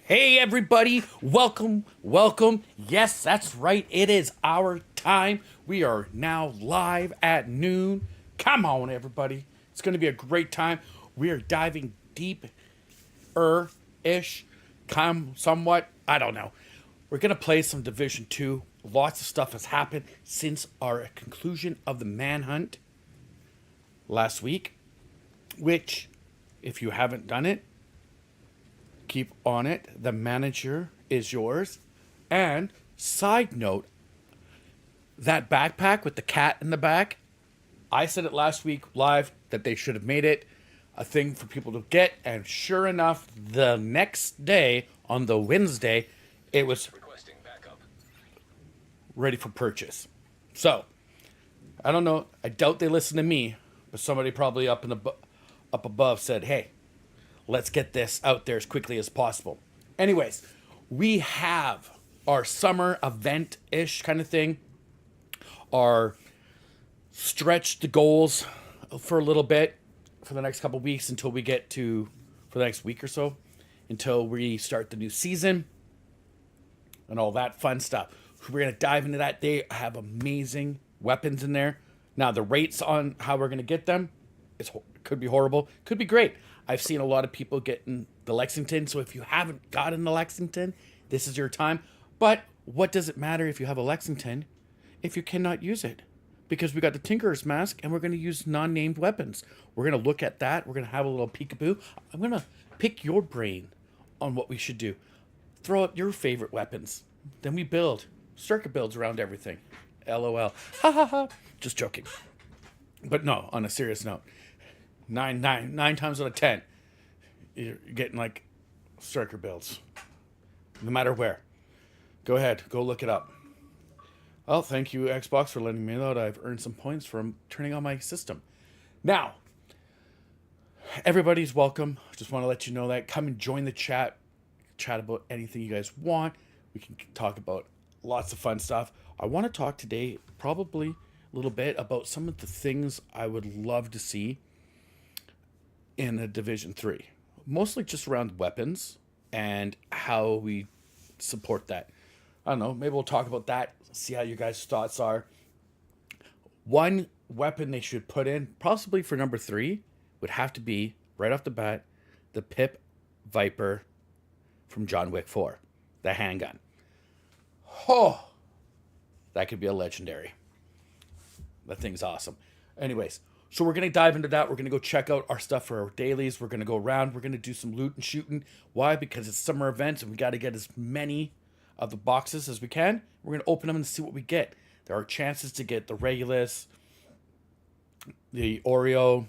Hey everybody, welcome. Yes, that's right. It is our time. We are now live at noon. Come on everybody. It's going to be a great time. We are diving deep ish, somewhat, I don't know. We're going to play some Division 2. Lots of stuff has happened since our conclusion of the manhunt last week, which if you haven't done it, keep on it. The manager is yours. And side note, that backpack with the cat in the back, I said it last week live that they should have made it a thing for people to get, and sure enough, the next day on the Wednesday, it was ready for purchase. So I don't know. I doubt they listen to me, but somebody probably up above said, "Hey, let's get this out there as quickly as possible." Anyways, we have our summer event-ish kind of thing. Our stretch the goals for a little bit for the next couple weeks until we get to, for the next week or so, until we start the new season and all that fun stuff. We're going to dive into that. They have amazing weapons in there. Now, the rates on how we're going to get them, could be horrible, could be great. I've seen a lot of people getting the Lexington, so if you haven't gotten the Lexington, this is your time. But what does it matter if you have a Lexington if you cannot use it? Because we got the Tinkerer's Mask, and we're going to use non-named weapons. We're going to look at that. We're going to have a little peekaboo. I'm going to pick your brain on what we should do. Throw out your favorite weapons. Then we build. Circuit builds around everything. LOL. Ha ha ha. Just joking. But no, on a serious note. Nine times out of 10, you're getting like circuit builds. No matter where. Go ahead. Go look it up. Well, thank you, Xbox, for letting me know that I've earned some points from turning on my system. Now, everybody's welcome. Just want to let you know that. Come and join the chat. Chat about anything you guys want. We can talk about lots of fun stuff. I want to talk today probably a little bit about some of the things I would love to see in a Division 3. Mostly just around weapons and how we support that. I don't know, maybe we'll talk about that, see how you guys' thoughts are. One weapon they should put in, possibly for number 3, would have to be, right off the bat, the Pip Viper from John Wick 4. The handgun. Oh, that could be a legendary. That thing's awesome. Anyways, so we're going to dive into that. We're going to go check out our stuff for our dailies. We're going to go around. We're going to do some loot and shooting. Why? Because it's summer events and we got to get as many of the boxes as we can. We're going to open them and see what we get. There are chances to get the Regulus, the Oreo,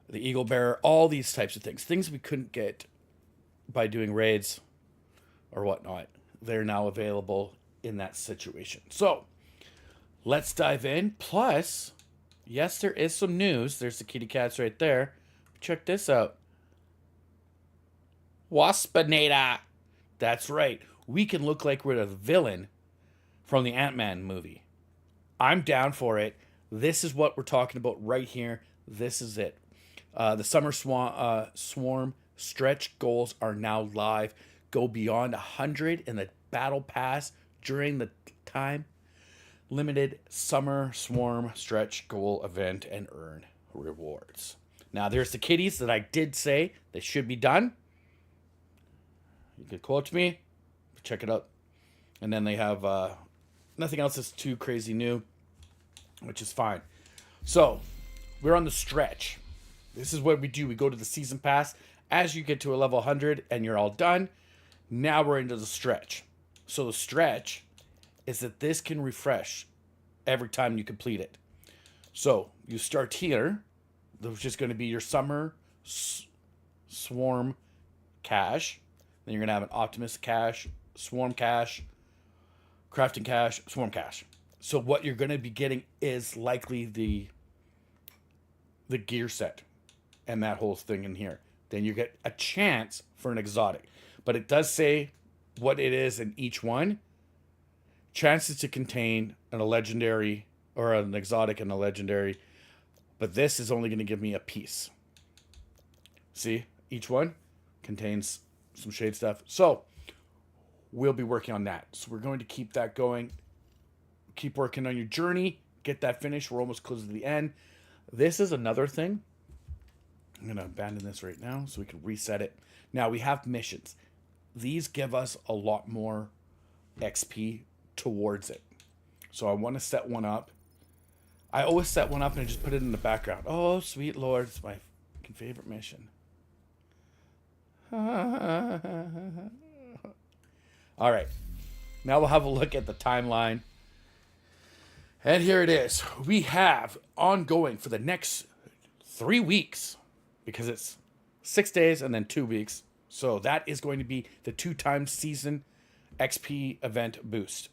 the Eagle Bearer, all these types of things. Things we couldn't get by doing raids or whatnot. They're now available in that situation. So let's dive in. Plus, yes, there is some news. There's the kitty cats right there. Check this out. Waspinator. That's right. We can look like we're the villain from the Ant-Man movie. I'm down for it. This is what we're talking about right here. This is it. The Summer Swarm stretch goals are now live. Go beyond 100 in the Battle Pass during the time limited Summer Swarm stretch goal event and earn rewards. Now, there's the kitties that I did say they should be done. You could quote me. Check it out. And then they have nothing else that's too crazy new, which is fine. So, we're on the stretch. This is what we do. We go to the season pass. As you get to a level 100 and you're all done, now we're into the stretch. So the stretch is that this can refresh every time you complete it. So you start here, which is going to be your summer swarm cache. Then you're going to have an Optimus cache, swarm cache, crafting cache, swarm cache. So what you're going to be getting is likely the gear set and that whole thing in here. Then you get a chance for an exotic. But it does say what it is in each one. Chances to contain a legendary or an exotic and a legendary. But this is only going to give me a piece. See? Each one contains some shade stuff. So we'll be working on that. So we're going to keep that going. Keep working on your journey. Get that finished. We're almost close to the end. This is another thing. I'm going to abandon this right now so we can reset it. Now we have missions. These give us a lot more XP towards it. So I want to set one up. I always set one up and I just put it in the background. Oh, sweet Lord. It's my favorite mission. All right. Now we'll have a look at the timeline. And here it is. We have ongoing for the next 3 weeks, because it's 6 days and then 2 weeks. So that is going to be the 2-time season XP event boost.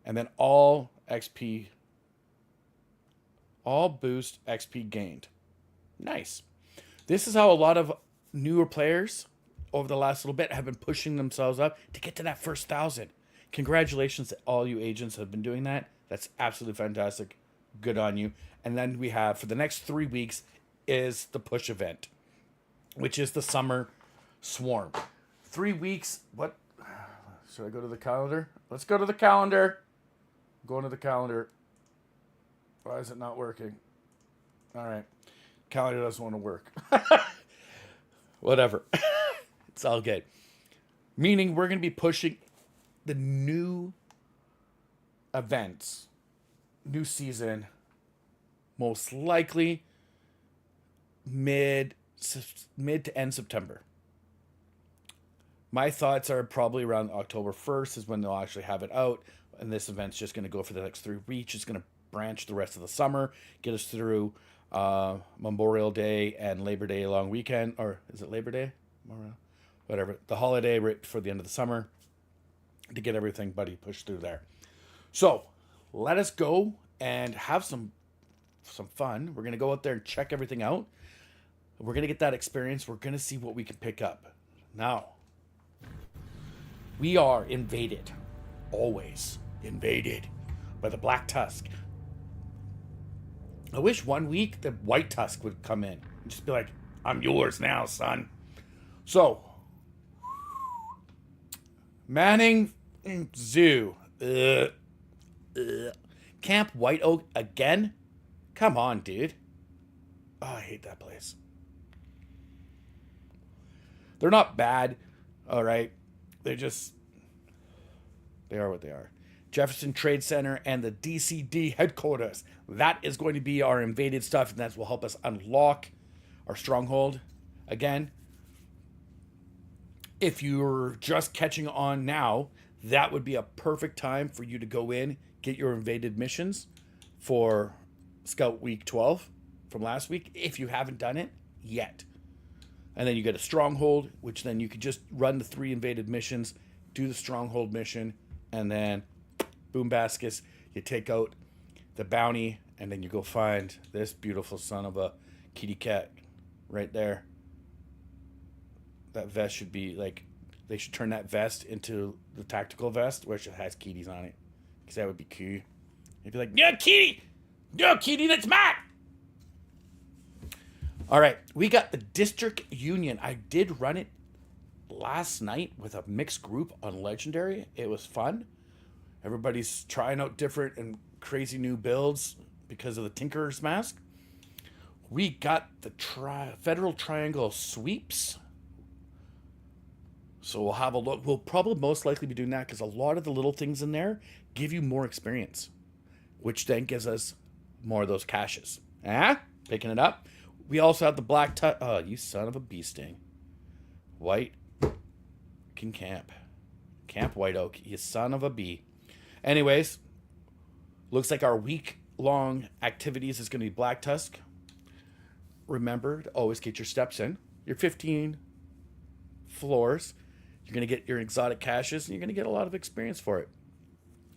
And then all boost XP gained. Nice. This is how a lot of newer players over the last little bit have been pushing themselves up to get to that first 1,000. Congratulations to all you agents that have been doing that. That's absolutely fantastic. Good on you. And then we have, for the next 3 weeks, is the push event, which is the summer swarm. 3 weeks. What? Should I go to the calendar? Let's go to the calendar. Going to the calendar. Why is it not working? All right. Calendar doesn't want to work. Whatever. It's all good. Meaning we're going to be pushing the new events, new season, most likely mid to end September. My thoughts are probably around October 1st is when they'll actually have it out. And this event's just going to go for the next 3 weeks. It's going to branch the rest of the summer, get us through Memorial Day and Labor Day long weekend. Or is it Labor Day? Whatever. The holiday right before the end of the summer to get everything buddy pushed through there. So let us go and have some fun. We're going to go out there and check everything out. We're going to get that experience. We're going to see what we can pick up. Now, we are invaded. Always invaded by the Black Tusk. I wish 1 week the White Tusk would come in and just be like, I'm yours now, son. So, Manning Zoo. Camp White Oak again? Come on, dude. Oh, I hate that place. They're not bad, all right? They are what they are. Jefferson Trade Center and the DCD headquarters. That is going to be our invaded stuff, and that will help us unlock our stronghold. Again, if you're just catching on now, that would be a perfect time for you to go in, get your invaded missions for Scout Week 12 from last week, if you haven't done it yet. And then you get a stronghold, which then you could just run the 3 invaded missions, do the stronghold mission, and then boom baskets, you take out the bounty, and then you go find this beautiful son of a kitty cat right there. That vest should be like, they should turn that vest into the tactical vest where it has kitties on it, because that would be cool. You'd be like, no kitty, that's mine. All right, we got the District Union. I did run it last night with a mixed group on Legendary. It was fun. Everybody's trying out different and crazy new builds because of the Tinkerer's Mask. We got the Federal Triangle Sweeps. So we'll have a look. We'll probably most likely be doing that because a lot of the little things in there give you more experience, which then gives us more of those caches. Picking it up. We also have the Black Tusk. Oh, you son of a bee sting. White can camp. Camp White Oak, you son of a bee. Anyways, looks like our week-long activities is going to be Black Tusk. Remember to always get your steps in. Your 15 floors. You're going to get your exotic caches, and you're going to get a lot of experience for it.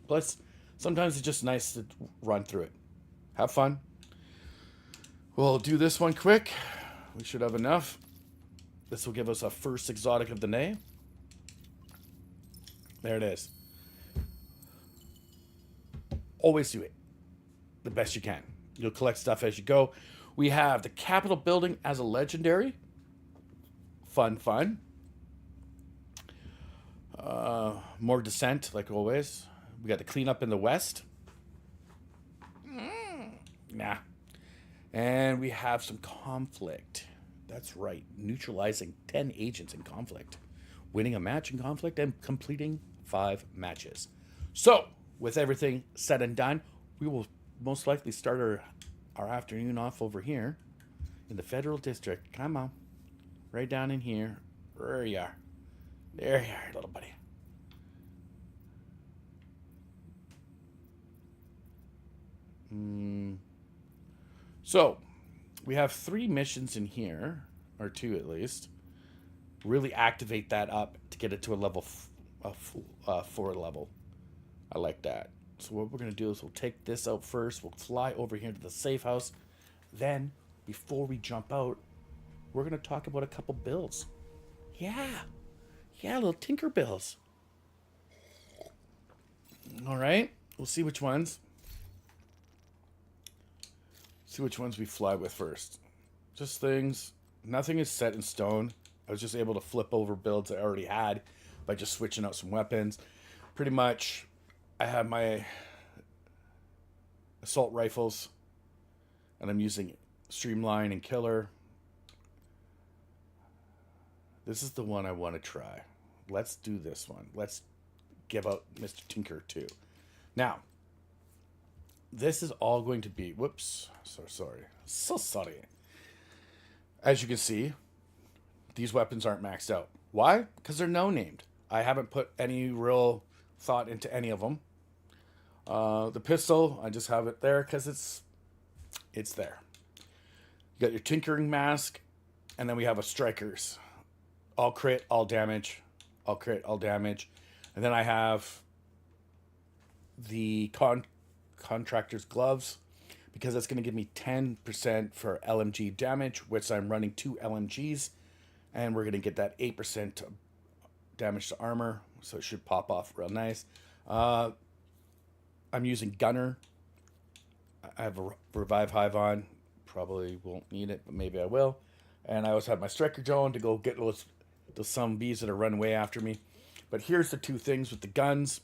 Plus, sometimes it's just nice to run through it. Have fun. We'll do this one quick. We should have enough. This will give us a first exotic of the day. There it is. Always do it the best you can. You'll collect stuff as you go. We have the Capitol building as a legendary. Fun. More descent, like always. We got the cleanup in the west. Nah. And we have some conflict. That's right. Neutralizing 10 agents in conflict. Winning a match in conflict and completing 5 matches. So, with everything said and done, we will most likely start our afternoon off over here in the Federal District. Come on. Right down in here. There you are. There you are, little buddy. So, we have 3 missions in here, or 2 at least. Really activate that up to get it to a level 4 level. I like that. So what we're going to do is we'll take this out first. We'll fly over here to the safe house. Then, before we jump out, we're going to talk about a couple bills. Yeah, little Tinker bills. All right, we'll see which ones. See which ones we fly with first. Just things. Nothing is set in stone. I was just able to flip over builds I already had by just switching out some weapons. Pretty much, I have my assault rifles, and I'm using Streamline and Killer. This is the one I want to try. Let's do this one. Let's give out Mr. Tinker too. Now, this is all going to be... Whoops. So sorry. As you can see, these weapons aren't maxed out. Why? Because they're no-named. I haven't put any real thought into any of them. The pistol, I just have it there because it's there. You got your tinkering mask, and then we have a strikers. All crit, all damage. All crit, all damage. And then I have the contractor's gloves, because that's going to give me 10% for LMG damage, which I'm running 2 LMGs. And we're going to get that 8% damage to armor, so it should pop off real nice. I'm using Gunner. I have a Revive Hive on. Probably won't need it, but maybe I will. And I also have my Striker Drone to go get those zombies that are running way after me. But here's the 2 things with the guns.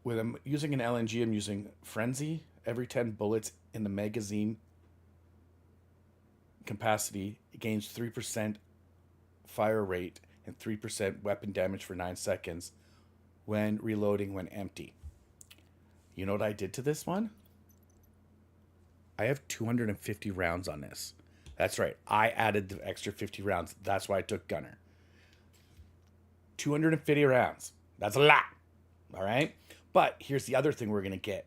When I'm using an LNG, I'm using Frenzy. Every 10 bullets in the magazine capacity, it gains 3% fire rate and 3% weapon damage for 9 seconds when reloading when empty. You know what I did to this one? I have 250 rounds on this. That's right. I added the extra 50 rounds. That's why I took Gunner. 250 rounds. That's a lot. All right? But here's the other thing we're going to get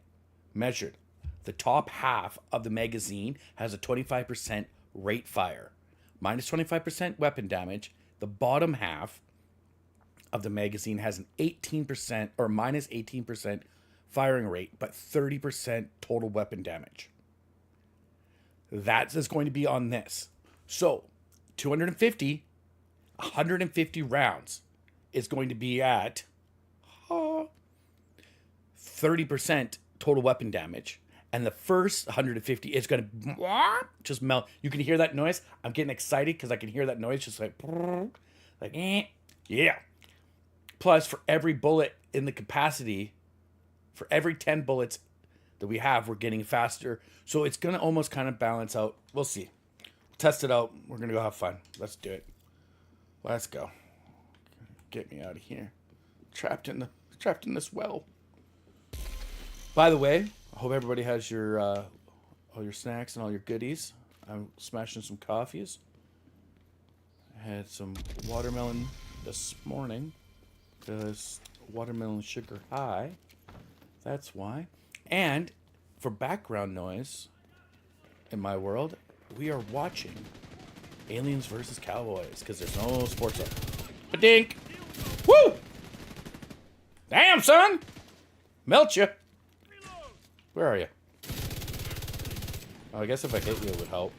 measured. The top half of the magazine has a 25% rate fire, minus 25% weapon damage. The bottom half of the magazine has an 18% or minus 18% firing rate, but 30% total weapon damage. That is going to be on this. So 150 rounds is going to be at 30% total weapon damage. And the first 150 is going to just melt. You can hear that noise. I'm getting excited because I can hear that noise just yeah. Plus, for every bullet in the capacity, for every 10 bullets that we have, we're getting faster. So it's going to almost kind of balance out. We'll see. Test it out. We're going to go have fun. Let's do it. Let's go. Get me out of here. Trapped in this well. By the way, I hope everybody has your all your snacks and all your goodies. I'm smashing some coffees. I had some watermelon this morning because watermelon sugar high. That's why. And for background noise in my world, we are watching Aliens versus Cowboys because there's no sports up. Ba-dink! Woo! Damn, son! Melt you. Where are you? Oh, I guess if I hit you, it would help.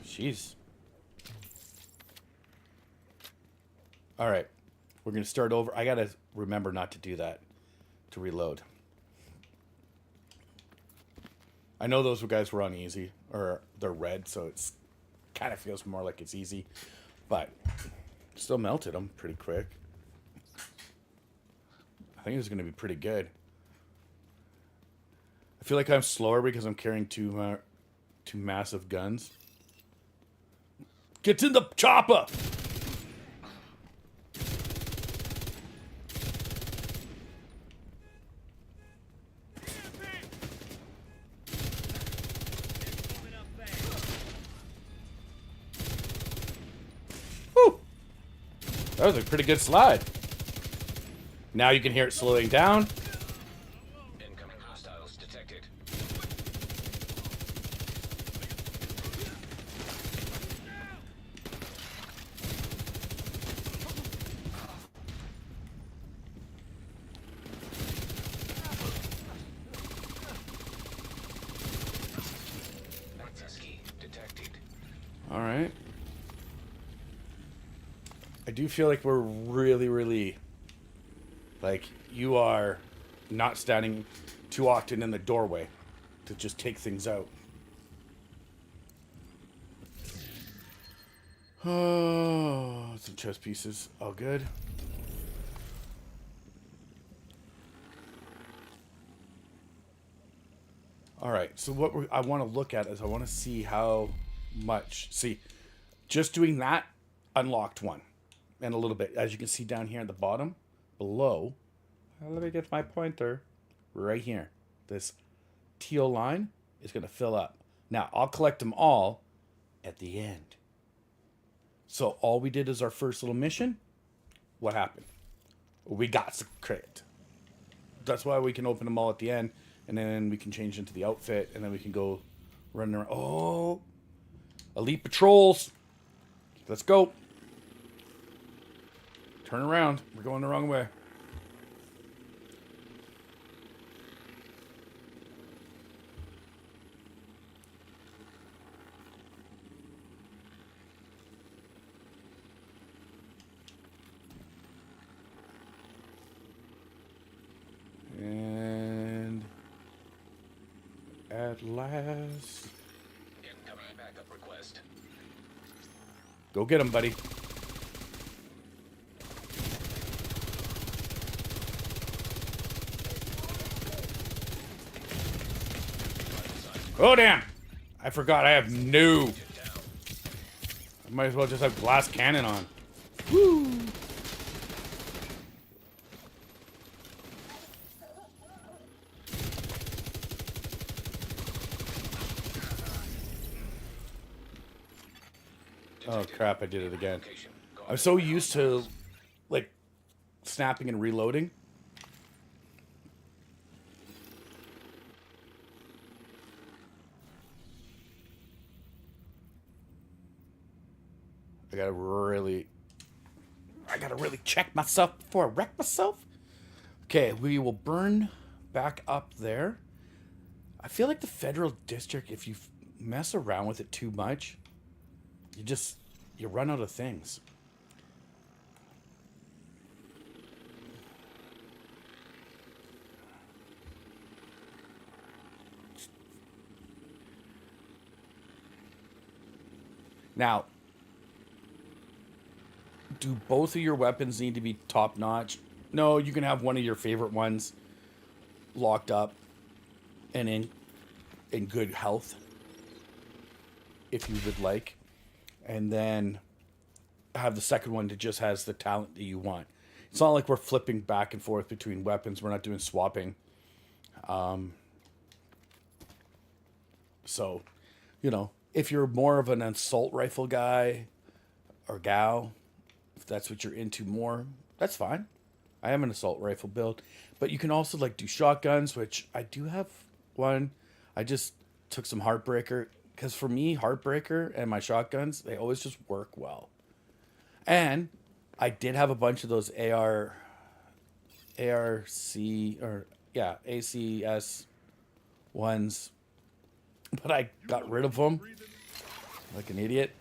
Jeez. Alright. We're going to start over. I got to remember not to do that. To reload. I know those guys were on easy. Or they're red, so it's kind of feels more like it's easy. But still melted them pretty quick. I think it's going to be pretty good. I feel like I'm slower because I'm carrying two massive guns. Get in the chopper! Whew. That was a pretty good slide. Now you can hear it slowing down. Incoming hostiles detected. Access key detected. All right. I do feel like we're really, like, you are not standing too often in the doorway to just take things out. Oh, some chest pieces. All good. All right, so what I want to look at is I want to see how much. See, just doing that unlocked one. And a little bit. As you can see down here at the bottom, below. Let me get my pointer. Right here. This teal line is going to fill up. Now, I'll collect them all at the end. So, all we did is our first little mission. What happened? We got some credit. That's why we can open them all at the end. And then we can change into the outfit. And then we can go running around. Oh! Elite patrols! Let's go. Turn around. We're going the wrong way. And at last, Incoming backup request. go get him, buddy. Oh, damn. I forgot I have no. I might as well just have glass cannon on. Woo. Oh, crap. I did it again. I'm so used to, like, snapping and reloading. I gotta really check myself before I wreck myself. Okay, we will burn back up there. I feel like the federal district, if you mess around with it too much, you run out of things. Now, do both of your weapons need to be top notch? No, you can have one of your favorite ones locked up and in good health if you would like. And then have the second one that just has the talent that you want. It's not like we're flipping back and forth between weapons. We're not doing swapping. So, you know, if you're more of an assault rifle guy or gal, if that's what you're into more, that's fine. I have an assault rifle build. But you can also, like, do shotguns, which I do have one. I just took some Heartbreaker. Because for me, Heartbreaker and my shotguns, they always just work well. And I did have a bunch of those ACS ones. But I got rid of them like an idiot.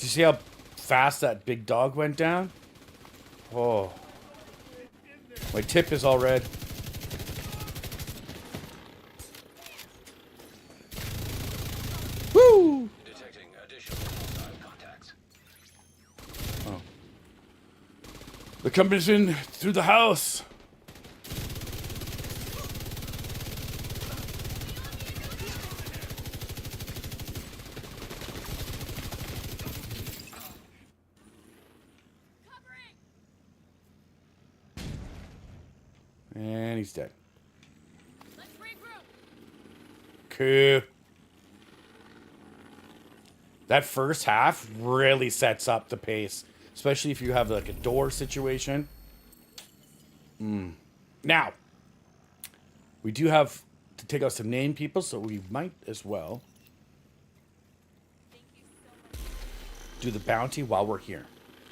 you see how fast that big dog went down? Oh. My tip is all red. Woo! Detecting additional hostile contacts. Oh. They're coming in through the house. And he's dead. Let's regroup. Cool. That first half really sets up the pace, especially if you have like a door situation. Now, we do have to take out some named people, so we might as well do the bounty while we're here.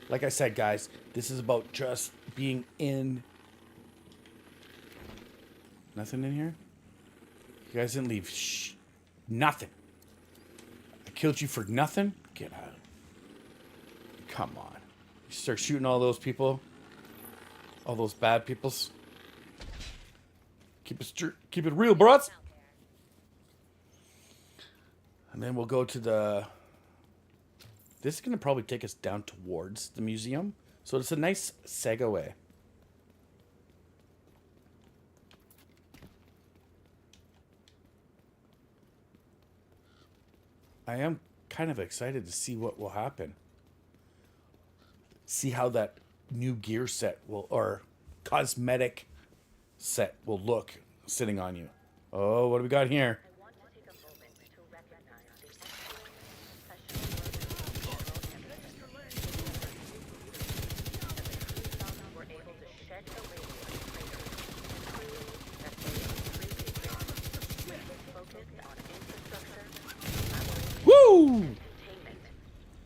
Like I said, guys, this is about just being in. Nothing in here? You guys didn't leave nothing. I killed you for nothing? Get out. Come on. You start shooting all those people. All those bad peoples. Keep it real, bros. And then we'll go to the... This is going to probably take us down towards the museum. So it's a nice segue. I am kind of excited to see what will happen. See how that new gear set will, or cosmetic set will look sitting on you. Oh, what do we got here? I want to take a moment to recognize the excellent professional work of the were able to shed away the traitors, prove that they focused on infrastructure, Woo! containment.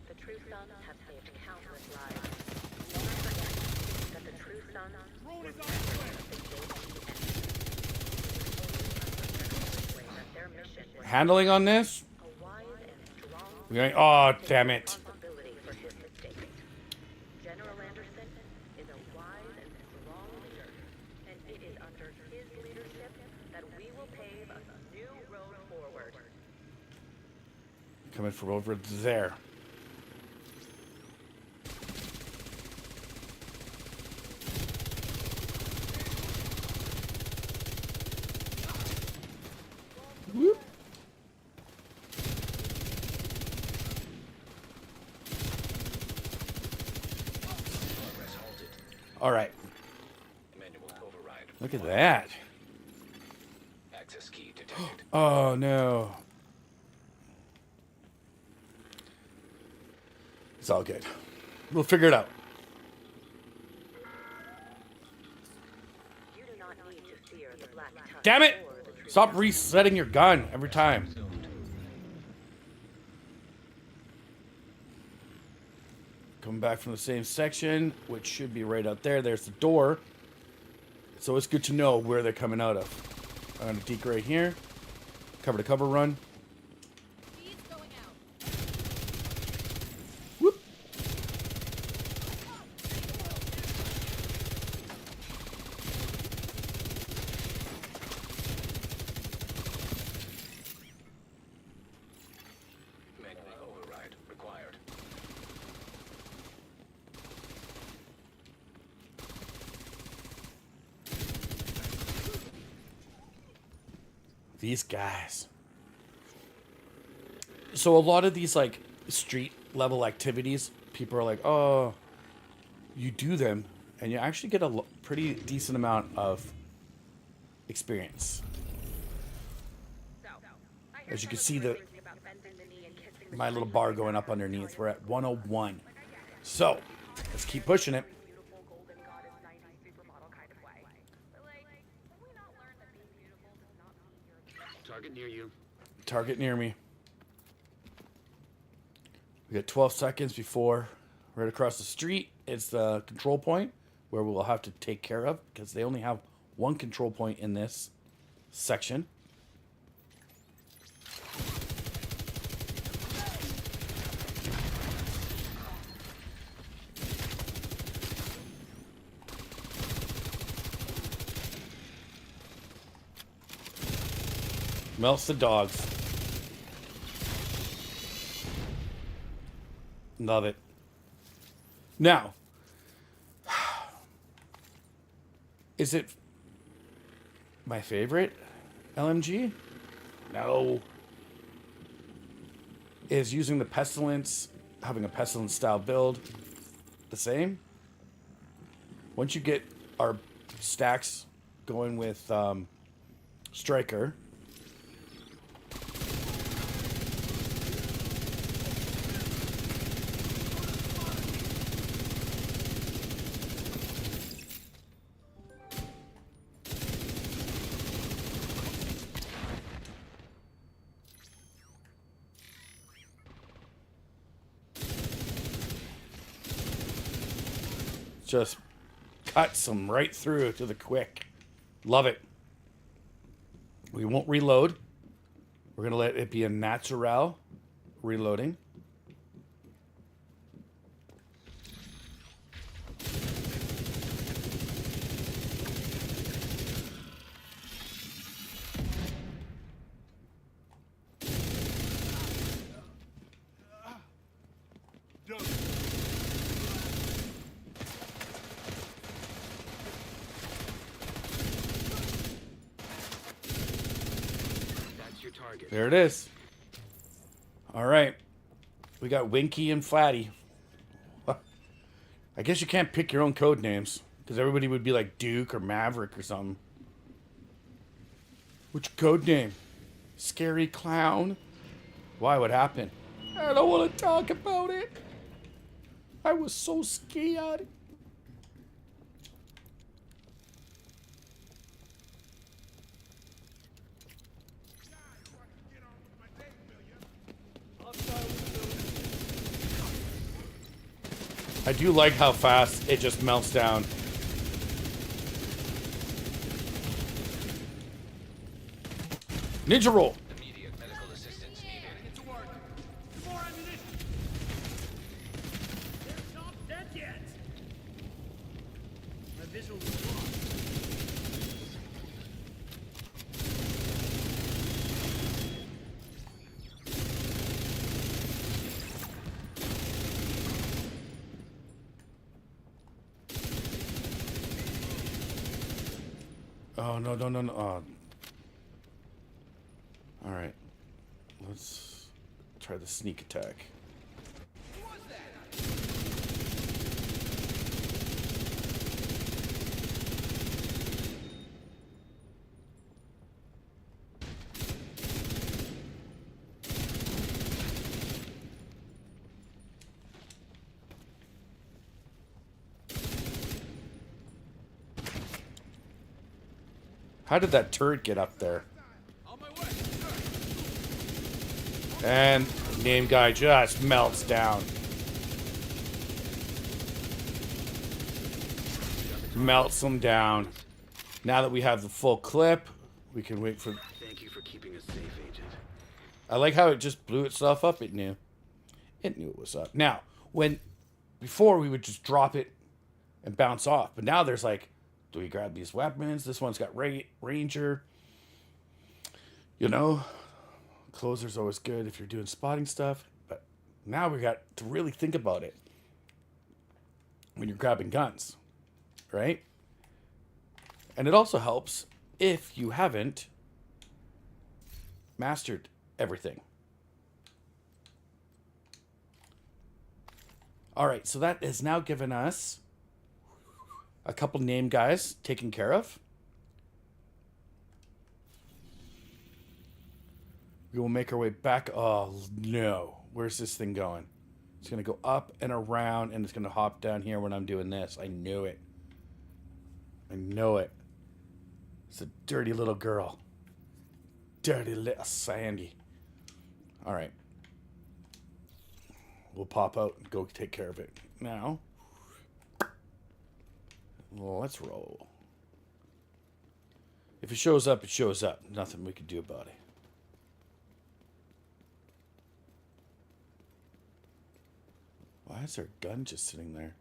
The True Sons have saved countless lives. Never forget that the True Sons were members of the their mission was Handling on this? a wise and strong We're going, oh, damn it. responsibility for his mistakes. General Anderson is a wise and strong leader, and it is under his leadership that we will pave a new road forward. Coming from over there. Whoop. Progress halted. All right. Manual override. Look at that. Access key detected. Oh, no. It's all good. We'll figure it out. You do not need to fear the Black Tusk Damn it! or the True Stop resetting your gun every time. Zoomed. Coming back from the same section, which should be right out there. There's the door. So it's good to know where they're coming out of. I'm going to deke right here. Cover to cover run. Feed's going out. Whoop. Manual override required. These guys. So a lot of these like street level activities, people are like, oh, you do them and you actually get a pretty decent amount of experience. As you can see, my little bar going up underneath. We're at 101. So let's keep pushing it. Beautiful golden goddess 90s supermodel kind of way. But like, have we not learned that being beautiful does not mean you're Target near you. Target near me. We got 12 seconds before right across the street. It's the control point where we will have to take care of because they only have one control point in this section. Melts the dogs. Love it. Now, is it my favorite LMG? No. Is using the Pestilence, having a Pestilence style build, the same? Once you get our stacks going with Striker, just cuts them right through to the quick. Love it. We won't reload. We're going to let it be a natural reloading. That's your target. There it is. All right. We got Winky and Flatty. I guess you can't pick your own code names because everybody would be like Duke or Maverick or something. What's your code name? Scary Clown? Why? What happened? I don't want to talk about it. I was so scared. I do like how fast it just melts down. Ninja roll. Immediate medical assistance needed. Oh, no, no, no, no. Oh. All right. Let's try the sneak attack. How did that turret get up there? And name guy just melts down. Melts them down. Now that we have the full clip, we can wait for... Thank you for keeping us safe, Agent. I like how it just blew itself up. It knew. It knew it was up. Now, before we would just drop it and bounce off. But now there's like, do we grab these weapons? This one's got Ranger. You know, closer's always good if you're doing spotting stuff. But now we got to really think about it when you're grabbing guns, right? And it also helps if you haven't mastered everything. All right, so that has now given us a couple name guys taken care of. We will make our way back. Oh, no. Where's this thing going? It's going to go up and around, and it's going to hop down here when I'm doing this. I knew it. I know it. It's a dirty little girl. Dirty little Sandy. All right. We'll pop out and go take care of it. Now, well, let's roll. If it shows up, it shows up. Nothing we can do about it. Why is there a gun just sitting there?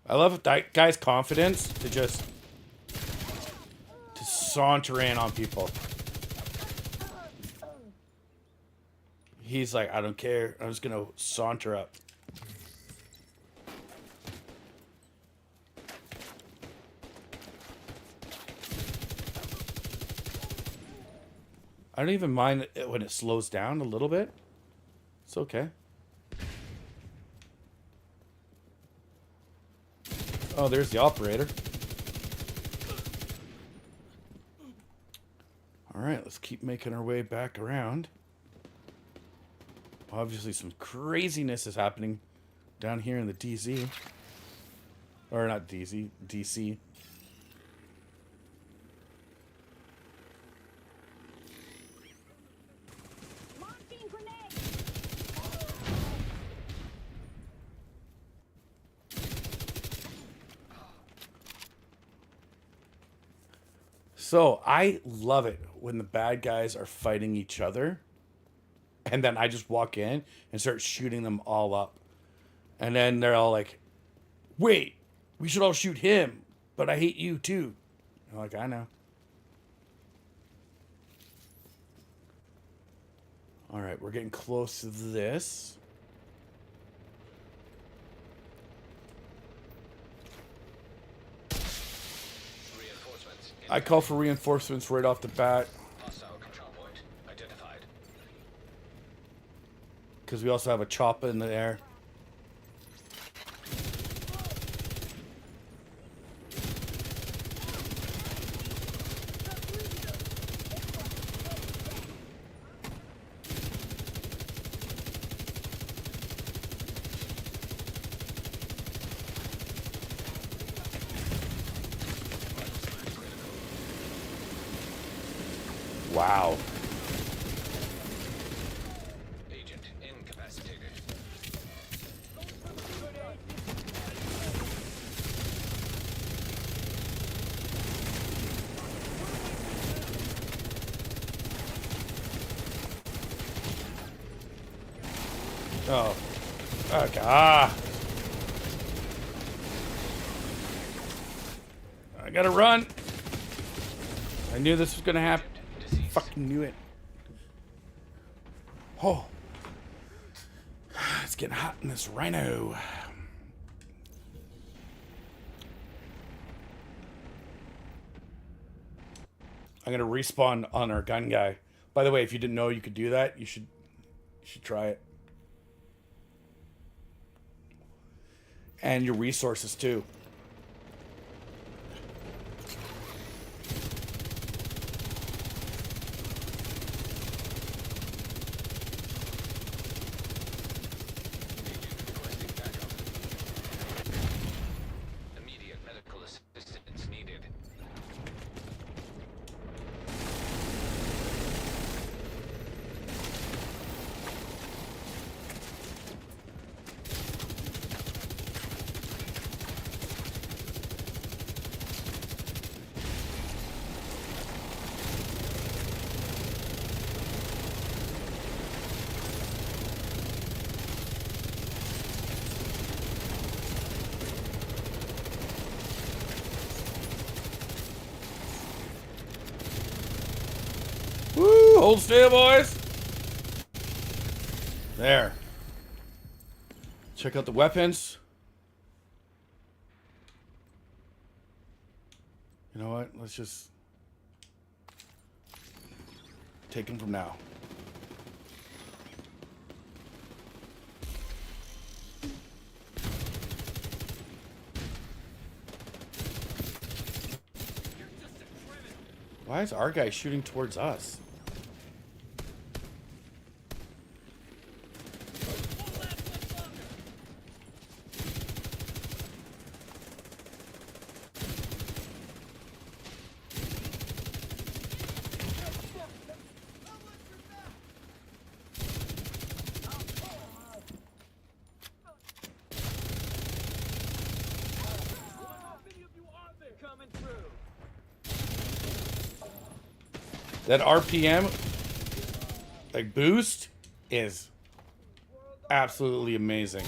I love that guy's confidence to saunter in on people. He's like, I don't care. I'm just gonna saunter up. I don't even mind it when it slows down a little bit. It's okay. Oh, there's the operator. All right, let's keep making our way back around. Obviously, some craziness is happening down here in the DZ. Or not DZ, DC. Launching grenade. So, I love it when the bad guys are fighting each other. And then I just walk in and start shooting them all up. And then they're all like, wait, we should all shoot him. But I hate you too. I'm like, I know. All right, we're getting close to this. Reinforcements. I call for reinforcements right off the bat. Hostile control point identified. Because we also have a chopper in the air. Wow. Agent incapacitated. Oh. Okay. Ah. I gotta run. I knew this was gonna happen. Fucking knew it. Oh. It's getting hot in this rhino. I'm gonna respawn on our gun guy. By the way, if you didn't know you could do that, you should try it. And your resources too. Requesting backup. Immediate medical assistance needed. Woo! Hold still, boys. There. Check out the weapons. You know what? Let's just take them from now. Why is our guy shooting towards us? That RPM, like, boost is absolutely amazing.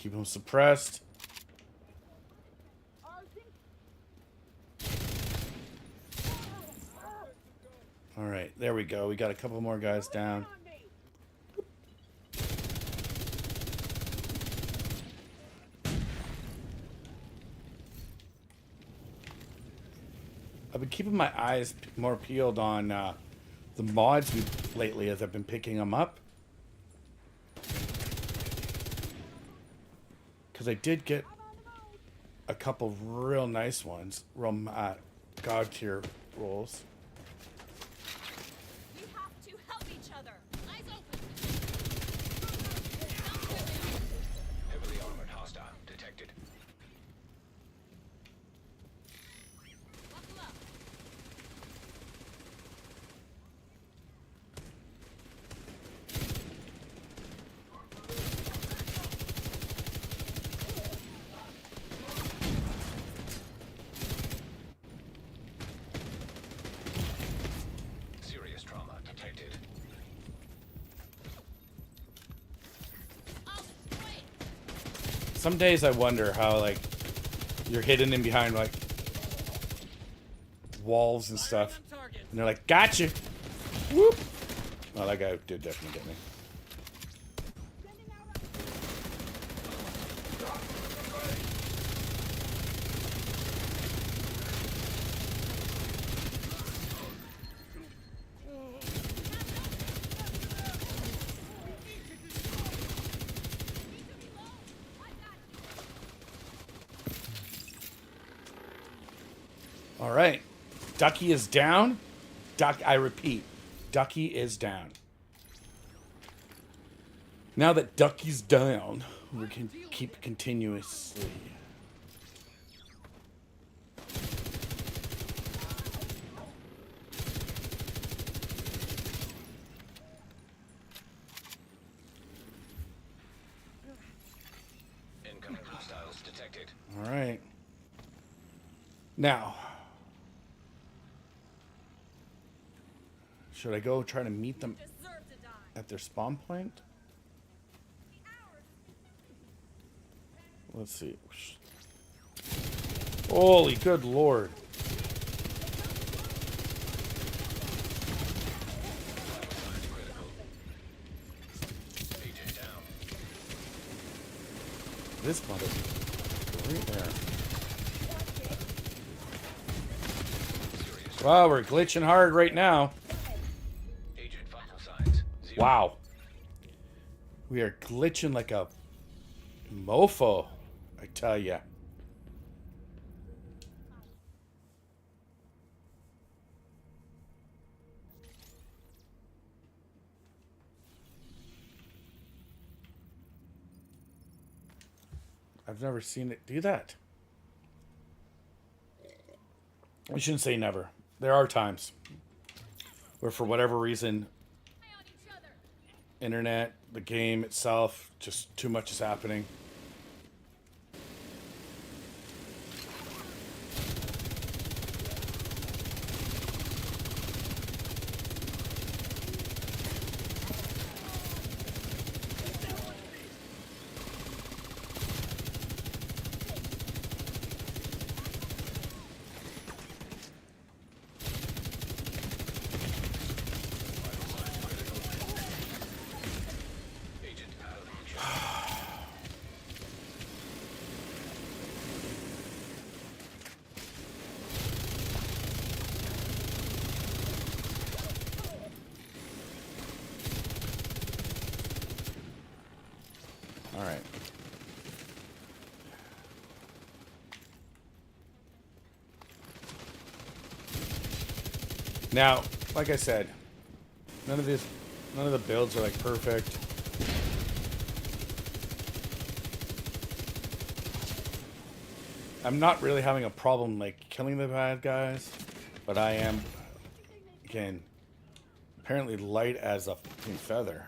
Keep them suppressed. All right, there we go. We got a couple more guys down. I've been keeping my eyes more peeled on the mods lately as I've been picking them up. Because I did get a couple real nice ones, real God tier rolls. We have to help each other. Eyes open. Heavily armored hostile detected. Buckle up. Serious trauma detected. Oh, wait. Some days I wonder how, like, you're hidden in behind, like, walls and stuff. And they're like, gotcha! Whoop! Oh, that guy did definitely get me. All right. Ducky is down. I repeat, Ducky is down. Now that Ducky's down, we can keep continuously. Incoming hostiles detected. All right. Now, should I go try to meet them Deserve to die. at their spawn point? Let's see. Holy good lord. Agent down. This mother right there. Wow, we're glitching hard right now. Agent vital signs. 0. Wow. We are glitching like a mofo, I tell ya. I've never seen it do that. I shouldn't say never. There are times where, for whatever reason, Eye on each other. internet, the game itself, just too much is happening. Agent out of action. All right. Now, like I said, none of the builds are like perfect. I'm not really having a problem like killing the bad guys, but I am, again, apparently light as a fucking feather.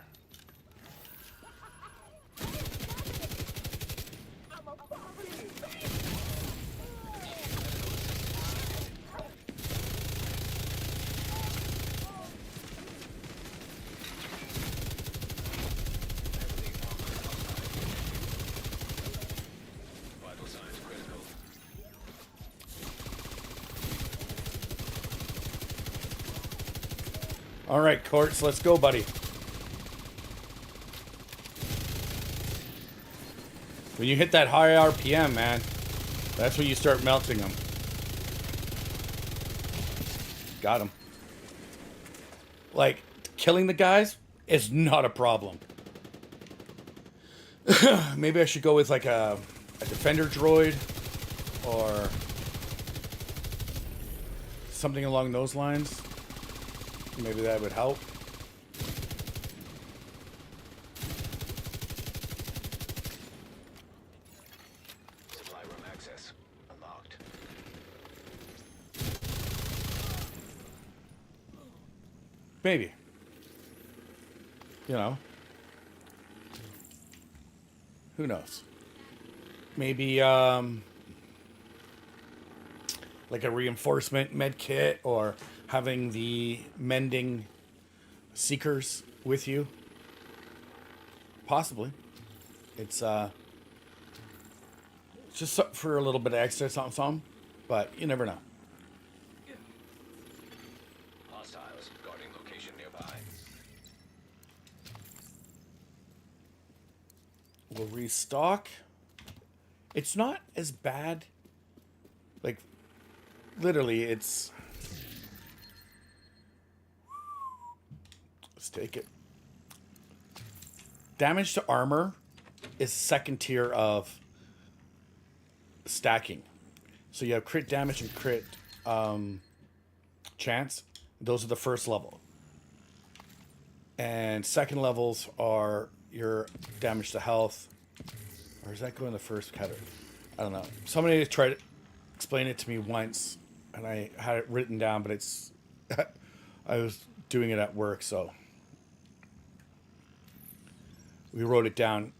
All right, Courts, let's go, buddy. When you hit that high RPM, man, that's when you start melting them. Got him. Like, killing the guys is not a problem. Maybe I should go with like a defender droid or something along those lines. Maybe that would help. Supply room access unlocked. Maybe. You know. Who knows? Maybe like a reinforcement med kit or having the mending seekers with you. Possibly. It's just for a little bit of extra something, but you never know. Hostiles guarding location nearby. We'll restock. It's not as bad. Like, literally, it's... Let's take it. Damage to armor is second tier of stacking. So you have crit damage and crit chance. Those are the first level. And second levels are your damage to health. Or does that go in the first category? I don't know. Somebody tried to explain it to me once, and I had it written down, but it's... I was doing it at work, so... We wrote it down,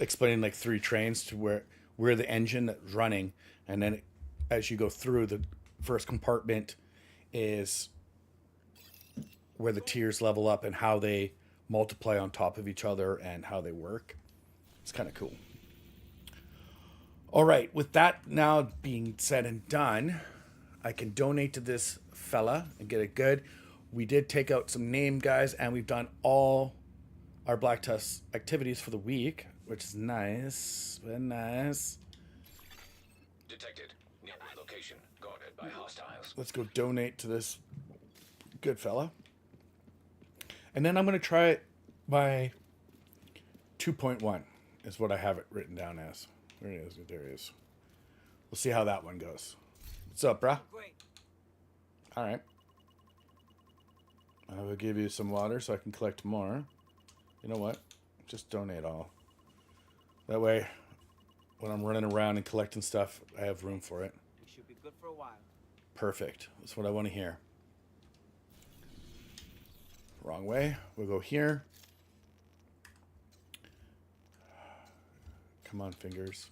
explaining like 3 trains to where the engine that's running, and then as you go through, the first compartment is where the tiers level up and how they multiply on top of each other and how they work. It's kind of cool. All right, with that now being said and done, I can donate to this fella and get it good. We did take out some name guys, and we've done all our Black Tusk activities for the week, which is nice. Very nice. Detected. Nearby location guarded by hostiles. Let's go donate to this good fella. And then I'm going to try it by 2.1 is what I have it written down as. There it is. There it is. We'll see how that one goes. What's up, bruh? Great. All right. I will give you some water so I can collect more. You know what? Just donate all. That way, when I'm running around and collecting stuff, I have room for it. You should be good for a while. Perfect. That's what I want to hear. Wrong way. We'll go here. Come on, fingers.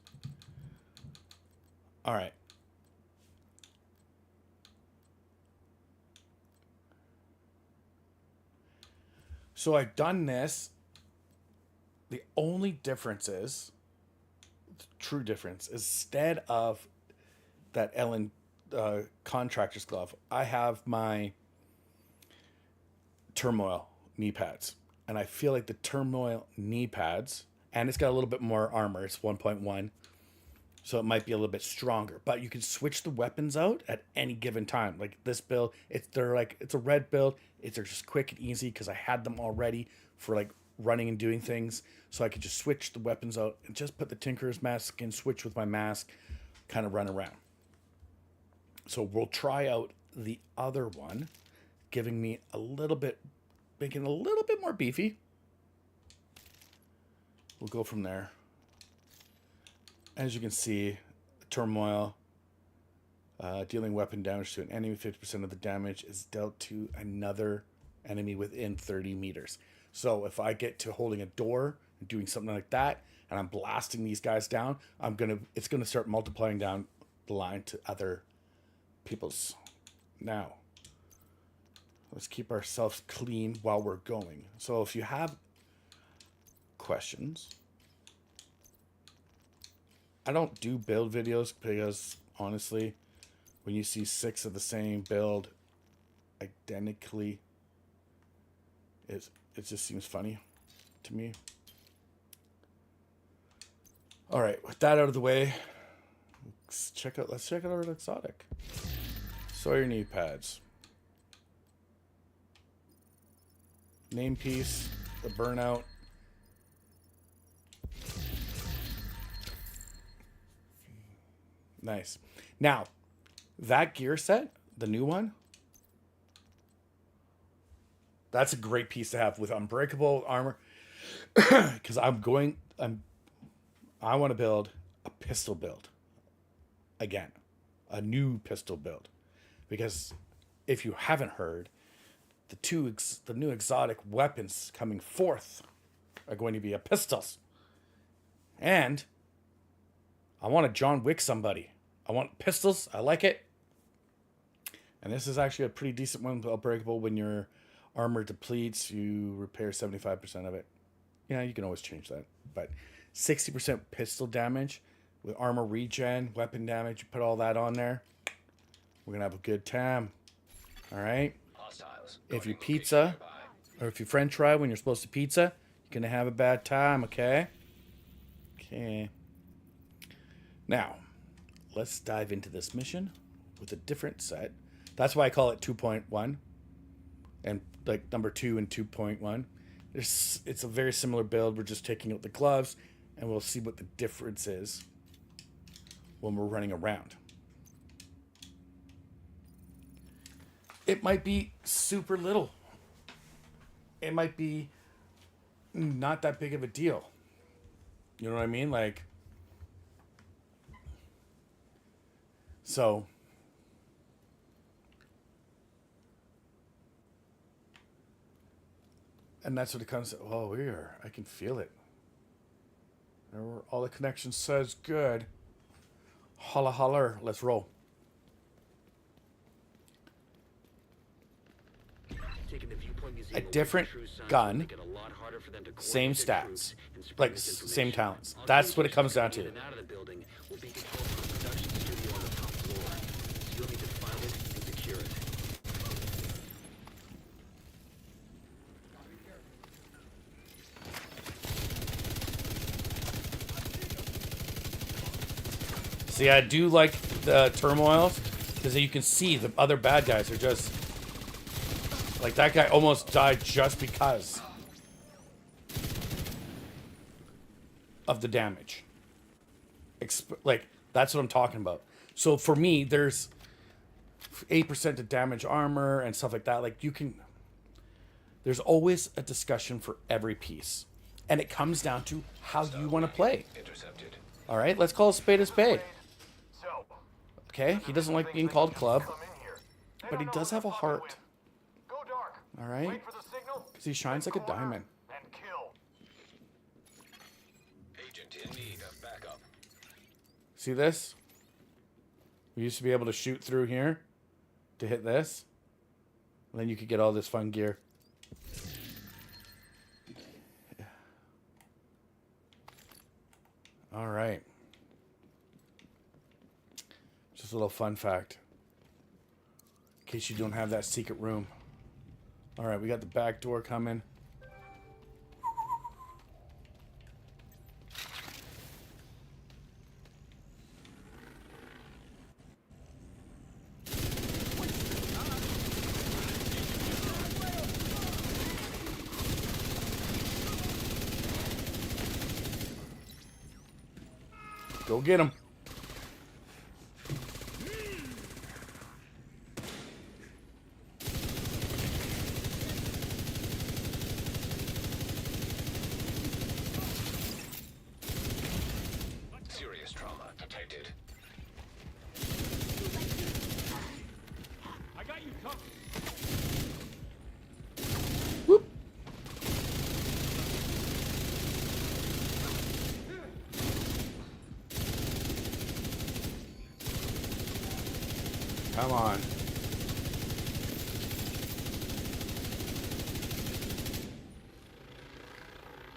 All right. So I've done this. The only difference is, the true difference, is instead of that Ellen contractor's glove, I have my turmoil knee pads. And I feel like the turmoil knee pads, and it's got a little bit more armor, it's 1.1, so it might be a little bit stronger. But you can switch the weapons out at any given time. Like this build, it's a red build. They're just quick and easy because I had them already for like running and doing things. So I could just switch the weapons out and just put the Tinker's mask in, switch with my mask, kind of run around. So we'll try out the other one, giving me a little bit, making it a little bit more beefy. We'll go from there. As you can see, turmoil, dealing weapon damage to an enemy, 50% of the damage is dealt to another enemy within 30 meters. So if I get to holding a door and doing something like that, and I'm blasting these guys down, it's gonna start multiplying down the line to other people's. Now, let's keep ourselves clean while we're going. So if you have questions, I don't do build videos because honestly, when you see 6 of the same build identically It just seems funny to me. All right, with that out of the way, let's check out our exotic. Sawyer knee pads. Name piece, the burnout. Nice. Now, that gear set, the new one, that's a great piece to have with unbreakable armor. Because I want to build a pistol build again, a new pistol build, because if you haven't heard, the new exotic weapons coming forth are going to be a pistols, and I want to John Wick somebody. I want pistols. I like it, and this is actually a pretty decent one. Unbreakable. When your armor depletes, you repair 75% of it. Yeah, you can always change that, but 60% pistol damage with armor regen, weapon damage. You put all that on there, we're gonna have a good time. All right. Hostiles. If you Guarding pizza, location nearby. or if you French fry when you're supposed to pizza, you're gonna have a bad time. Okay. Okay. Now, let's dive into this mission with a different set. That's why I call it 2.1, and like number 2 and 2.1. It's a very similar build. We're just taking out the gloves, and we'll see what the difference is when we're running around. It might be super little. It might be not that big of a deal. You know what I mean? Like, so and that's what it comes to. Oh, here, I can feel it. All the connection says good. Holla holler. Let's roll. A different gun, same stats, like same talents. That's what it comes down to. See, I do like the turmoils because you can see the other bad guys are just like that guy almost died just because of the damage. Like, that's what I'm talking about. So for me, there's 8% to damage armor and stuff like that. Like, there's always a discussion for every piece, and it comes down to how you want to play. Intercepted. All right, let's call a spade a spade. Okay, he doesn't like being called club, but he does have a heart. All right, because he shines like a diamond. Agent in need of backup. See this? We used to be able to shoot through here to hit this. And then you could get all this fun gear. All right. Just a little fun fact. In case you don't have that secret room. All right, we got the back door coming. Go get him. Serious trauma detected. I got you covered. Whoop. Come on.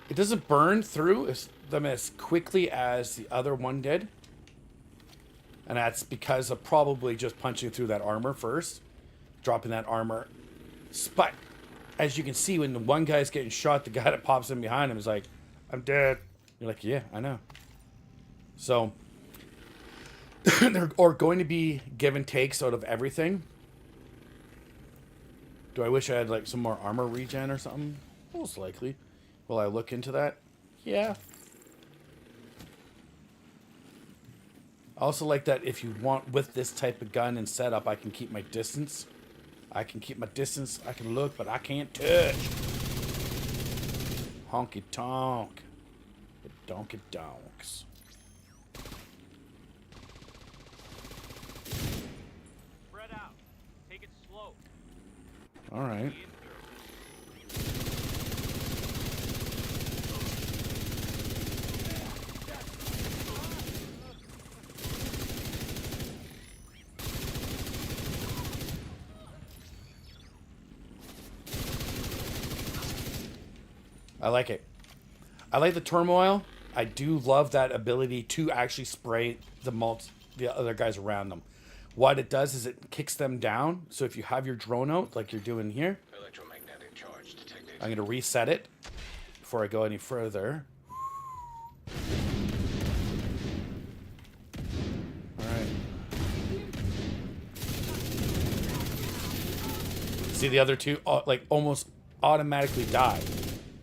It doesn't burn through them as quickly as the other one did. And that's because of probably just punching through that armor first. Dropping that armor. But as you can see, when the one guy's getting shot, the guy that pops in behind him is like, I'm dead. You're like, yeah, I know. So, there are going to be give and takes out of everything. Do I wish I had like some more armor regen or something? Most likely. Will I look into that? Yeah. I also like that if you want, with this type of gun and setup, I can keep my distance. I can keep my distance. I can look, but I can't touch. Honky tonk. Donky donks. Spread out. Take it slow. All right. I like it. I like the turmoil. I do love that ability to actually spray the other guys around them. What it does is it kicks them down. So if you have your drone out, like you're doing here, Electromagnetic charge detected. I'm going to reset it before I go any further. All right. See, the other two like almost automatically die,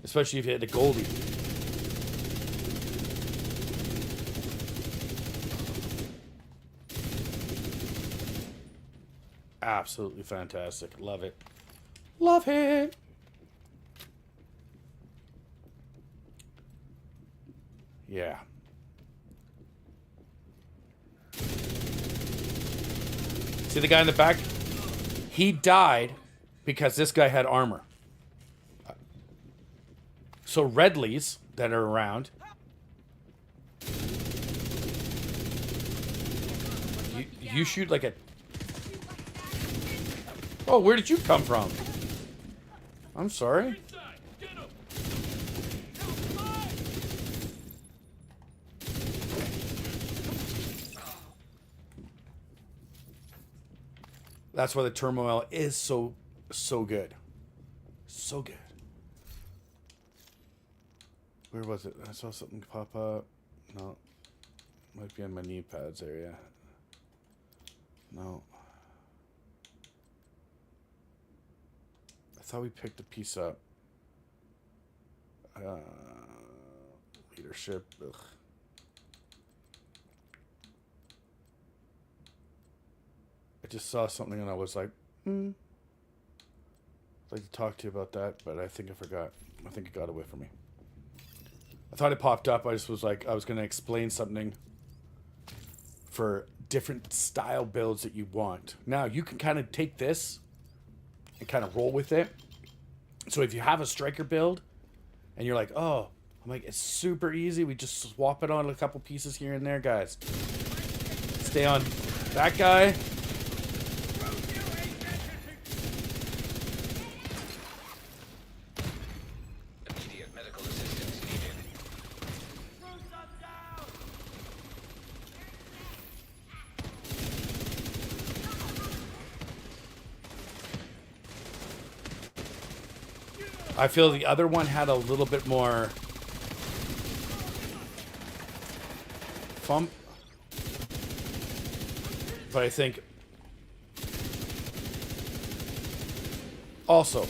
especially if you hit the Goldie. Absolutely fantastic. Love it. Love it. Yeah. See the guy in the back? He died because this guy had armor. So Redleys that are around, you shoot like a... Oh, where did you come from? I'm sorry. That's why the turmoil is so good. So good. Where was it? I saw something pop up. No. Might be on my knee pads area. No. I thought we picked a piece up. Leadership. Ugh. I just saw something and I was like, I'd like to talk to you about that, but I think I forgot. I think it got away from me. I thought it popped up. I just was like, I was going to explain something for different style builds that you want. Now, you can kind of take this and kind of roll with it. So if you have a striker build and you're like, oh, I'm like, it's super easy. We just swap it on a couple pieces here and there, guys. Stay on that guy. Immediate medical assistance needed. I feel the other one had a little bit more thump. But I think also,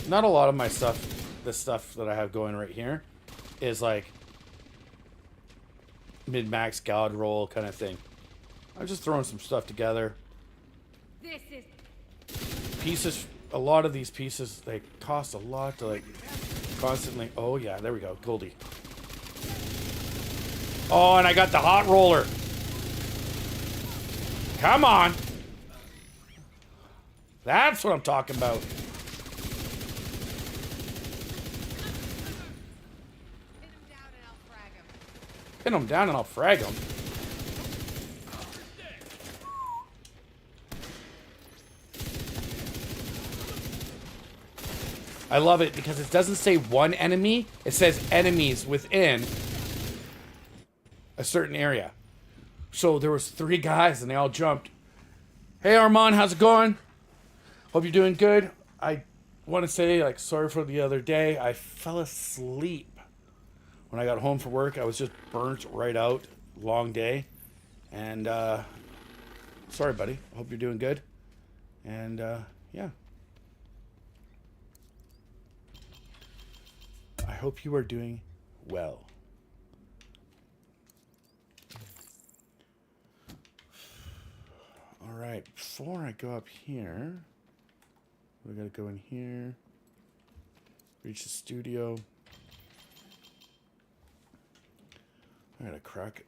not a lot of my stuff, the stuff that I have going right here, is like mid-max god roll kind of thing. I'm just throwing some stuff together. This is Pieces, a lot of these pieces, they cost a lot to like constantly. Oh yeah, there we go, Goldie. Oh, and I got the hot roller. Come on. That's what I'm talking about. Pin him down and I'll frag him. I love it because it doesn't say one enemy. It says enemies within a certain area. So there was 3 guys and they all jumped. Hey Armand, how's it going? Hope you're doing good. I want to say, like, sorry for the other day. I fell asleep when I got home from work. I was just burnt right out. Long day. And, sorry, buddy. I hope you're doing good. And, yeah. I hope you are doing well. All right. Before I go up here, we got to go in here. Reach the studio. I got to crack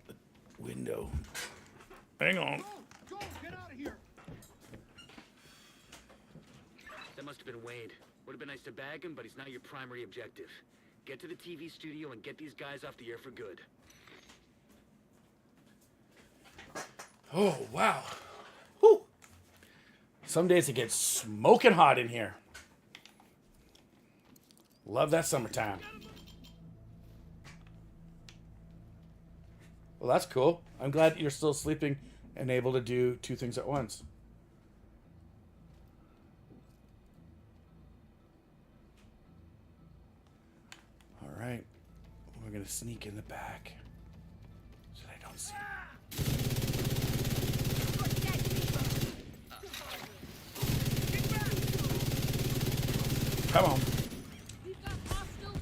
the window. Hang on. Go, get out of here. That must have been Wade. Would have been nice to bag him, but he's not your primary objective. Get to the TV studio and get these guys off the air for good. Oh, wow. Whew. Some days it gets smoking hot in here. Love that summertime. Well, that's cool. I'm glad you're still sleeping and able to do two things at once. All right. We're going to sneak in the back so they don't see me. Come on. We've got hostiles.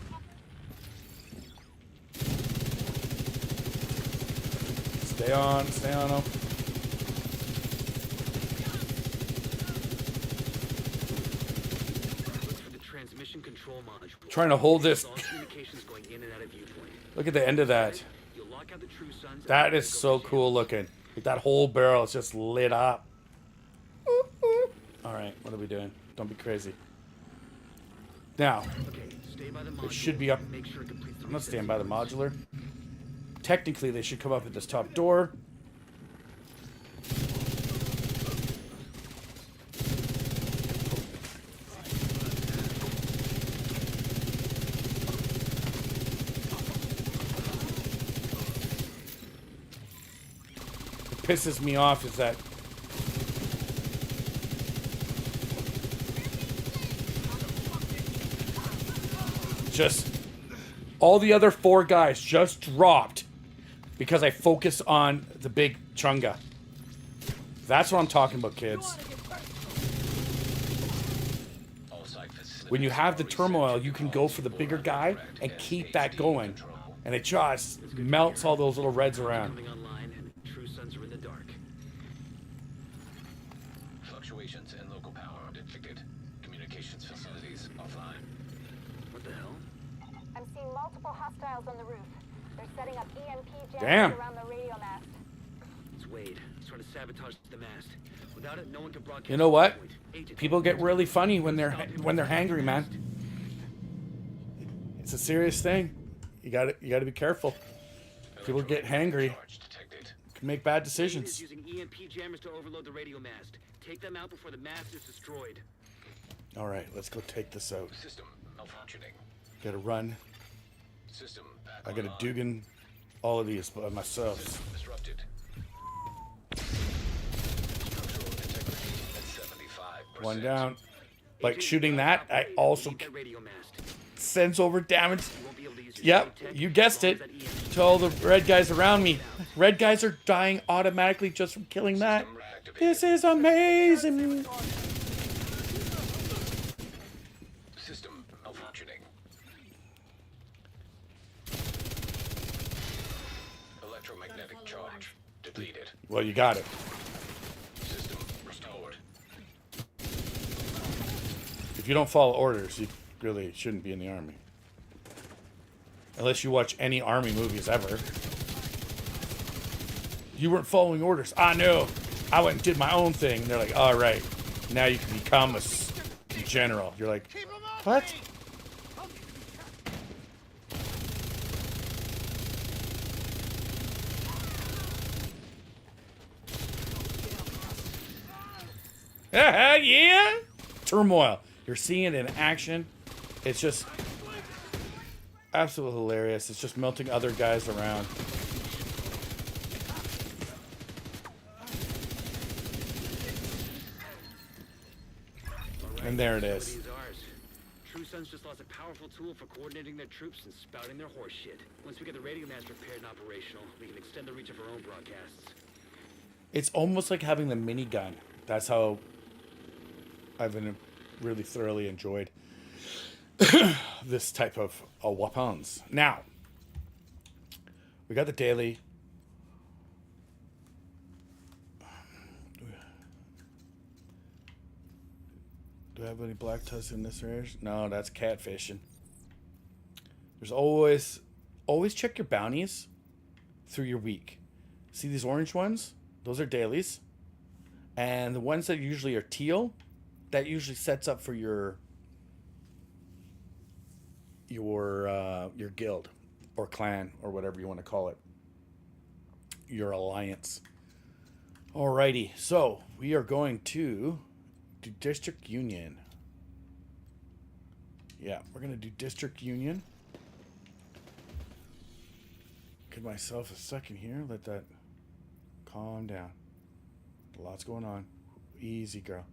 Stay on them. Look for the transmission control module. Trying to hold this. All communications going in and out of viewpoint. Look at the end of that. You'll lock out the True Sons. That is so cool looking. Like that whole barrel is just lit up. All right, what are we doing? Don't be crazy. Now, Okay, stay by the module. it should be up. Make sure it completes the I'm not reset staying by the modular. Technically, they should come up at this top door. What pisses me off is that just all the other four guys just dropped because I focus on the big chunga. That's what I'm talking about, kids. All site facilities When you have the are turmoil, reset. you can go for the bigger guy and keep that going. And it just melts all those little reds around. coming online, and True Sons are in the dark. Fluctuations in local power detected. Communications facilities offline. What the hell? I'm seeing multiple hostiles on the roof. They're setting up EMP Damn. jammers around the radio mast. It's Wade. He's trying to sabotage the mast. Without it, no one can broadcast. You know what? point. Agent, People get really funny when they're hangry, man. It's a serious thing. You got to be careful. People get hangry, Charge detected. can make bad Wade is decisions. using EMP jammers to overload the radio mast. Take them out before the mast is destroyed. All right, let's go take this out. System malfunctioning. Got to run. System back I got to online. Dugan all of these by myself. System disrupted. Structural integrity at 75%. One down. Like Agent, shooting you that, gotta I also leave that radio mast. sends over damage. You won't be able to use your Yep, tech you as guessed long it. as that EMP To all the red guys around me. Red guys are dying automatically just from killing that. System reactivated. This is amazing. System malfunctioning. Electromagnetic charge depleted. Well, you got it. System restored. If you don't follow orders, you really shouldn't be in the army. Unless you watch any army movies ever. You weren't following orders. I know. I went and did my own thing. And they're like, all right, now you can become a general. You're like, Keep 'em off what? me! Yeah. Turmoil. You're seeing it in action. It's just absolutely hilarious. It's just melting other guys around. And there it is. Facility's ours. Sons just lost a powerful tool for coordinating their troops and spouting their horse shit. Once we get the radio mast repaired and operational, we can extend the reach of our own broadcasts. It's almost like having the minigun. That's how I've been really thoroughly enjoyed this type of weapons. Now, we got the daily. Do I have any black tusk in this area? No, that's catfishing. There's always check your bounties through your week. See these orange ones? Those are dailies. And the ones that usually are teal, that usually sets up for your guild or clan or whatever you want to call it. Your alliance. Alrighty, so we are going to do District Union. Yeah, we're going to do District Union. Give myself a second here. Let that calm down. Lots going on. Easy, girl.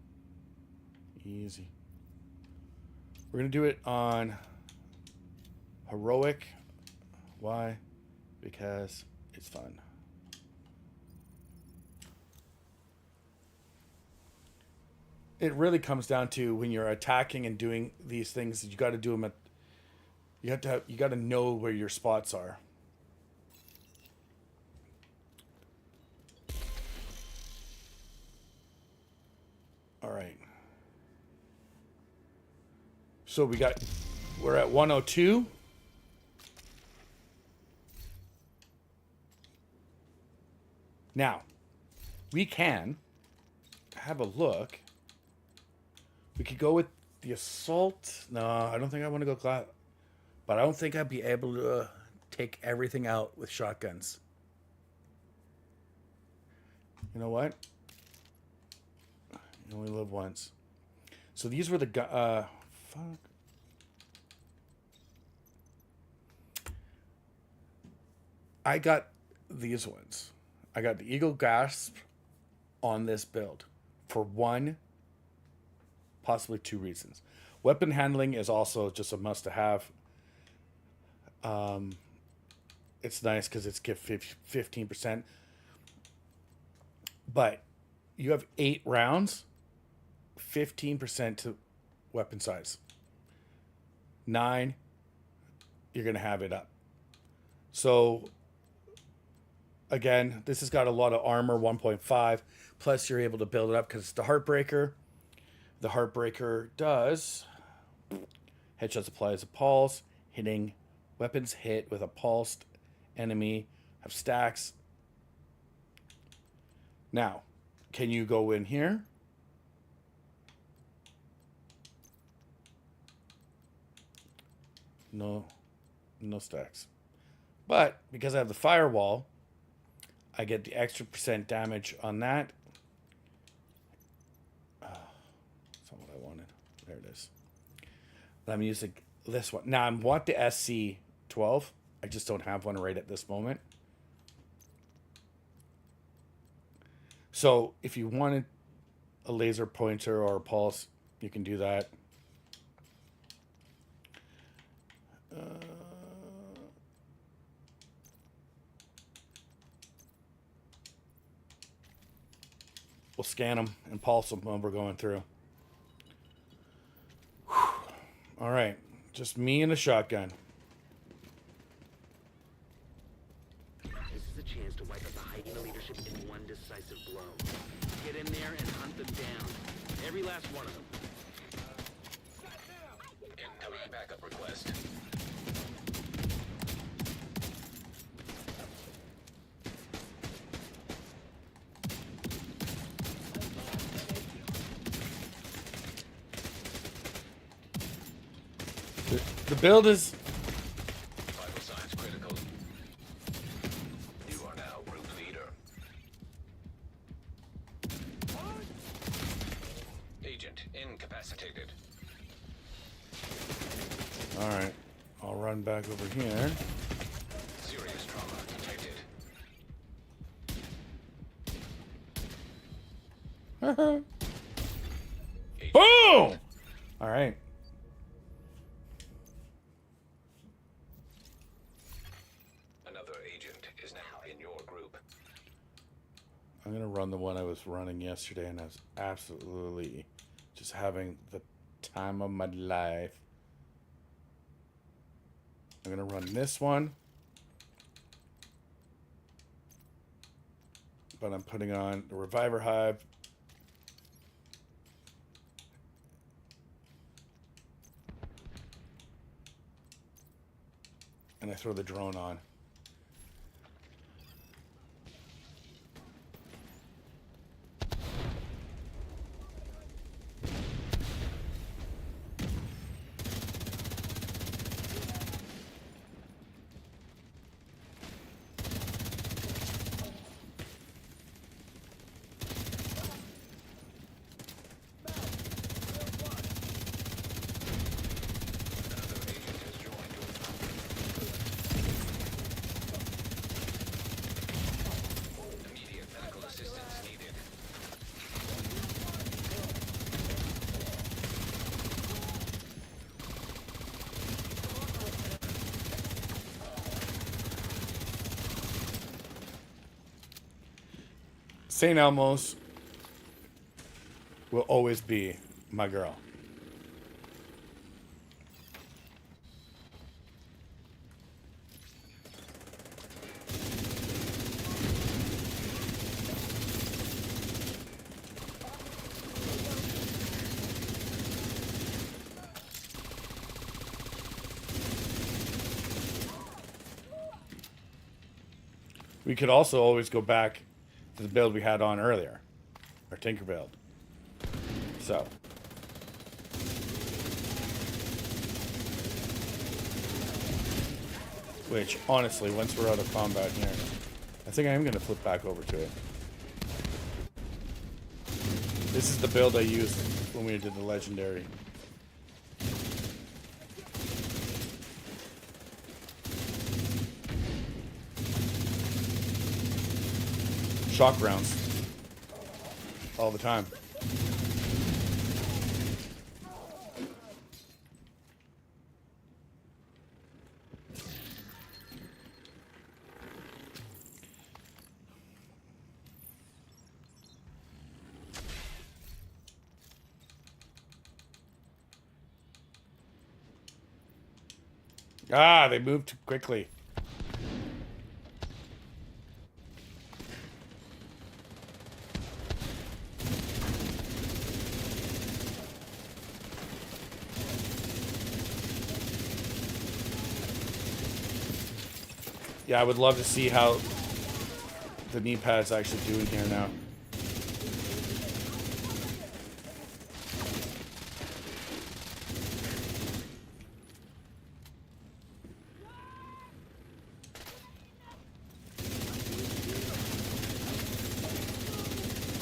Easy. We're going to do it on heroic. Why? Because it's fun. It really comes down to when you're attacking and doing these things, you got to do them at. You got to know where your spots are. All right. So we're at 102. Now, we can have a look. We could go with the assault. No, I don't think I want to go class. But I don't think I'd be able to take everything out with shotguns. You know what? You only live once. So these were the fuck. I got these ones. I got the Eagle Gasp on this build for one, possibly two reasons. Weapon handling is also just a must-have. It's nice because it's give 15%. But you have 8 rounds, 15% to weapon size. 9, you're going to have it up. So, again, this has got a lot of armor, 1.5. Plus, you're able to build it up because it's the Heartbreaker. The Heartbreaker does headshot applies a pulse, hitting weapons hit with a pulsed enemy have stacks. Now, can you go in here? No stacks. But because I have the firewall, I get the extra % damage on that. That's not what I wanted. There it is. I'm using this one. Now I want the SC12. I just don't have one right at this moment. So if you wanted a laser pointer or a pulse, you can do that. We'll scan them and pulse them when we're going through. Whew. All right, just me and a shotgun. This is a chance to wipe out the hyena leadership in one decisive blow. Get in there and hunt them down. Every last one of them. Incoming backup request. The build is... Vital signs critical. You are now group leader. Agent incapacitated. All right, I'll run back over here. Serious trauma detected. Boom! All right. I'm gonna run the one I was running yesterday, and I was absolutely just having the time of my life. I'm gonna run this one, but I'm putting on the Reviver Hive. And I throw the drone on. Immediate medical assistance needed. St. Elmo's will always be my girl. We could also always go back to the build we had on earlier, our Tinker build. So, which honestly, once we're out of combat here, I think I am going to flip back over to it. This is the build I used when we did the legendary. Shock rounds. All the time. Ah, they moved too quickly. Yeah, I would love to see how the knee pad's actually doing here now.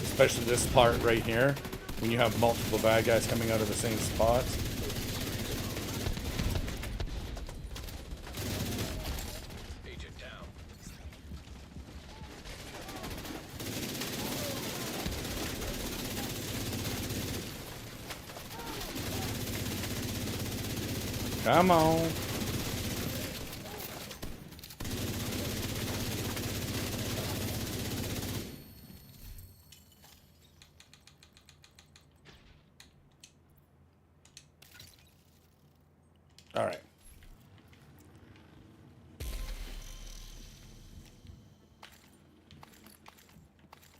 Especially this part right here, when you have multiple bad guys coming out of the same spots. Agent down. Come on. All right.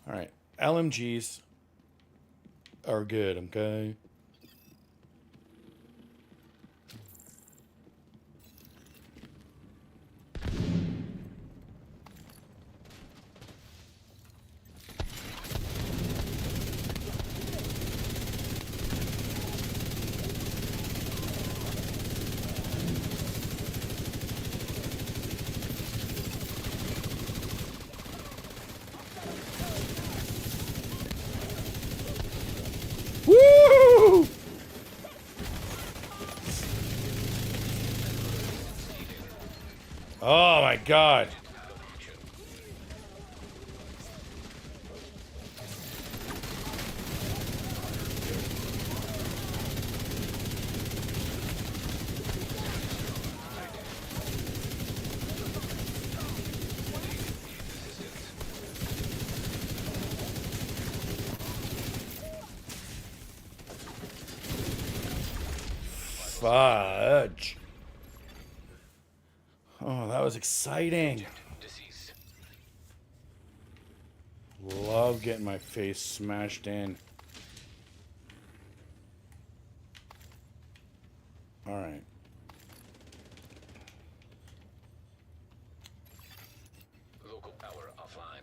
All right. LMGs are good, okay? Woo! Oh my god. Fudge. Oh, that was exciting. Deceased. Love getting my face smashed in. All right. Local power offline.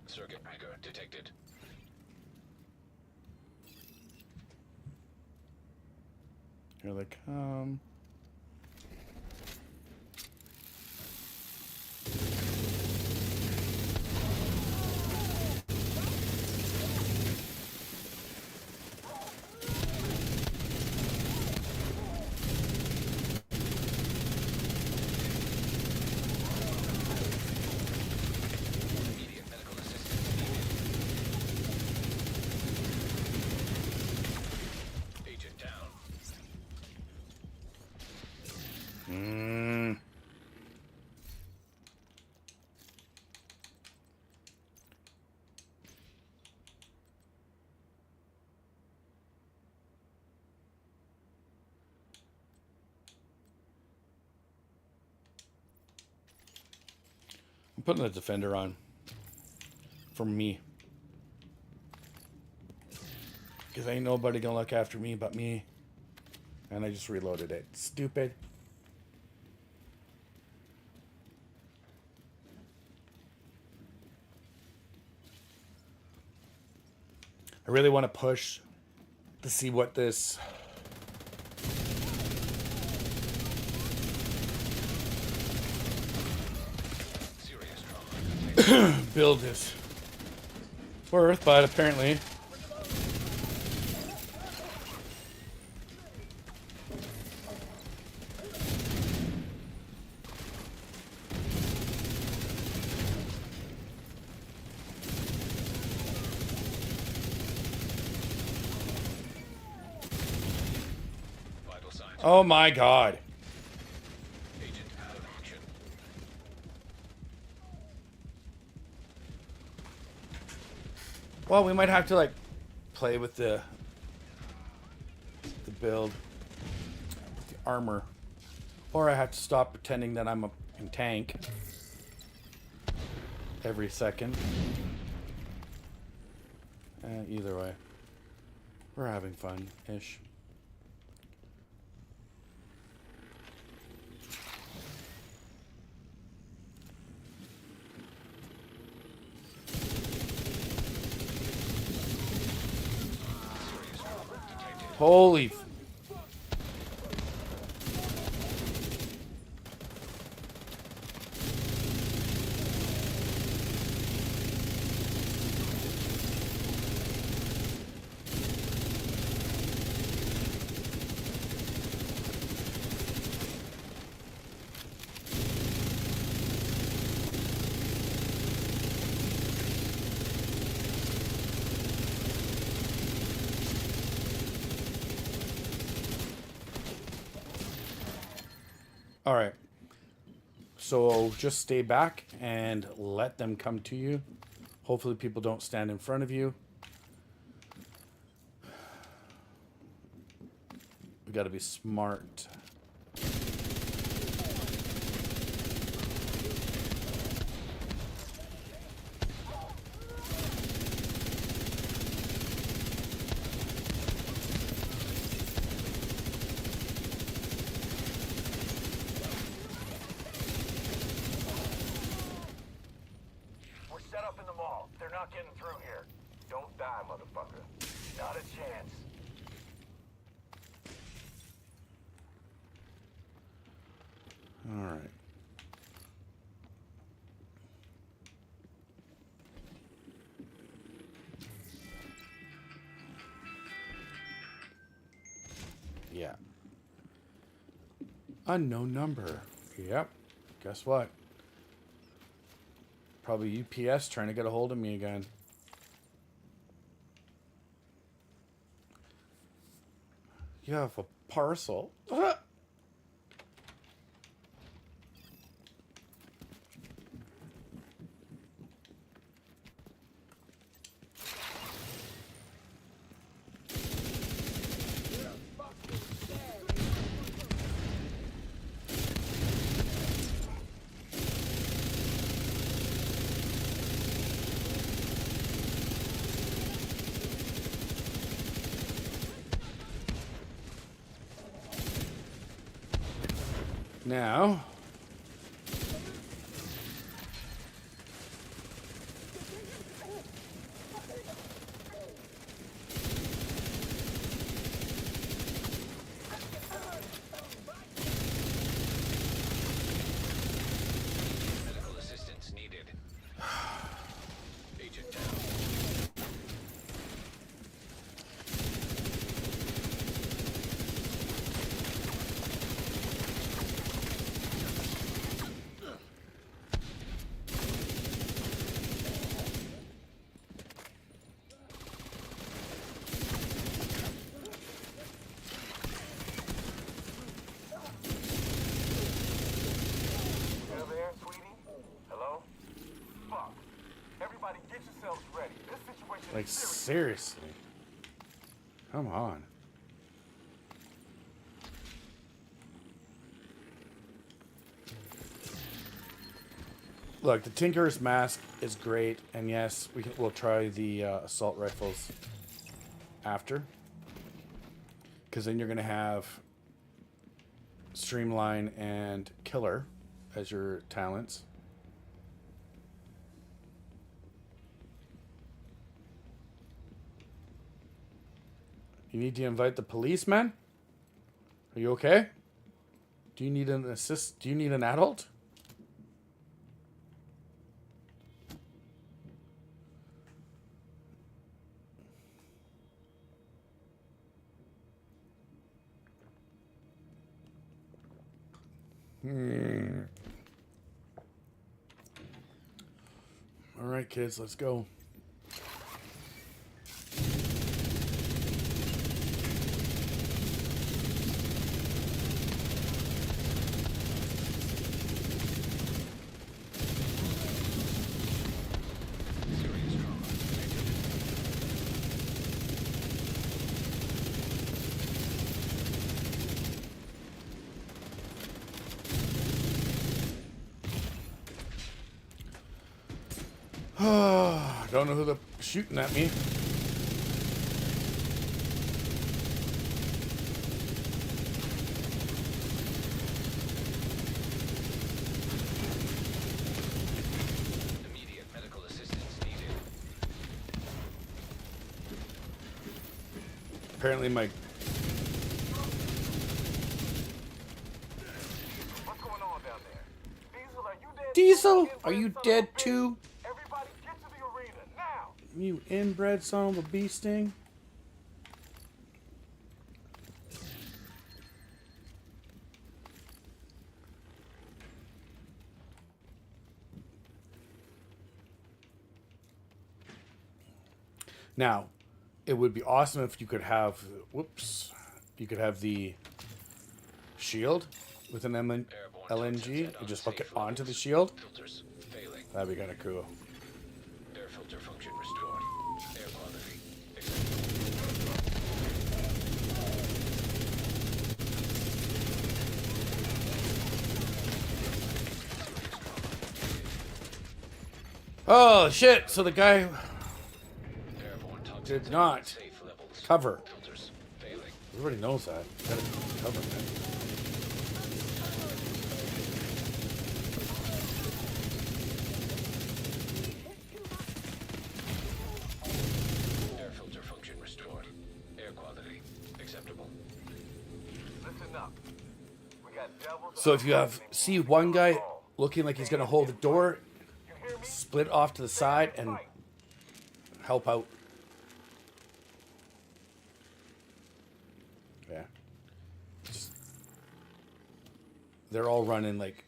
Circuit breaker detected. Here they come. Immediate medical assistance needed. Agent down. I'm putting the defender on. For me. Because ain't nobody gonna look after me but me. And I just reloaded it. Stupid. I really want to push to see what this Serious trauma. build is worth, but apparently Vital signs. oh my god. Agent out of action. Well, we might have to like play with the build, with the armor, or I have to stop pretending that I'm a tank every second. Either way, we're having fun-ish. Holy all right. So just stay back and let them come to you. Hopefully people don't stand in front of you. We got to be smart. We're set up in the mall. They're not getting through here. Don't die, motherfucker. Not a chance. All right. Yeah. Unknown number. Yep. Guess what? Probably UPS trying to get a hold of me again. You have a parcel. Now, Medical assistance needed. Agent down. You there, sweetie? Hello? Fuck. Everybody get yourselves ready. This situation like, is serious. seriously. Come on. Look, the Tinker's Mask is great, and yes, we'll try the assault rifles after. Because then you're going to have Streamline and Killer as your talents. You need to invite the policeman? Are you okay? Do you need an assist? Do you need an adult? All right, kids, let's go. Serious trauma detected. Don't know who they're shooting at me. Immediate medical assistance needed. Apparently my... What's going on down there? Diesel, are you dead? Diesel, Inbred are you son of a dead bitch? too? Everybody get to the arena now. You inbred son of a bee sting. Now, it would be awesome if you could have, you could have the shield with an Airborne LNG. toxins You at just hook it unsafe onto the levels. shield. Filters failing. That'd be kind of cool. Air filter function restored. Air quality acceptable. Oh shit! So the guy Airborne toxins did at not unsafe levels. cover. Filters failing. Everybody knows that. Gotta cover, man. Air filter function restored. Air quality acceptable. Listen up. We got devils. So if you see one guy looking like he's gonna hold the door, You hear me? split off to the side and help out. Yeah. They're all running like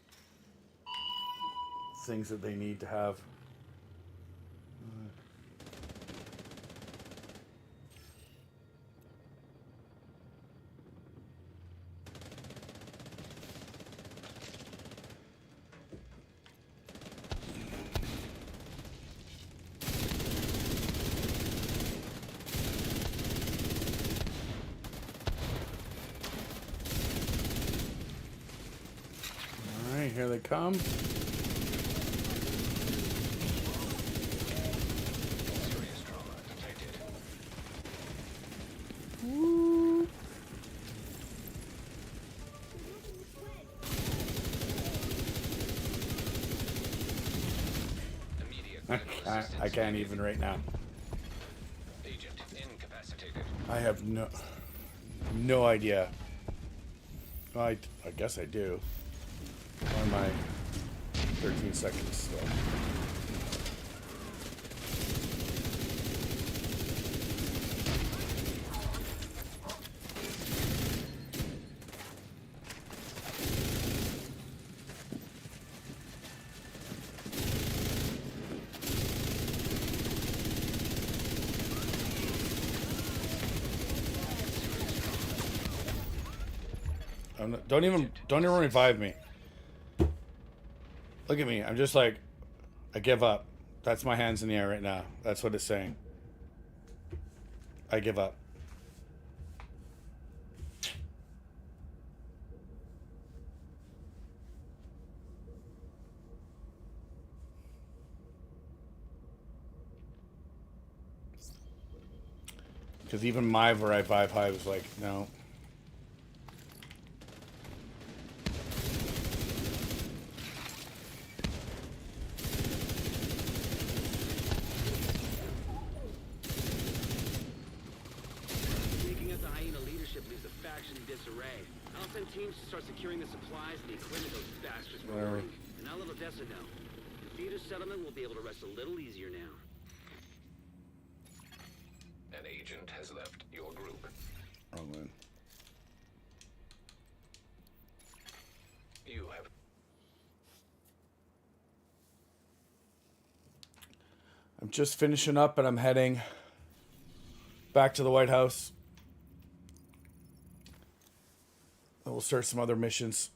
things that they need to have. All right, here they come. Serious trauma detected. I can't even right now. Agent incapacitated. I have no idea. Well, I guess I do. On my 13 seconds still. Don't even revive me. Look at me. I'm just like, I give up. That's my hands in the air right now. That's what it's saying. I give up. Because even my revive high was like, no. Taking out the hyena leadership leaves the faction in disarray. I'll send teams to start securing the supplies and the equipment those bastards were Whatever. hoarding. And I'll let Odessa know. The theater settlement will be able to rest a little easier now. An agent has left your group. Wrong one. You have I'm just finishing up and I'm heading back to the White House. And we'll start some other missions.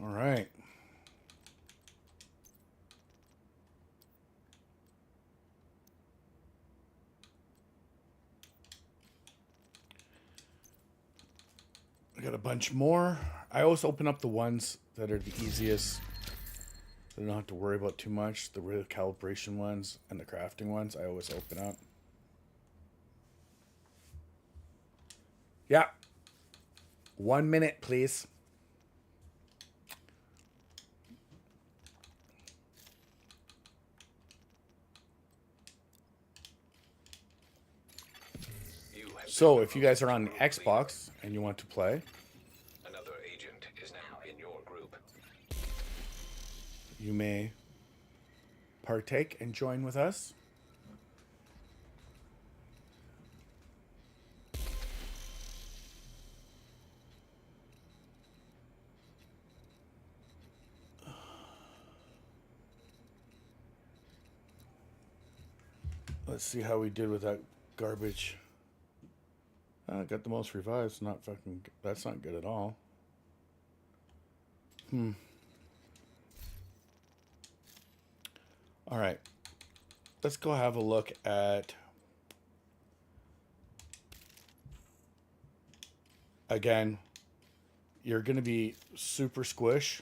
All right. I got a bunch more. I always open up the ones that are the easiest. I don't have to worry about too much. The real calibration ones and the crafting ones, I always open up. Yeah. 1 minute, please. So, if you guys are on the Xbox and you want to play, another agent is now in your group. you may partake and join with us. Let's see how we did with that garbage. I got the most revives. Not fucking. That's not good at all. All right. Let's go have a look at. Again, you're going to be super squish.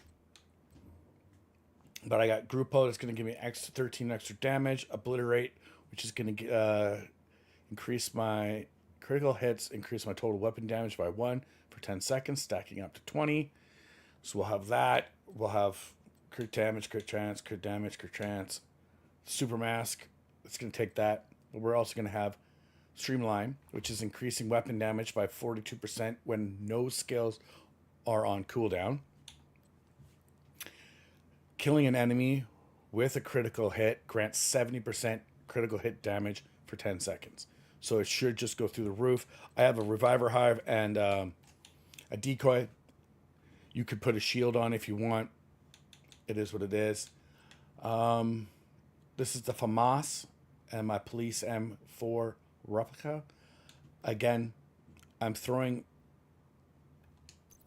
But I got Grupo that's going to give me 13 extra damage. Obliterate, which is going to increase my critical hits, increase my total weapon damage by 1 for 10 seconds, stacking up to 20. So we'll have that. We'll have crit damage, crit chance, crit damage, crit chance. Super mask. It's going to take that. We're also going to have Streamline, which is increasing weapon damage by 42% when no skills are on cooldown. Killing an enemy with a critical hit grants 70% critical hit damage for 10 seconds. So it should just go through the roof. I have a Reviver Hive and a decoy. You could put a shield on if you want. It is what it is. This is the FAMAS and my Police M4 replica. Again, I'm throwing...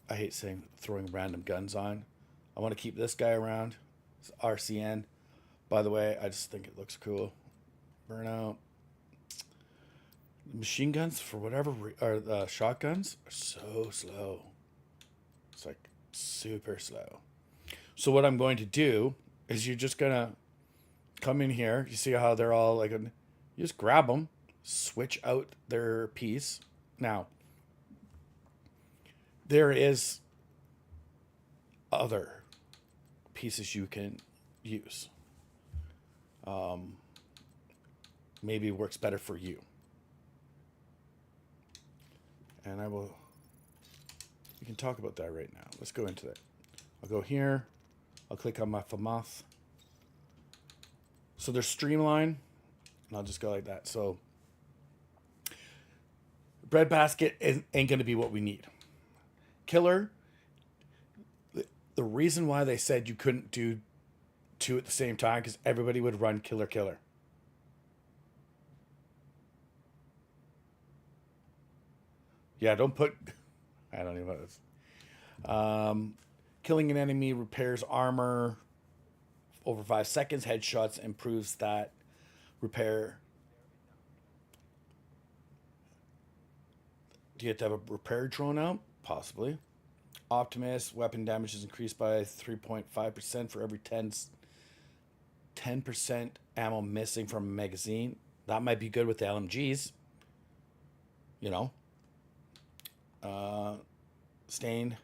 I hate saying throwing random guns on. I want to keep this guy around. It's RCN. By the way, I just think it looks cool. Burnout. Machine guns, for whatever or shotguns, are so slow. It's like super slow. So what I'm going to do is you're just gonna come in here. You see how they're all like, you just grab them, switch out their piece. Now, there is other pieces you can use. Maybe it works better for you. And we can talk about that right now. Let's go into that. I'll go here. I'll click on my FAMAS. So they're streamlined. And I'll just go like that. So breadbasket ain't going to be what we need. Killer, the reason why they said you couldn't do two at the same time, because everybody would run killer. Yeah, don't put... I don't even know what this. Killing an enemy repairs armor over 5 seconds. Headshots improves that repair. Do you have to have a repair drone out? Possibly. Optimus, weapon damage is increased by 3.5% for every 10% ammo missing from a magazine. That might be good with the LMGs. You know. Stain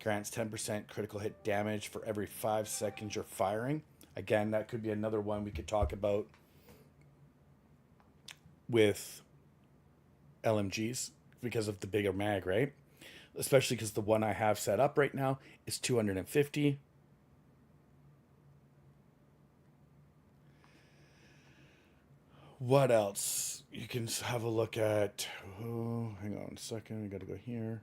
grants 10% critical hit damage for every 5 seconds you're firing. Again, that could be another one we could talk about with LMGs because of the bigger mag, right? Especially because the one I have set up right now is 250. What else? You can have a look at... Oh, hang on a second. We got to go here.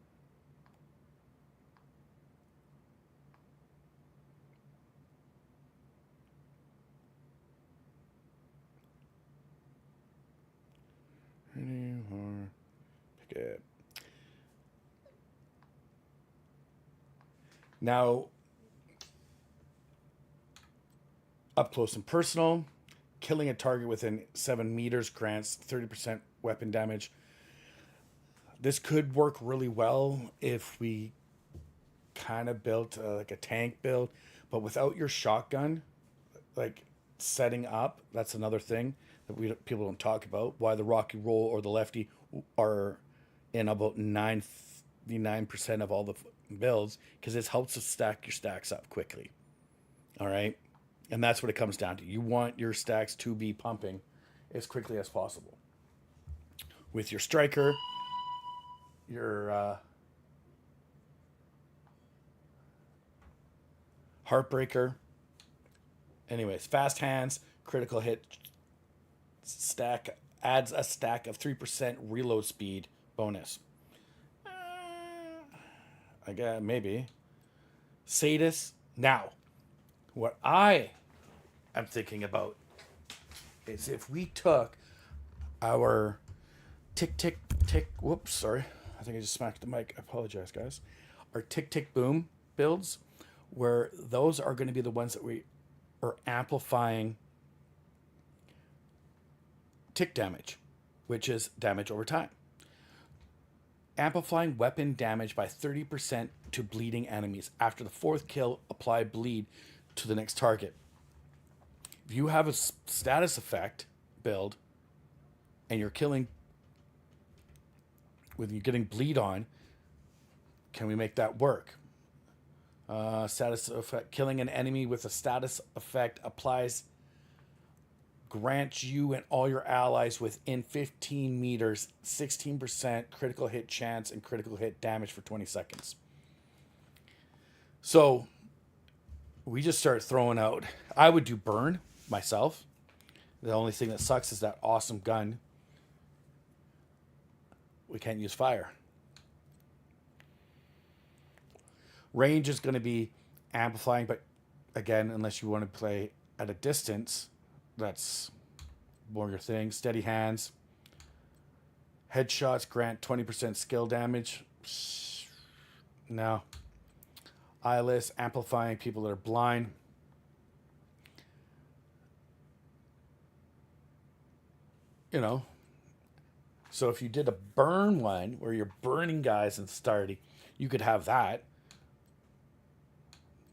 Pick it. Now, up close and personal, killing a target within 7 meters grants 30% weapon damage. This could work really well if we kind of built like a tank build, but without your shotgun, like setting up, that's another thing that people don't talk about. Why the Rocky Roll or the Lefty are in about 99% of all the builds, because it helps to stack your stacks up quickly. All right. And that's what it comes down to. You want your stacks to be pumping as quickly as possible. With your striker, your heartbreaker. Anyways, fast hands, critical hit stack adds a stack of 3% reload speed bonus. I guess maybe. Sadist. Now, what I am thinking about is if we took our tick. Whoops, sorry. I think I just smacked the mic. I apologize, guys. Our tick boom builds, where those are going to be the ones that we are amplifying tick damage, which is damage over time. Amplifying weapon damage by 30% to bleeding enemies. After the 4th kill, apply bleed to the next target. If you have a status effect build and you're killing with you getting bleed on, can we make that work? Status effect. Killing an enemy with a status effect applies, grants you and all your allies within 15 meters 16% critical hit chance and critical hit damage for 20 seconds. So we just start throwing out. I would do burn myself. The only thing that sucks is that awesome gun. We can't use fire. Range is going to be amplifying, but again, unless you want to play at a distance, that's more your thing. Steady hands. Headshots grant 20% skill damage. No. Eyeless, amplifying people that are blind. You know. So if you did a burn one where you're burning guys and starting, you could have that.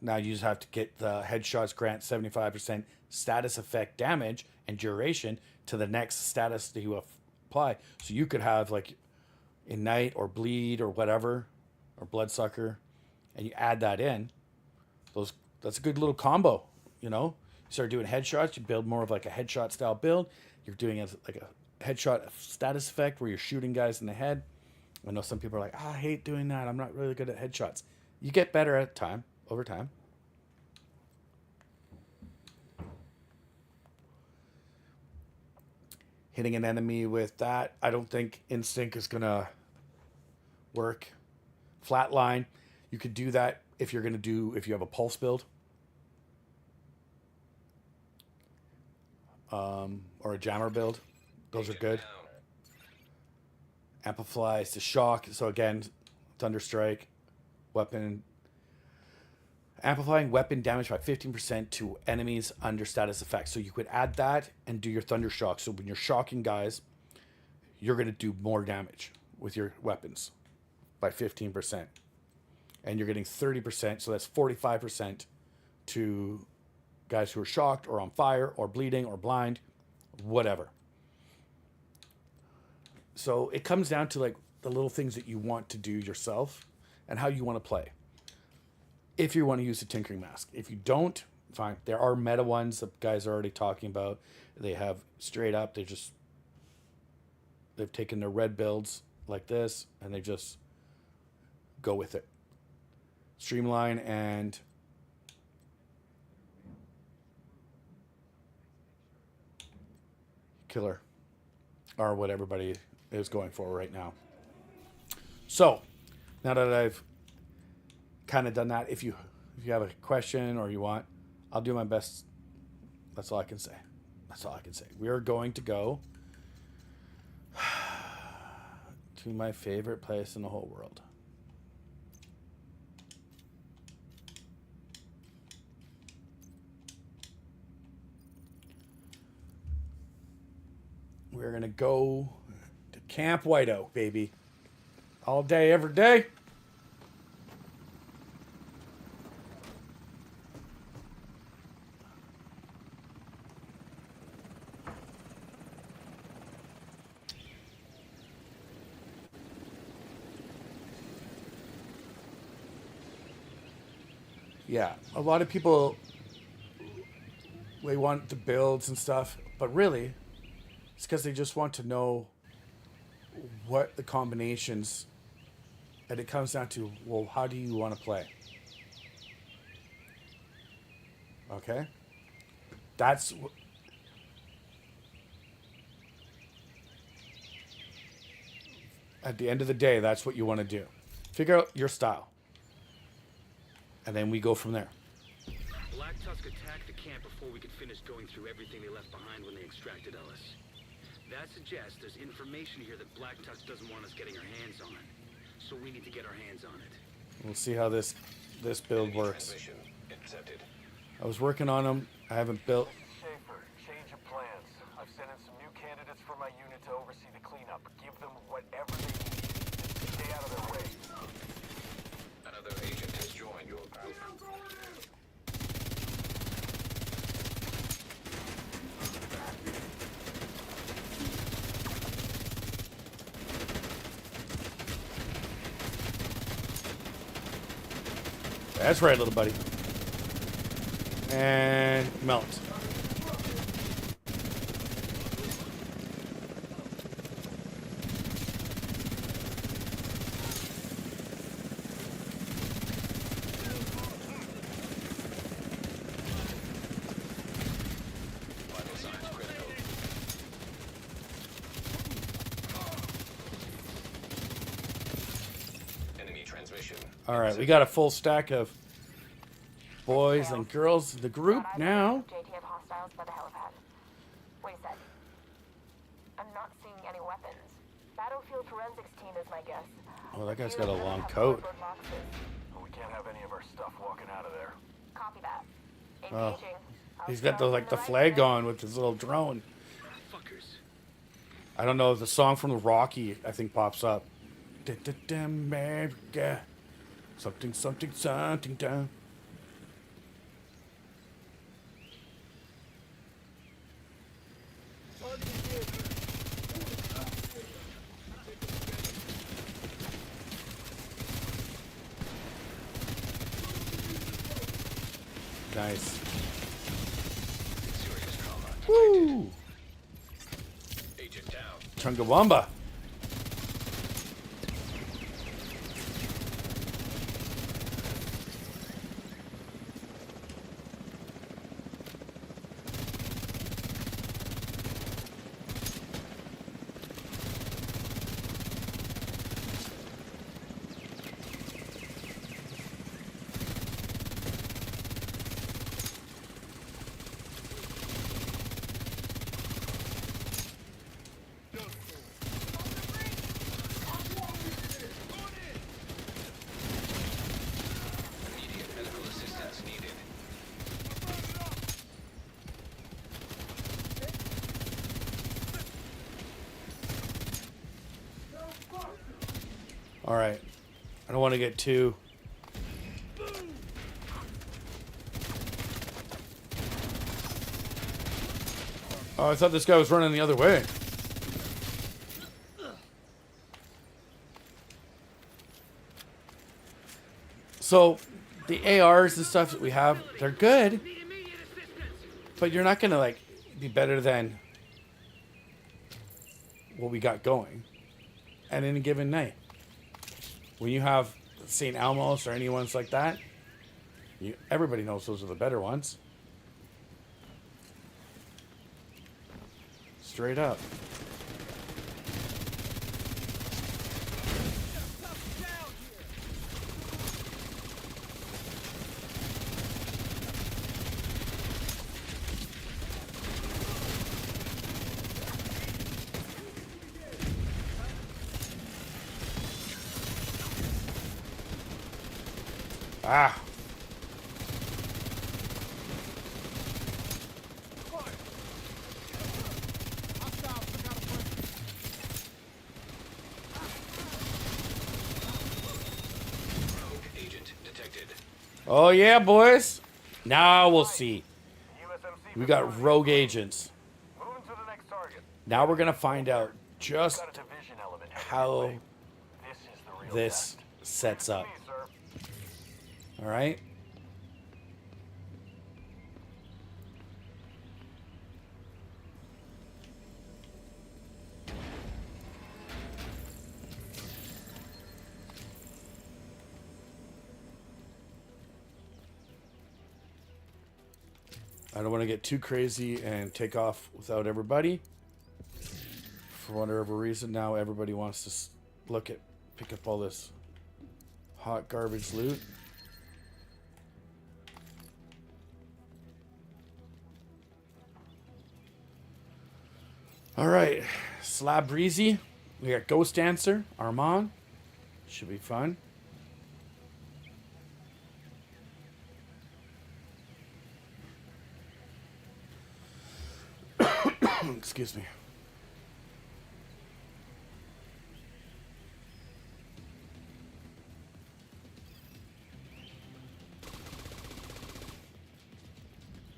Now you just have to get the headshots grant 75% status effect damage and duration to the next status that you apply. So you could have like Ignite or Bleed or whatever, or Bloodsucker, and you add that in. That's a good little combo, you know? You start doing headshots, you build more of like a headshot style build. You're doing like a headshot status effect where you're shooting guys in the head. I know some people are like, I hate doing that. I'm not really good at headshots. You get better at time, over time. Hitting an enemy with that, I don't think Instinct is going to work. Flatline, you could do that if you have a pulse build. Or a jammer build. Those are good. Amplifies to shock. So again, Thunderstrike, weapon. Amplifying weapon damage by 15% to enemies under status effects. So you could add that and do your Thunder Shock. So when you're shocking guys, you're going to do more damage with your weapons by 15%. And you're getting 30%, so that's 45% to guys who are shocked or on fire or bleeding or blind, whatever. So it comes down to like the little things that you want to do yourself and how you want to play. If you want to use a Tinkering Mask. If you don't, fine. There are meta ones that guys are already talking about. They have straight up, they've taken their red builds like this and they just go with it. Streamline and Killer are what everybody is going for right now. So now that I've kind of done that, if you have a question or you want, I'll do my best. That's all I can say. We are going to go to my favorite place in the whole world. We're going to go to Camp White Oak, baby. All day, every day. Yeah, a lot of people, they want the builds and stuff, but really, it's because they just want to know what the combinations, and it comes down to, well, how do you want to play? Okay? That's... At the end of the day, that's what you want to do. Figure out your style. And then we go from there. Black Tusk attacked the camp before we could finish going through everything they left behind when they extracted Ellis. That suggests there's information here that Black Tusk doesn't want us getting our hands on. So we need to get our hands on it. We'll see how this build works. I was working on them. I haven't built... Schaefer, change of plans. I've sent in some new candidates for my unit to oversee the cleanup. Give them whatever they need. Stay out of their way. Another agent has joined your group. That's right, little buddy. And melt. Vital signs critical. Enemy transmission. All right, we got a full stack of boys and girls in the group now. JTF hostiles by the helipad. What he said. I'm not seeing any weapons. Battlefield forensics team is my guess. Oh, that guy's got a long coat. We can't have any of our stuff walking out of there. Copy that. Oh, Engaging. he's got the flag on with his little drone. Fuckers. I don't know, the song from the Rocky, I think, pops up. America. Something, something, something down. Nice. Serious trauma. Woo! Agent down. Chungawamba. Immediate medical assistance needed. All right. I don't want to get too... Oh, I thought this guy was running the other way. So, the ARs and stuff that we have, they're good. But you're not going to, like, be better than what we got going at any given night. When you have St. Elmo's or any ones like that, everybody knows those are the better ones. Straight up. Ah. Agent detected. Oh yeah, boys. Now we'll see. USMC We got rogue agents. moving to the next target. Now we're gonna find out just Got a division element headed how your way. This is the real this test. sets up. Me, sir. All right. I don't want to get too crazy and take off without everybody. For whatever reason, now everybody wants to pick up all this hot garbage loot. All right, Slab Breezy. We got Ghost Dancer, Armand. Should be fun. Excuse me.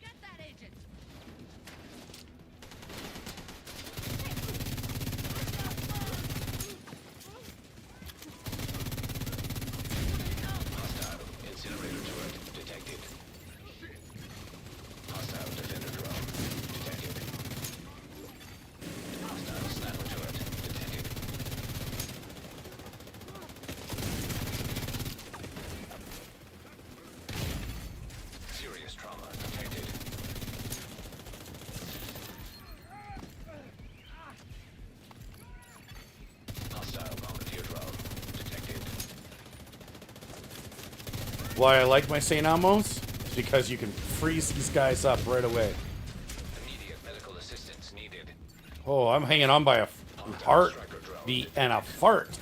Get that agent. Hostile incinerator turret detected. Hostile defender drone detected. Hostile sniper turret detected. Serious trauma detected. Hostile volunteer drone detected. Why I like my St. Elmo's? It's because you can freeze these guys up right away. Immediate medical assistance needed. Oh, I'm hanging on by a heart beat and a fart.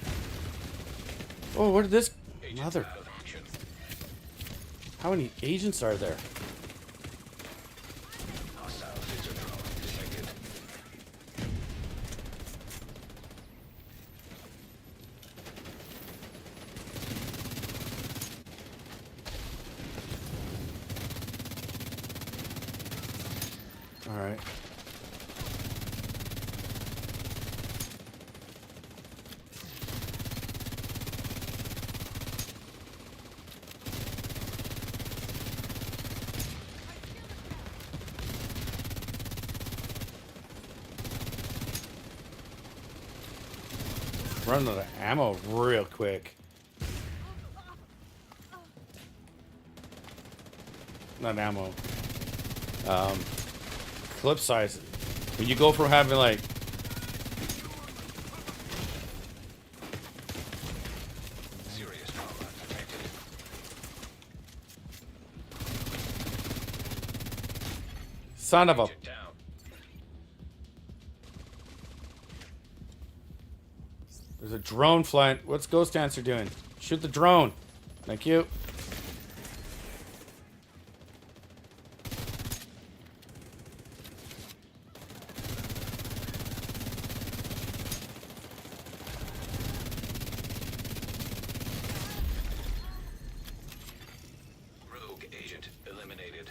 Oh, what did this mother? Out of action. How many agents are there? Hostile phaser drone detected. All right. Running out of ammo real quick. Not ammo. Clip size. When you go from having like Serious trauma detected. son of a. Agent down. There's a drone flying. What's Ghost Dancer doing? Shoot the drone. Thank you. Rogue agent eliminated.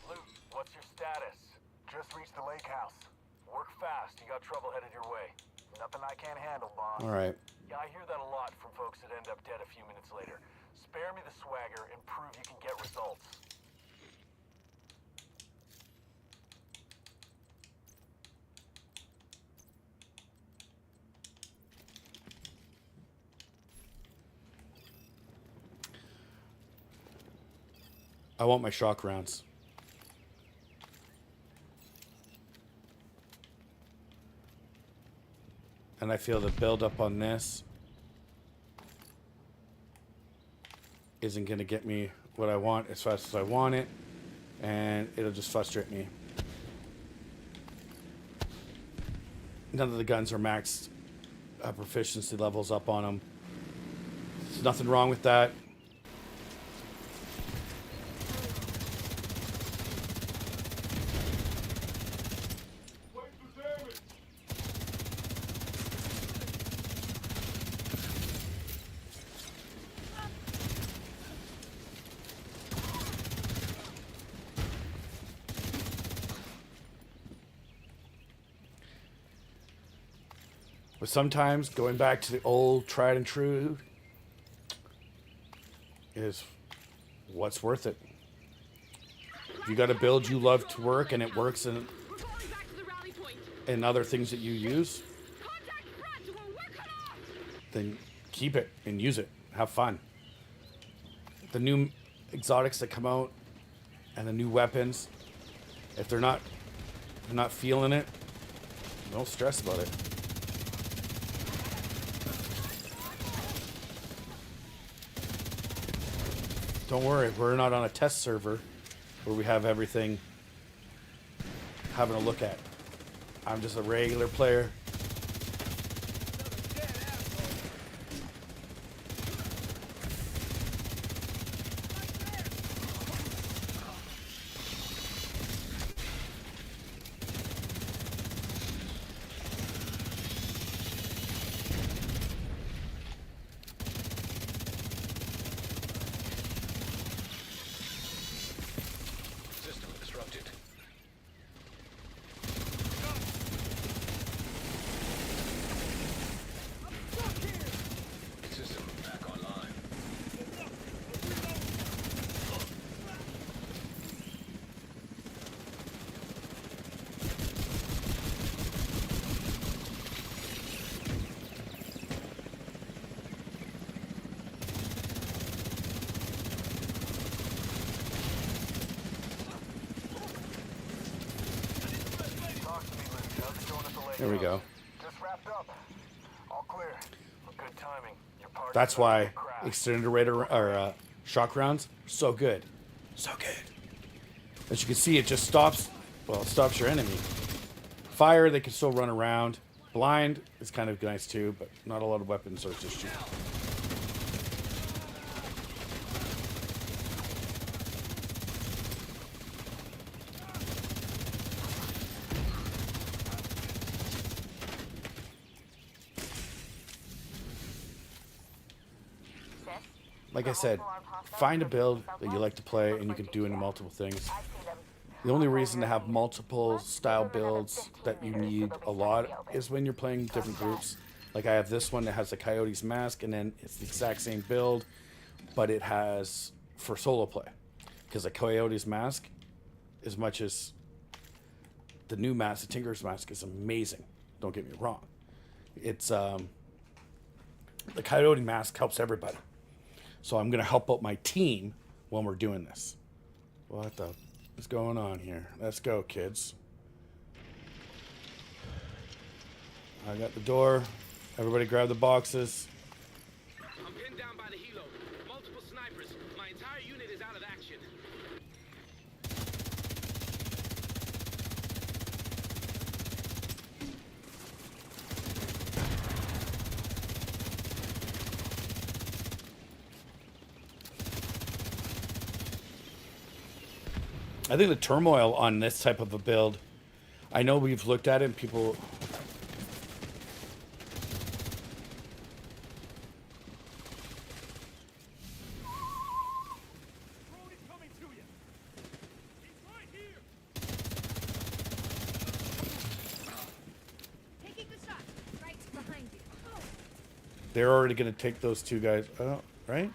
Luke, what's your status? Just reached the lake house. Work fast, you got trouble headed your way. Nothing I can't handle, boss. All right. Yeah, I hear that a lot from folks that end up dead a few minutes later. Spare me the swagger and prove you can get results. I want my shock rounds. And I feel the build up on this isn't going to get me what I want as fast as I want it. And it'll just frustrate me. None of the guns are maxed proficiency levels up on them. There's nothing wrong with that. But sometimes going back to the old tried and true is what's worth it. If you got a build you love to work and it works in, We're falling back to the rally point. in other things that you use, Contact front. We're cut off. then keep it and use it. Have fun. The new exotics that come out and the new weapons, if they're not feeling it, don't stress about it. Don't worry, we're not on a test server where we have everything having a look at. I'm just a regular player. System disrupted. System back online. Talk to me, Luke. How's it going at the lake There we house? go. Just wrapped up. All clear. Good timing. Your party That's why crashed. extended rate or shock rounds so good, so good. As you can see, it just stops. Well, it stops your enemy. Fire, they can still run around. Blind is kind of nice too, but not a lot of weapons are just shoot. Like I said, find a build that you like to play and you can do into multiple things. The only reason to have multiple style builds that you need a lot is when you're playing different groups. Like I have this one that has a Coyote's Mask, and then it's the exact same build, but it has for solo play. Because a Coyote's Mask, as much as the new mask, the Tinker's Mask, is amazing. Don't get me wrong. It's the coyote mask helps everybody. So I'm gonna help out my team when we're doing this. What the is going on here? Let's go, kids. I got the door. Everybody grab the boxes. I'm pinned down by the helo. Multiple snipers. My entire unit is out of action. I think the turmoil on this type of a build, I know we've looked at it and people... Road is coming to you. He's right here. Taking the shot. Right behind you. Oh. They're already going to take those two guys out, right?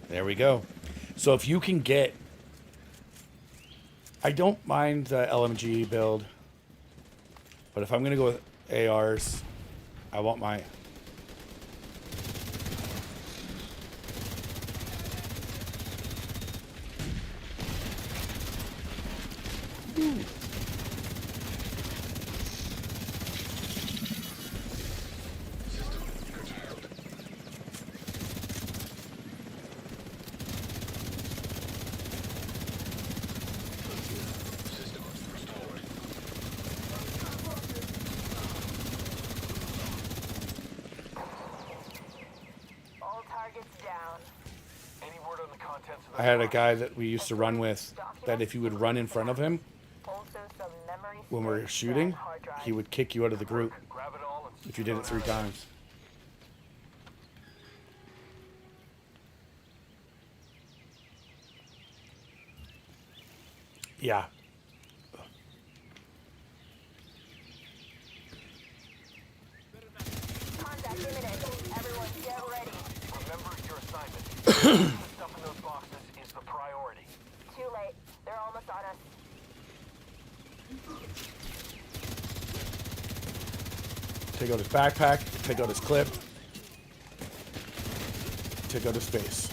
There we go. So if you can get... I don't mind the LMG build. But if I'm going to go with ARs, I want my... All targets down. Any word on the contents of the I had a box? guy that we used to run with that if you would run in front of him Also some memory when we're sticks shooting, and hard drives. he would kick you out of the group Grab it all and if you did it 3 times. Yeah. Contact imminent. Everyone get ready. Remember your assignment. The stuff in those boxes is the priority. Too late. They're almost on us. Take out his backpack, take out his clip, take out his face.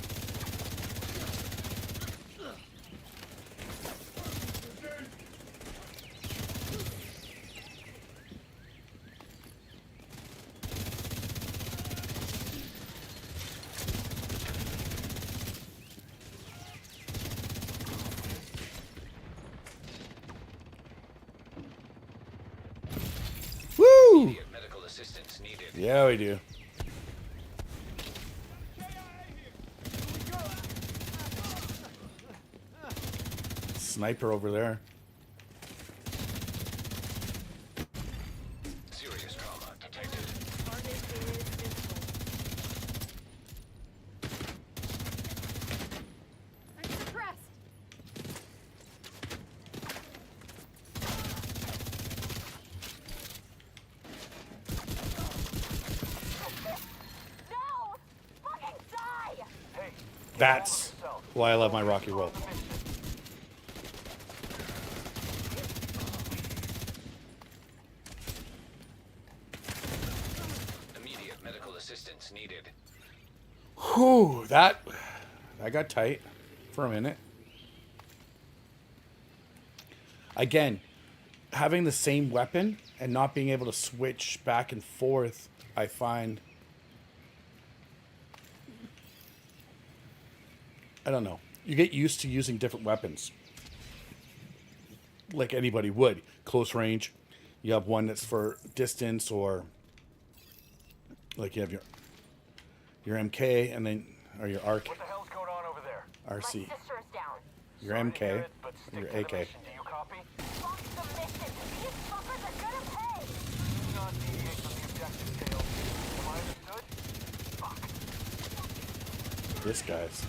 Woo! Immediate medical assistance needed. Yeah, we do. Sniper over there. Serious trauma detected. I'm suppressed. No! Fucking die! Hey, That's why I love my Rocky Road. Immediate medical assistance needed. Whew, that got tight for a minute. Again, having the same weapon and not being able to switch back and forth, I find... I don't know. You get used to using different weapons. Like anybody would. Close range. You have one that's for distance, or like you have your MK and then or your ARC, what the hell's going on over there? My RC. sister is down. Your Sorry to hear MK, it, but stick your to the AK. mission. Do you copy? Fuck the mission. These fuckers are gonna pay. Do not deviate from the objective, Tails. Am I understood? This guy's.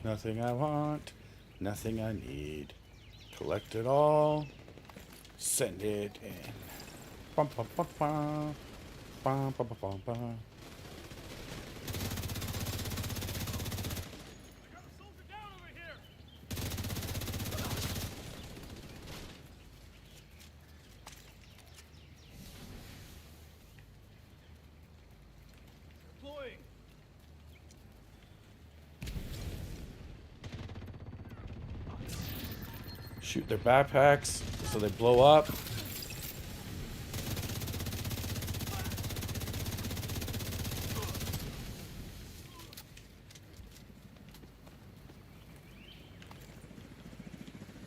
Nothing I want, nothing I need. Collect it all, send it in. Bum, bum, bum, bum. Bum, bum, bum, bum, bum. I got a soldier down over here! Deploying! Shoot their backpacks so they blow up.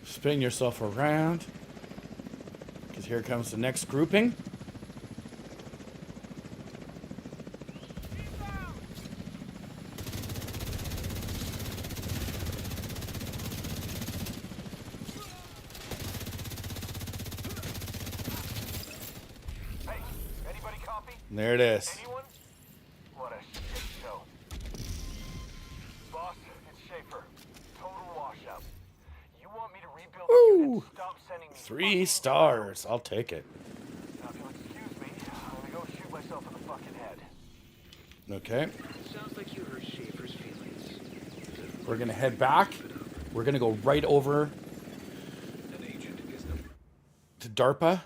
Spin yourself around, because here comes the next grouping. Hey, anybody copy? And there it is. Anyone? What a shit show. Boss, it's Schaefer. Total washout. You want me to rebuild the unit? Stop sending me 3 fucking stars. I'll take it. Now, if you'll excuse me, I'm gonna go shoot myself in the fucking head. Okay. Sounds like you hurt Schaefer's feelings. We're going to head back. We're going to go right over An agent is the to DARPA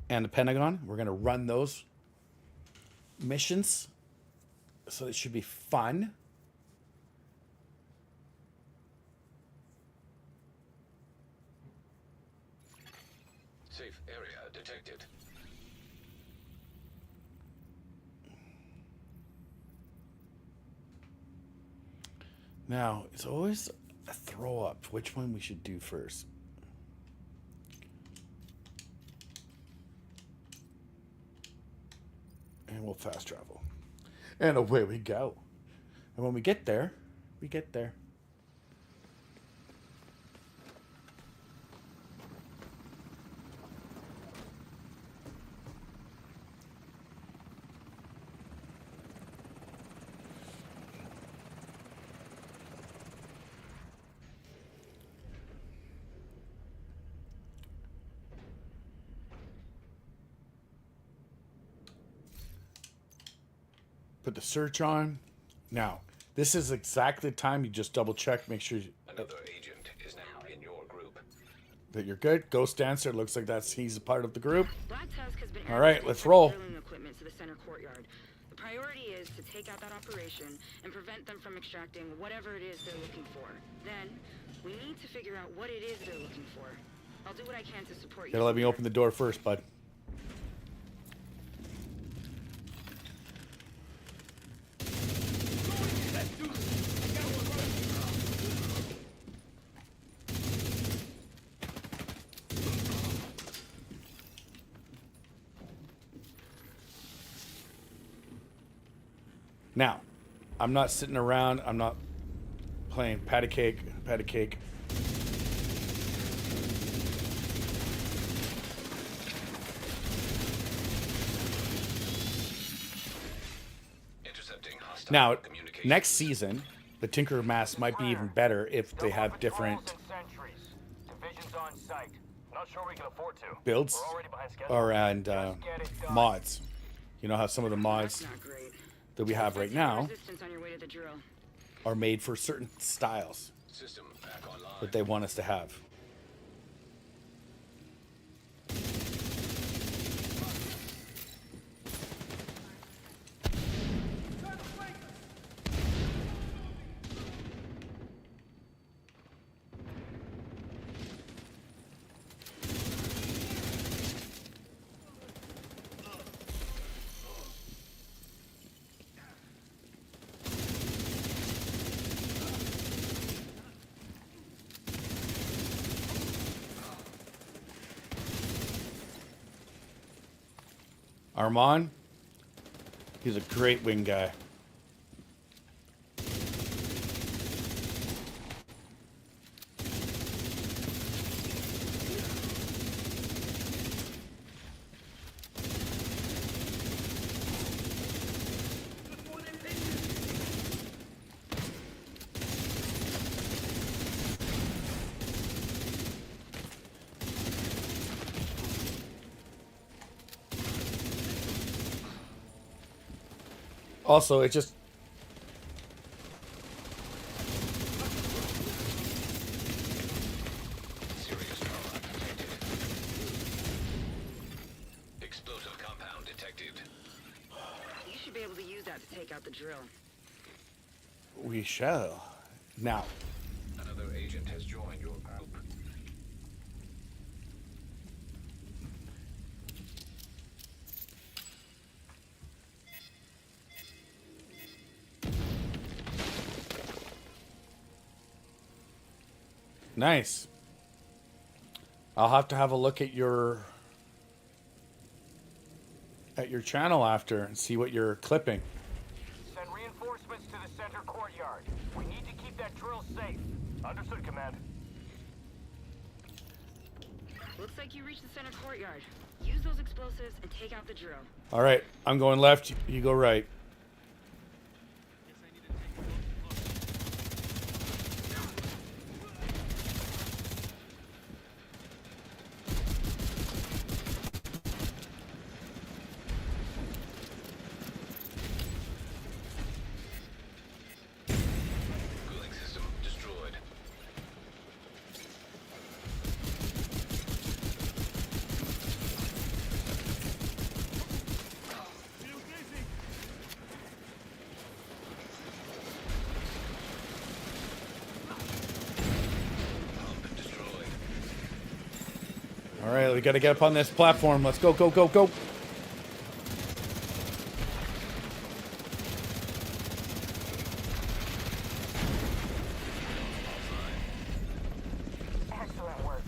and the Pentagon. We're going to run those missions. So it should be fun. safe area detected. Now, it's always a throw up. Which one we should do first? And we'll fast travel. And away we go. And when we get there, we get there. Put the search on. Now, this is exactly the time you just double check, make sure Another agent is now in your group. that you're good. Ghost Dancer, looks like he's a part of the group. Black Tusk has been All right, adding let's roll. drilling equipment to the center courtyard. The priority is to take out that operation and prevent them from extracting whatever it is they're looking for. Then, we need to figure out what it is they're looking for. I'll do what I can to support you. Gotta let me open the door first, bud. Now, I'm not sitting around. I'm not playing patty cake. Intercepting hostile Now, communication. next season, the Tinker Mask might be even better if they have different Sentries. Divisions on site. Not sure we can afford to. builds We're already behind schedule. or and Just get it done. mods. You know how some of the That's mods not great. that we have right Sense your now resistance on your way to the drill. are made for certain styles System back online. that they want us to have. Armand, he's a great wing guy. Also, it just... Serious trauma detected. Explosive compound detected. You should be able to use that to take out the drill. We shall. Now, Another agent has joined your group. nice. I'll have to have a look at your channel after and see what you're clipping. Send reinforcements to the center courtyard. We need to keep that drill safe. Understood, Command. Looks like you reached the center courtyard. Use those explosives and take out the drill. All right, I'm going left. You go right. Cooling system destroyed. Too busy. Pump destroyed. All right, we got to get up on this platform. Let's go, go, go, go. Excellent work.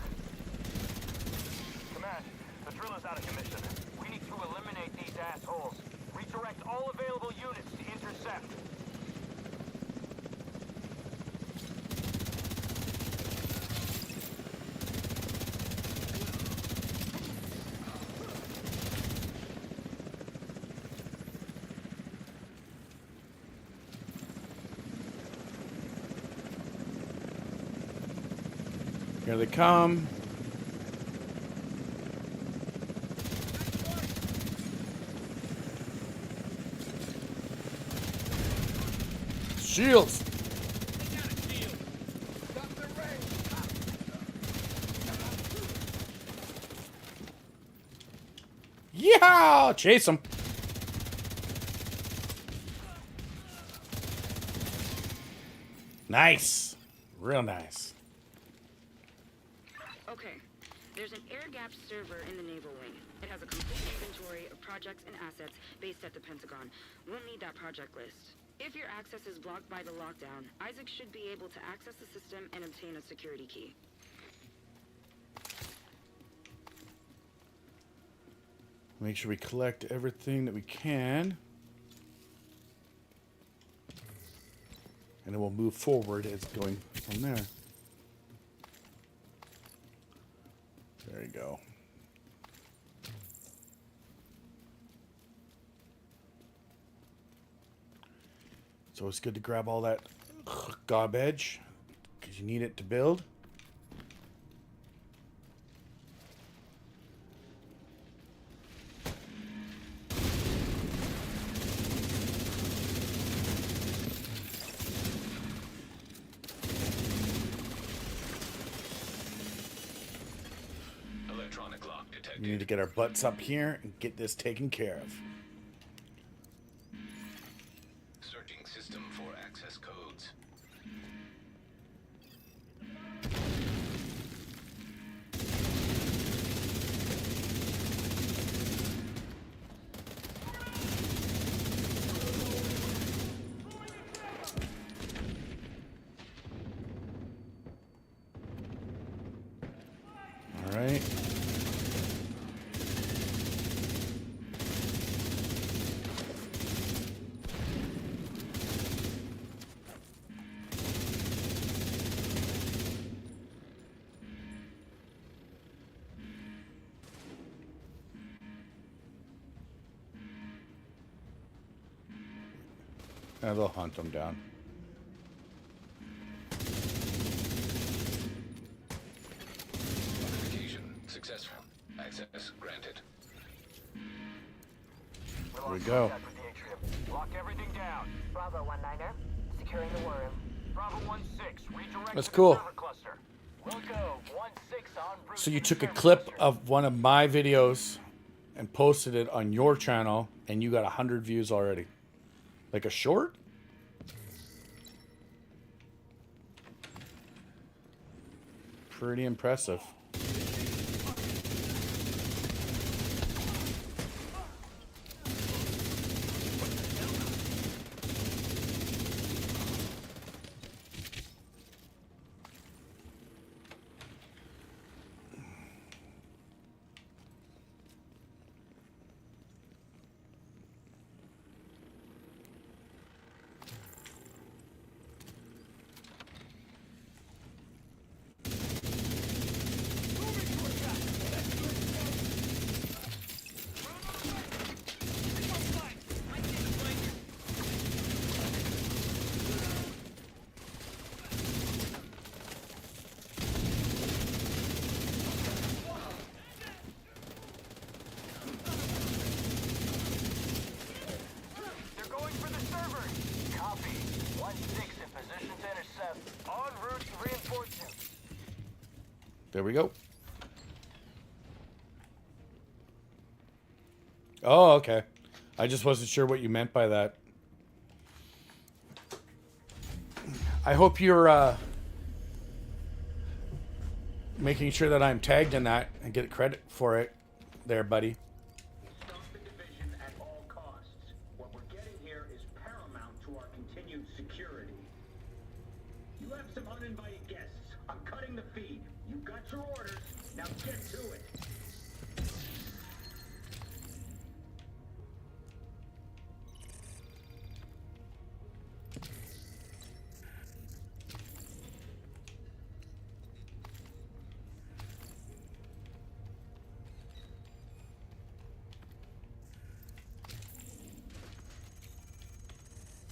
Command, the drill is out of commission. We need to eliminate these assholes. Redirect all available units to intercept. Here they come. Shields. Yeah, chase him. Nice, real nice. Okay, there's an air-gapped server in the Naval Wing. It has a complete inventory of projects and assets based at the Pentagon. We'll need that project list. If your access is blocked by the lockdown, Isaac should be able to access the system and obtain a security key. Make sure we collect everything that we can. And then we'll move forward as going from there. There you go. So it's good to grab all that garbage because you need it to build. Electronic lock detected. We need to get our butts up here and get this taken care of. Searching system for access codes. All right. And they'll hunt them down. Modification successful. Access granted. Here we go. Contact with the atrium. Lock everything down. Bravo 19er, securing the war room. Bravo 1-6, redirect That's to the cool. server cluster. We'll go 1-6 on route So you to took a server clip cluster. of one of my videos and posted it on your channel, and you got 100 views already. Like a short? Pretty impressive. They're going for the server. Copy. 1-6 in position to intercept. En route to reinforcements. There we go. Oh, okay. I just wasn't sure what you meant by that. I hope you're making sure that I'm tagged in that and get credit for it there, buddy. Stop the division at all costs. What we're getting here is paramount to our continued security. You have some uninvited guests. I'm cutting the feed. You got your orders. Now get to it.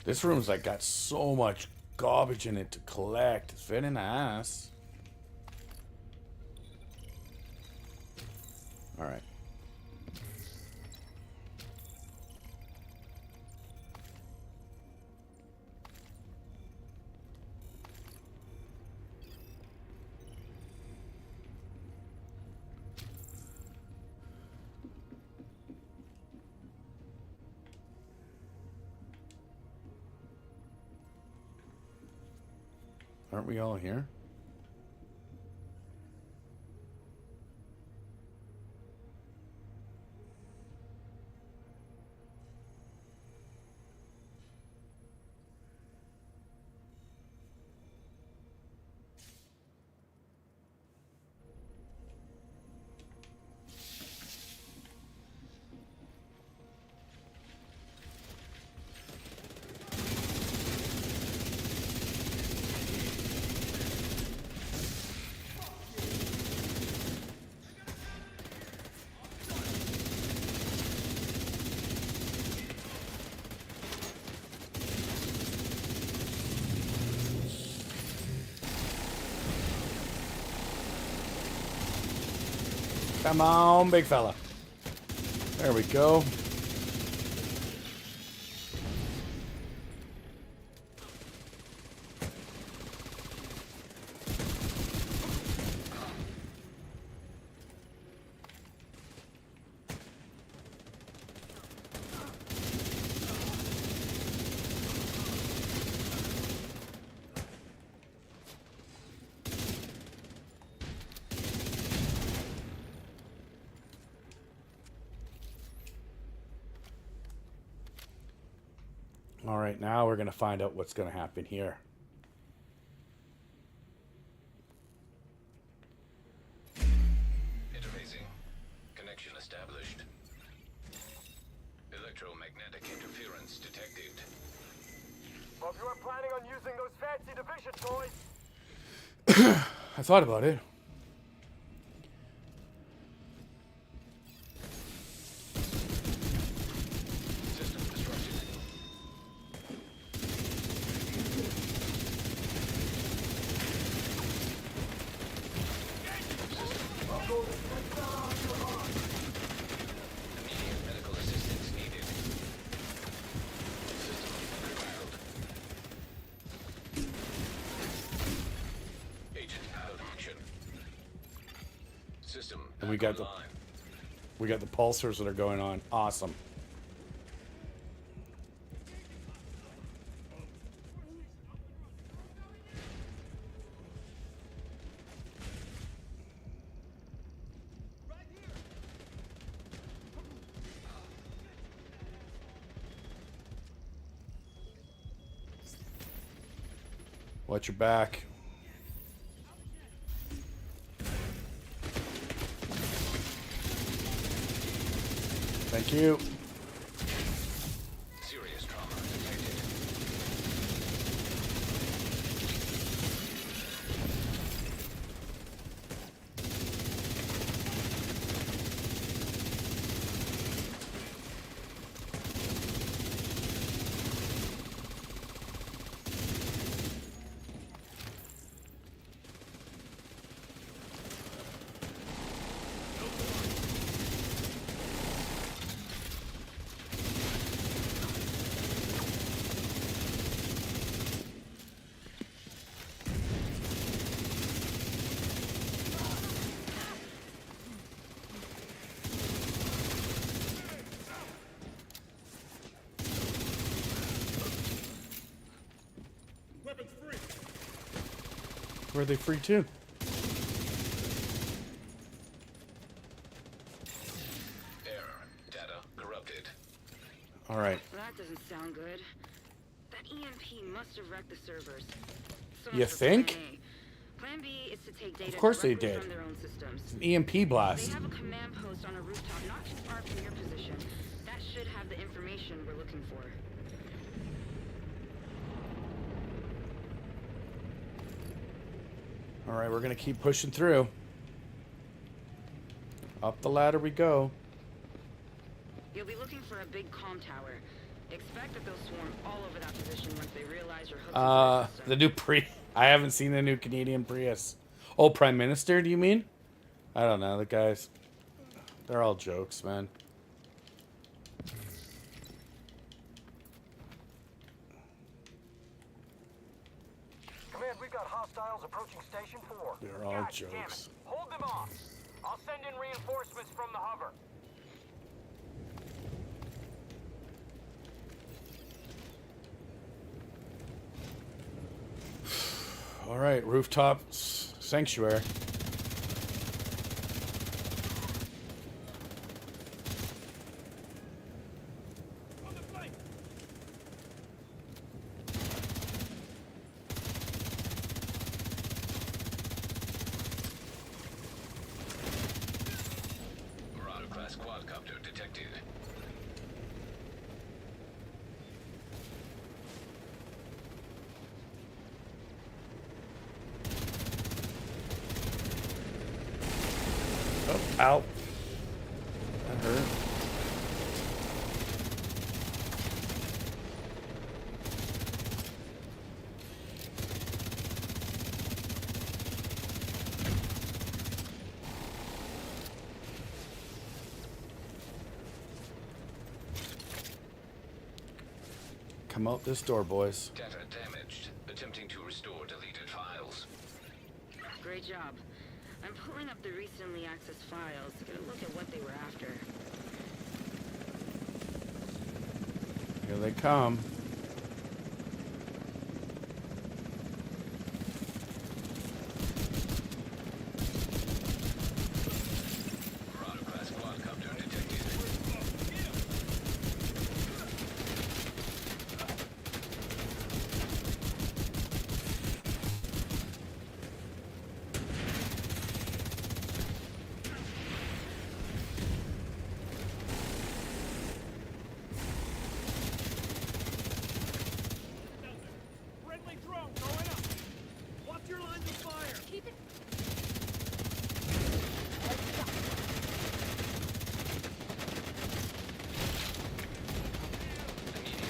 This room's like got so much garbage in it to collect. It's very nice. All right. Aren't we all here? Come on, big fella. There we go. All right, now we're going to find out what's going to happen here. Interfacing. Connection established. Electromagnetic interference detected. Well, if you weren't planning on using those fancy division toys, I thought about it. System disrupted. And we got the pulsars that are going on. Awesome. Watch your back. Thank you. Serious trauma detected. Weapons free. Where are they free to? Error. Data corrupted. All right. That doesn't sound good. That EMP must have wrecked the servers. So You much for think? Plan A. Plan B is to take data Of course they directly did. from their own systems. It's an EMP They blast. have a command post on a rooftop not too far from your position. That should have the information we're looking for. All right, we're gonna keep pushing through. Up the ladder we go. You'll be looking for a big comm tower. Expect that they'll swarm all over that position once they realize you're hooked into their system. The new I haven't seen the new Canadian Prius. Oh, Prime Minister, do you mean? I don't know, the guys. They're all jokes, man. Command, we've got hostiles approaching Station 4. They're all God jokes. damn it. Hold them off. I'll send in reinforcements from the hover. All right, rooftop sanctuary. On the flank. Marauder class quadcopter detected. Oh, ow. That hurt. Come out this door, boys. Data damaged. Attempting to restore deleted files. Great job. I'm pulling up the recently accessed files to get a look at what they were after. Here they come. Marauder class quadcopter detected. Friendly drone going up. Watch your lines of fire. Keep it.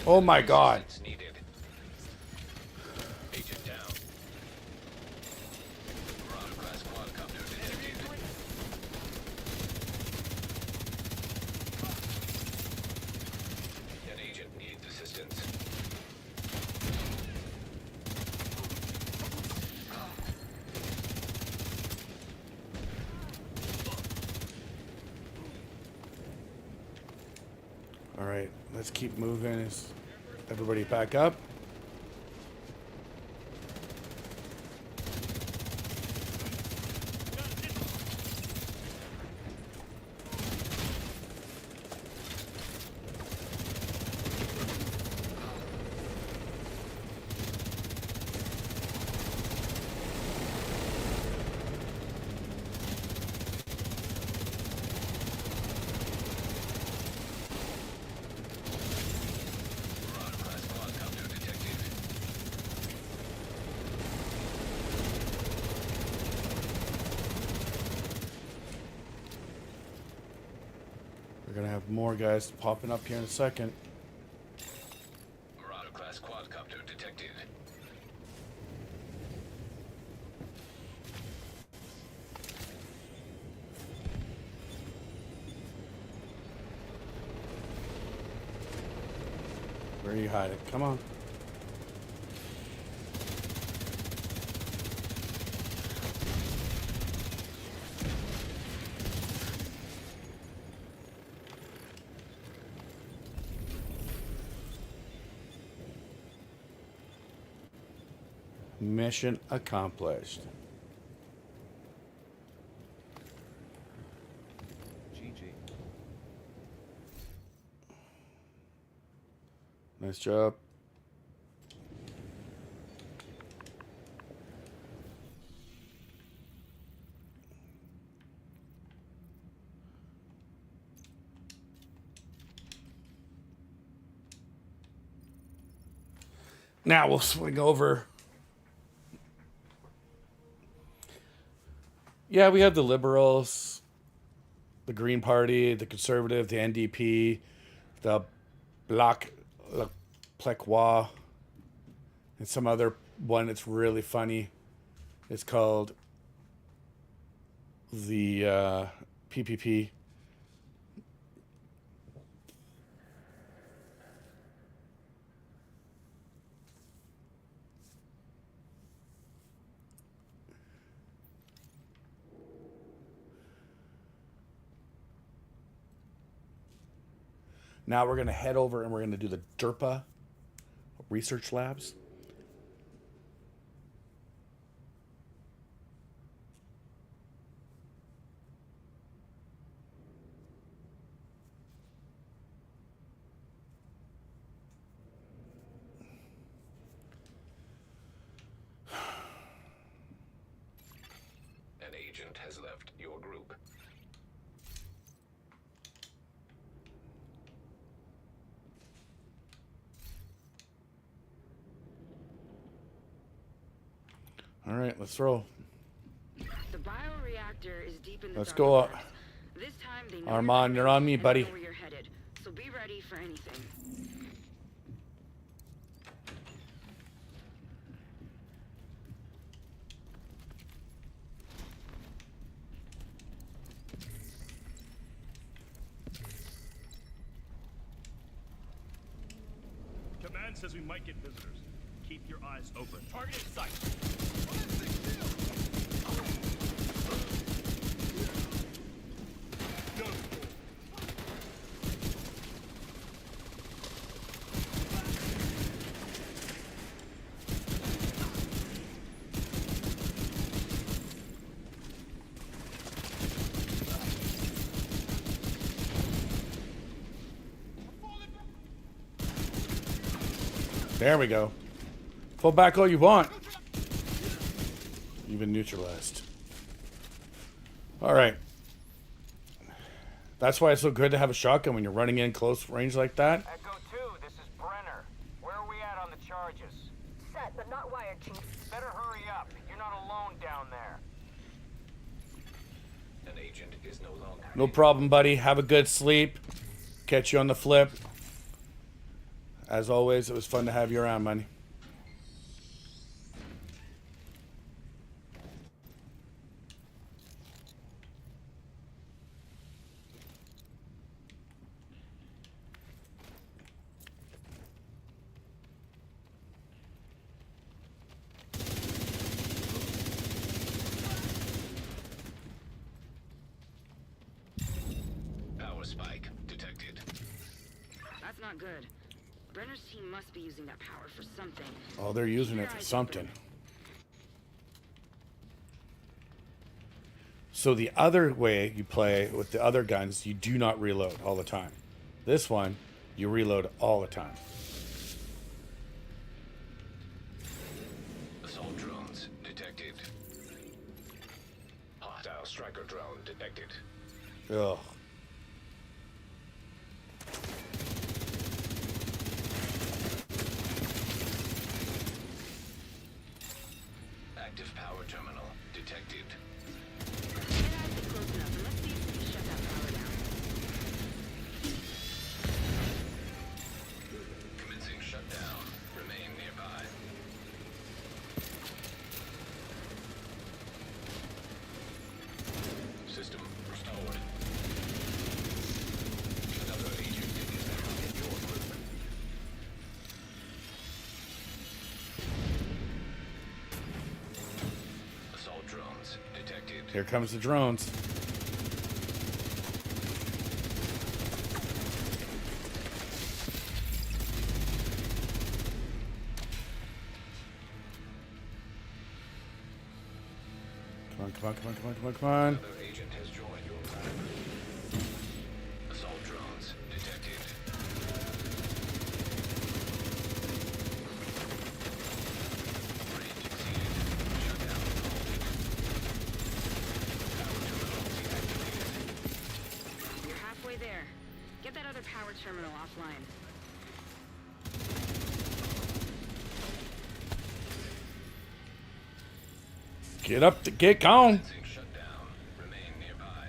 Oh my God. Assistance needed. Agent down. Marauder class quadcopter detected. An agent needs assistance. All right, let's keep moving. Is everybody back up? Class quadcopter detected. We're gonna have more guys popping up here in a second. Marauder class quadcopter detected. Where are you hiding? Come on. Mission accomplished. GG. Nice job. Now we'll swing over. Yeah, we have the Liberals, the Green Party, the Conservative, the NDP, the Bloc Plecois, and some other one that's really funny. It's called the PPP. Now we're going to head over and we're going to do the DERPA research labs. An agent has left your group. All right, let's roll. The bioreactor is deep in the Let's dark go up. forest. This time they know Armand, you're on me, and they buddy. know where you're headed. So be ready for anything. Command says we might get visitors. Keep your eyes open. Target in sight. There we go. Pull back all you want. You've been neutralized. All right. That's why it's so good to have a shotgun when you're running in close range like that. Echo 2, this is Brenner. Where are we at on the charges? Set, but not wired, Chief. Better hurry up. You're not alone down there. An agent is no longer. No problem, buddy. Have a good sleep. Catch you on the flip. As always, it was fun to have you around, money. Power spike detected. not good. Brenner's team must be using that power for something. Oh, they're using Keep it your for eyes something. open. So the other way you play with the other guns, you do not reload all the time. This one, you reload all the time. Assault drones detected. Hostile striker drone detected. Ugh. Active power terminal detected. Get out of it close enough and let's see if we can shut that power down. Commencing shutdown. Remain nearby. System restored. Another agent is now in your group. Assault drones detected. Here comes the drones. Come on, come on, come on, come on, come on, come on. Another agent has joined your group. Assault drones detected. Range exceeded. Shutdown called. Power terminal deactivated. You're halfway there. Get that other power terminal offline. Get up, get going. Commencing shutdown. Remain nearby.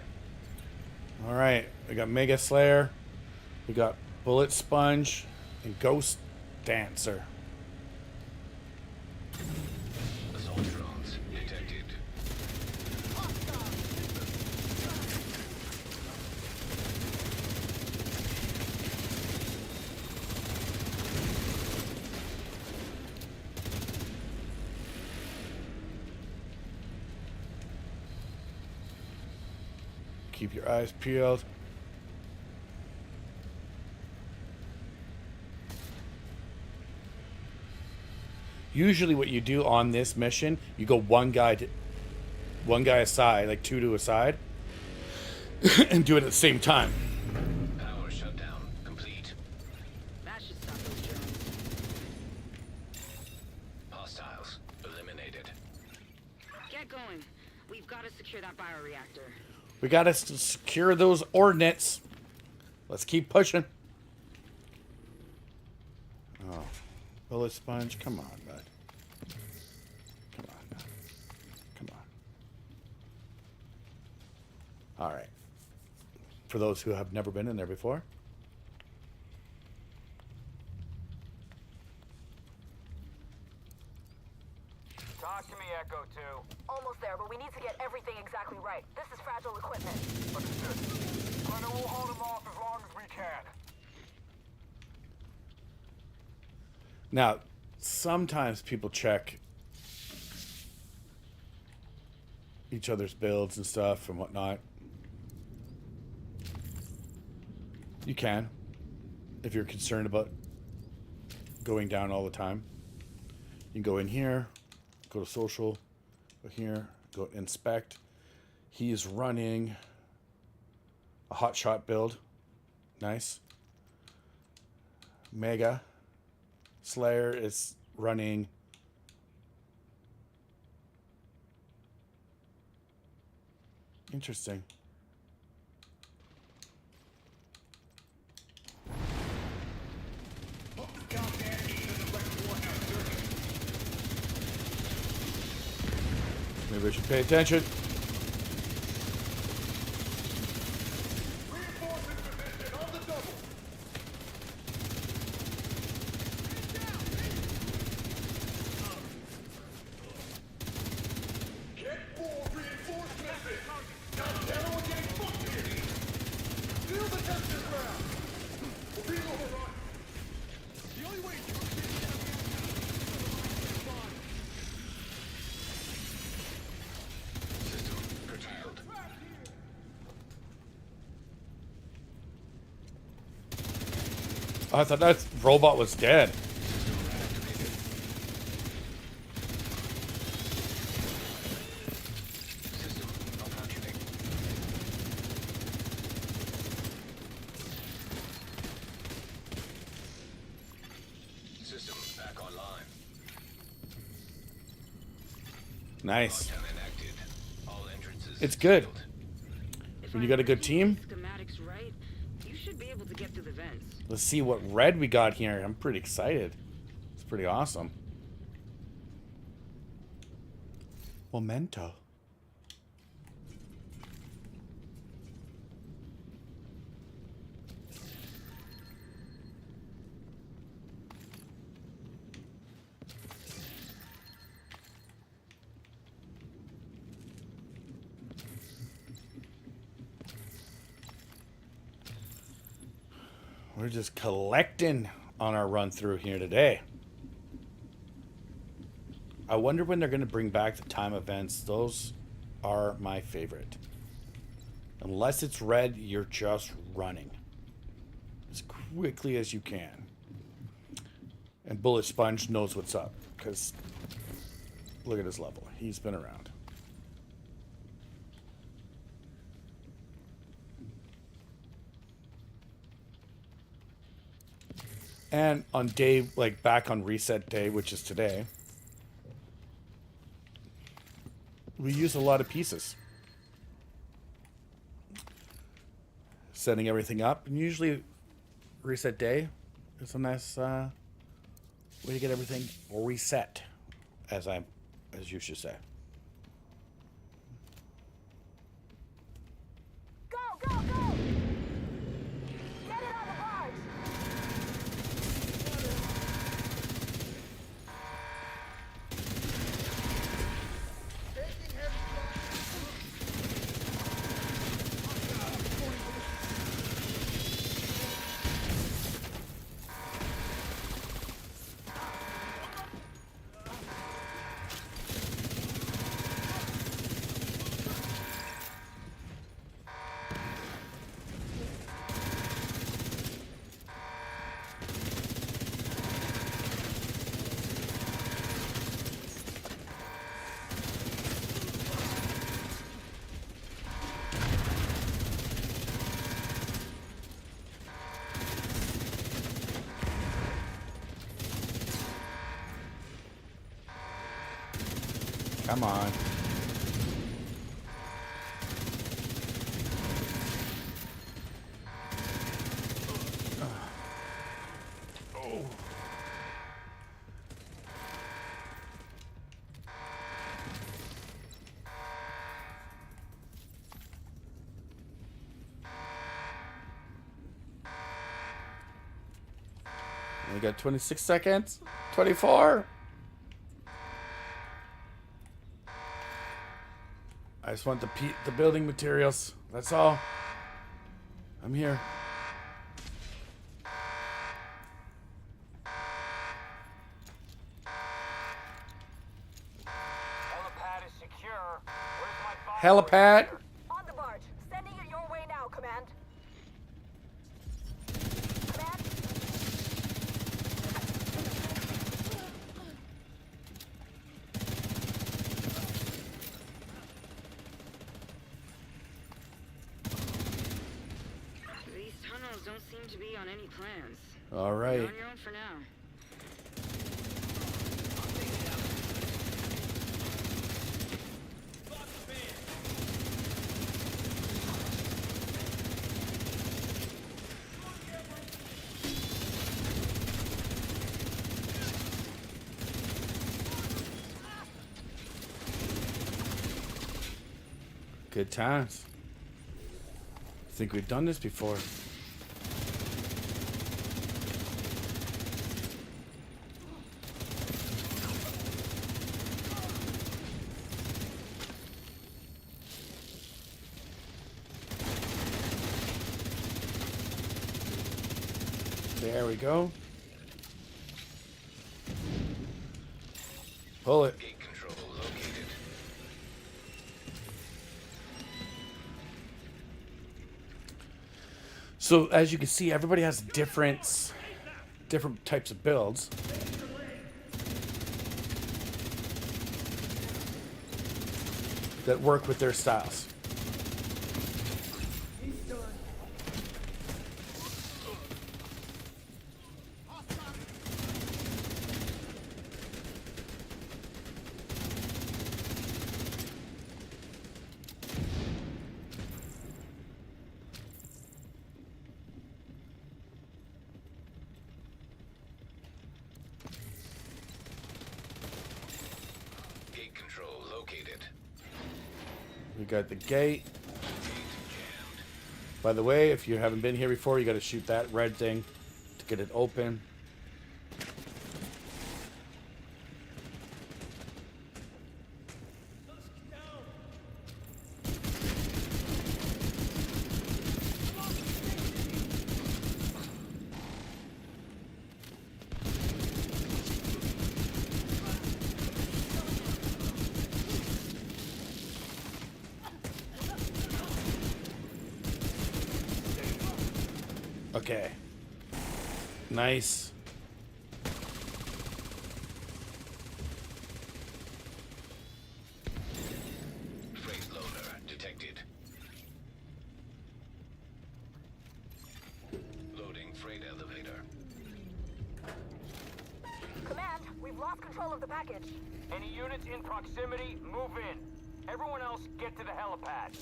All right, we got Mega Slayer, we got Bullet Sponge, and Ghost Dancer. Assault drones detected. Keep your eyes peeled. Usually what you do on this mission, you go one guy aside, like two to a side, and do it at the same time. Power shutdown complete. That should stop those drones. Hostiles eliminated. Get going. We've got to secure that bioreactor. We gotta secure those ordnance. Let's keep pushing. Oh, Bullet Sponge, come on, bud. Come on, now. Come on. All right. For those who have never been in there before. Talk to me, Echo 2. Almost there, but we need to get everything exactly right. This is fragile equipment. Understood. Hunter, we'll hold him off as long as we can. Now, sometimes people check each other's builds and stuff and whatnot. You can, if you're concerned about going down all the time. You can go in here, go to social, go here, go inspect. He is running a hotshot build. Nice. Mega Slayer is running interesting. Maybe I should pay attention. System Oh, I thought that robot was dead. System malfunctioning. System back online. Nice. Lockdown enacted. All entrances It's good. sealed. If When I'm you got a good looking team? at the schematics right, you should be able to get through the vents. Let's see what red we got here. I'm pretty excited. It's pretty awesome. Memento. We're just collecting on our run through here today. I wonder when they're going to bring back the time events. Those are my favorite. Unless it's red, you're just running as quickly as you can. And Bullet Sponge knows what's up, because look at his level. He's been around. And on day, like back on reset day, which is today, we use a lot of pieces. Setting everything up. And usually reset day is a nice way to get everything reset, as you should say. Go, go, go! Get it on the barge! Come on. Oh. We got 26 seconds. 24. I just want the building materials. That's all. I'm here. Helipad is secure. Where's my body? Helipad. On the barge. Sending it your way now, Command. Command? These tunnels don't seem to be on any plans. All You're right. on your own for now. Good times. I think we've done this before. There we go. Pull it. Gate control located. So as you can see, everybody has different different types of builds. That work with their styles. Gate control located. We got the gate. By the way, if you haven't been here before, you got to shoot that red thing to get it open. Okay. Nice. Freight loader detected. Loading freight elevator. Command, we've lost control of the package. Any units in proximity, move in. Everyone else, get to the helipad.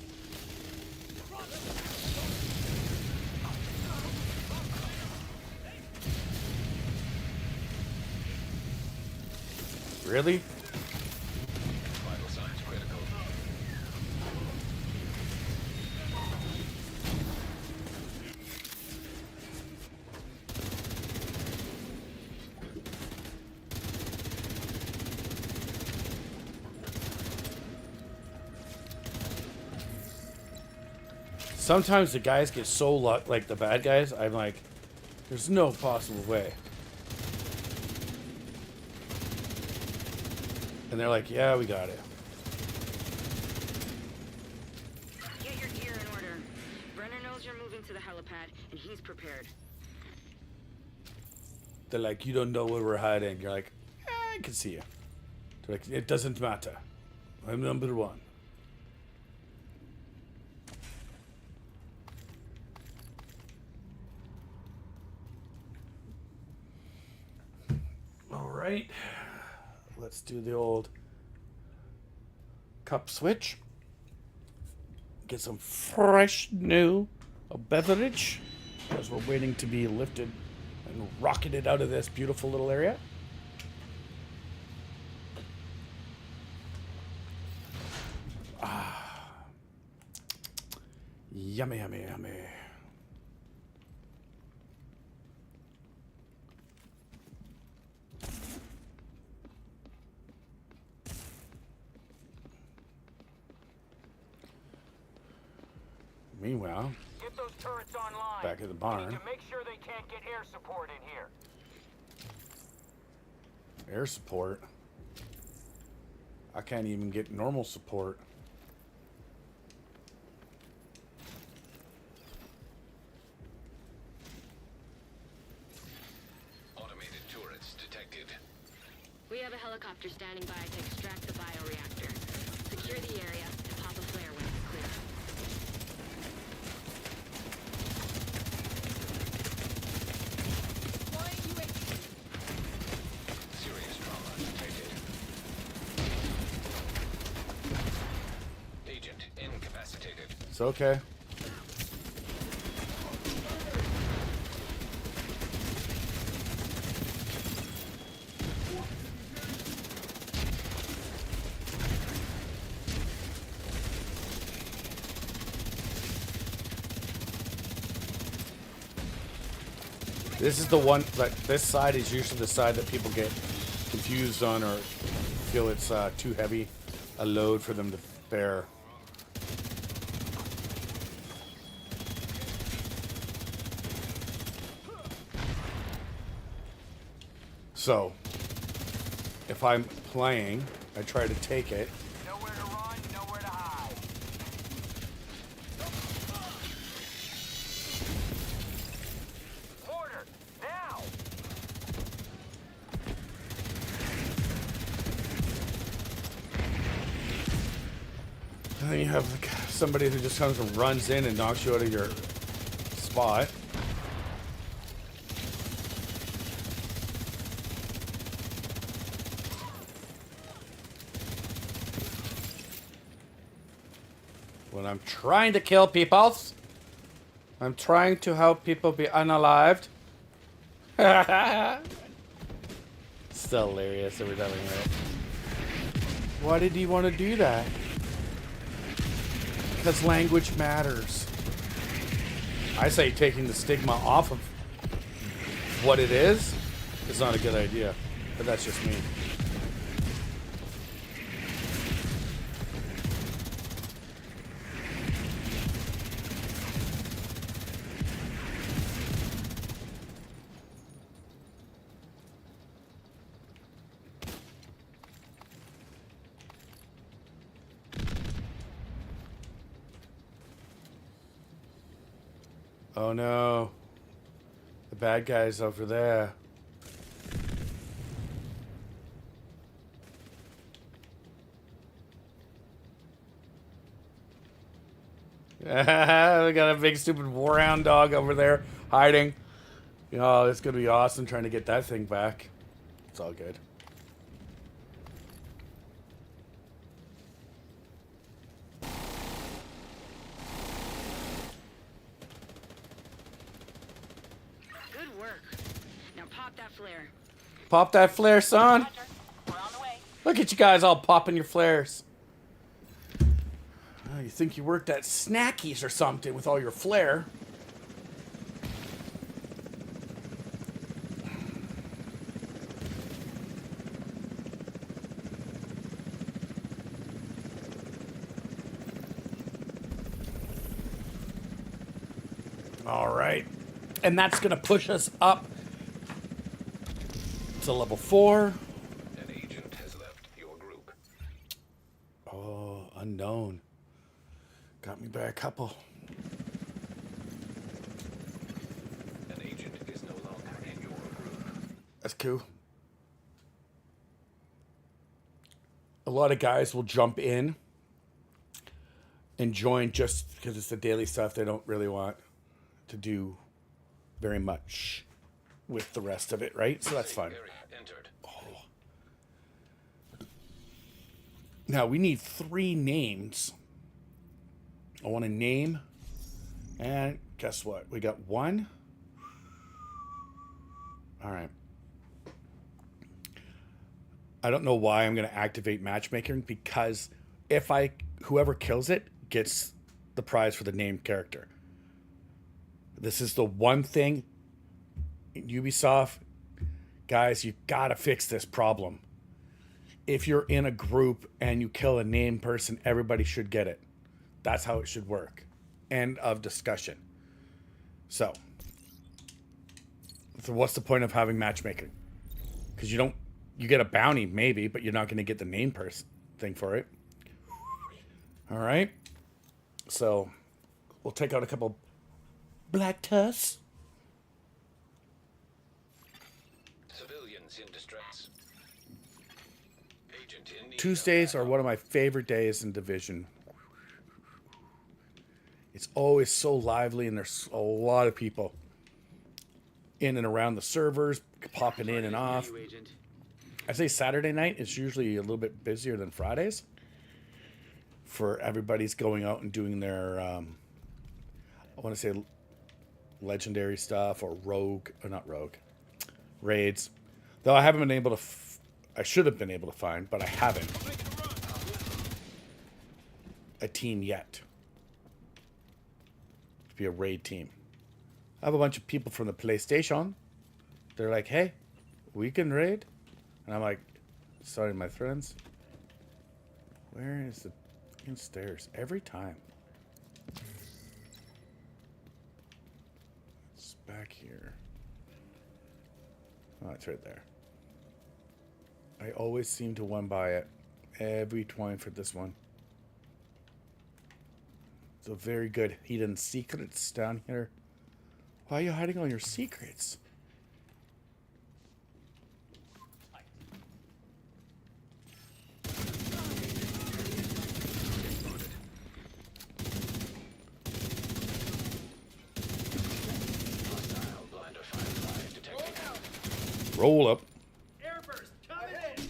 Really? Vital signs critical. Sometimes the guys get so like the bad guys, I'm like, there's no possible way. And they're like, yeah, we got it. Get your gear in order. Brenner knows you're moving to the helipad, and he's prepared. They're like, you don't know where we're hiding. You're like, I can see you. They're like, it doesn't matter. I'm number one. All right. Let's do the old cup switch. Get some fresh new beverage as we're waiting to be lifted and rocketed out of this beautiful little area. Yummy, yummy, yummy. Meanwhile, Get those turrets online. back at the We barn, need to make sure they can't get air support in here. air support. I can't even get normal support. Automated turrets detected. We have a helicopter standing by to extract the bioreactor. Secure the area and pop a flare when it's clear. Serious trauma detected. Agent incapacitated. It's okay. This is the one, like, this side is usually the side that people get confused on or feel it's too heavy a load for them to bear. So, if I'm playing, I try to take it. Nowhere to run, nowhere to hide. Mortar, now! then you have like, somebody who just comes and runs in and knocks you out of your spot. When I'm trying to kill people, I'm trying to help people be unalived. Still hilarious every time I hear it. Why did he want to do that? Because language matters. I say taking the stigma off of what it is not a good idea. But that's just me. Oh no. The bad guy's over there. We got a big stupid warhound dog over there hiding. Oh, it's gonna be awesome trying to get that thing back. It's all good. Good work. Now pop that flare. Pop that flare, son. Roger. We're on the way. Look at you guys all popping your flares. Oh, you think you worked at Snackies or something with all your flair. All right. And that's going to push us up to level 4. An agent has left your group. Oh, unknown. Got me by a couple. An agent is no longer in your group. That's cool. A lot of guys will jump in and join just because it's the daily stuff. They don't really want to do very much with the rest of it, right? So that's fun. Area entered. Now we need 3 names. I want a name. And guess what? We got 1. All right. I don't know why I'm going to activate matchmaking, because whoever kills it gets the prize for the named character. This is the one thing, Ubisoft, guys, you gotta fix this problem. If you're in a group and you kill a named person, everybody should get it. That's how it should work. End of discussion. So what's the point of having matchmaking? Because you get a bounty maybe, but you're not going to get the named person thing for it. All right. So we'll take out a couple Black Tuss. Civilians in distress. Agent in need. Tuesdays are one of my favorite days in Division. It's always so lively, and there's a lot of people in and around the servers, popping in and off. I say Saturday night is usually a little bit busier than Fridays. For everybody's going out and doing their, I want to say legendary stuff or rogue, or not rogue, raids. Though I haven't been able to, I should have been able to find, but I haven't. A team yet. To be a raid team. I have a bunch of people from the PlayStation. They're like, hey, we can raid. And I'm like, sorry, my friends. Where is the stairs? Every time. It's back here. Oh, it's right there. I always seem to win by it. Every time for this one. So very good hidden secrets down here. Why are you hiding all your secrets? Roll up. Airburst, coming in!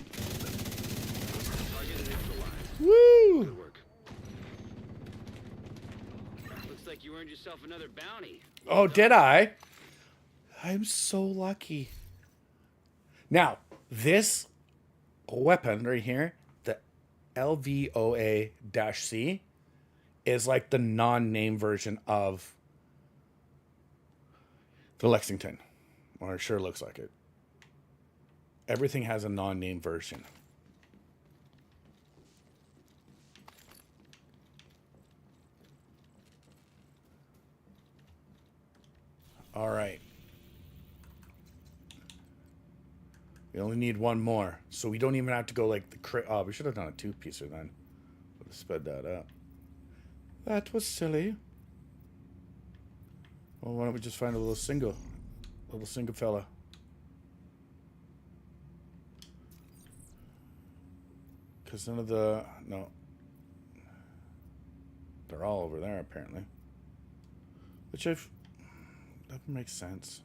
Target is neutralized. Woo! Good work. Looks like you earned yourself another bounty. Oh, did I? I'm so lucky. Now, this weapon right here, the LVOA-C, is like the non-name version of the Lexington. Or it sure looks like it. Everything has a non-name version. All right. We only need one more. So we don't even have to go like the oh, we should have done a two-piecer then. Would have sped that up. That was silly. Well, why don't we just find a little single fella. Because none of the... No. They're all over there, apparently. Which that makes sense.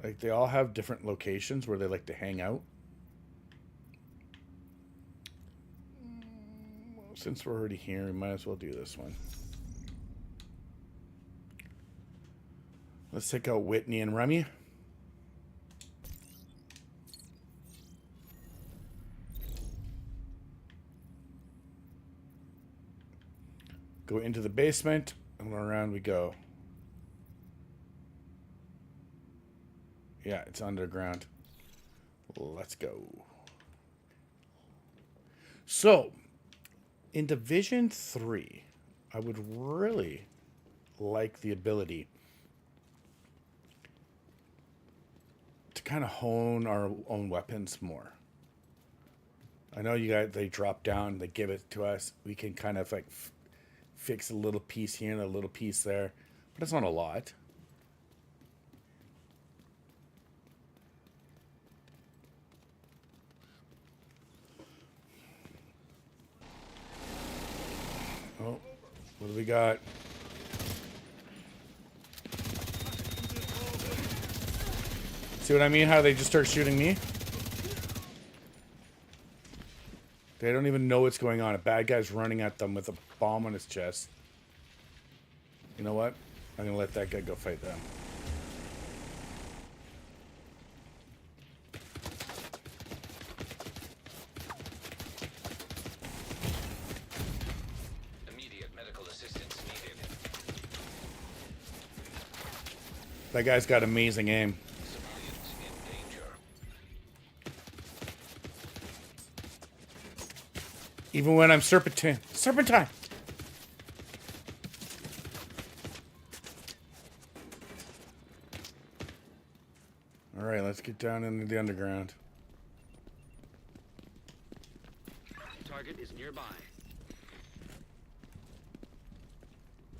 Like, they all have different locations where they like to hang out. Since we're already here, we might as well do this one. Let's take out Whitney and Remy. Go into the basement, and around we go. Yeah, it's underground. Let's go. So, in Division 3, I would really like the ability to kind of hone our own weapons more. I know you guys, they drop down, they give it to us. We can kind of like fix a little piece here and a little piece there, but it's not a lot. Oh, what do we got? See what I mean? How they just start shooting me? They don't even know what's going on. A bad guy's running at them with a bomb on his chest. You know what? I'm going to let that guy go fight them. Immediate medical assistance needed. That guy's got amazing aim. Civilians in danger. Even when I'm serpentine. Serpentine! Alright, let's get down into the underground. Target is nearby.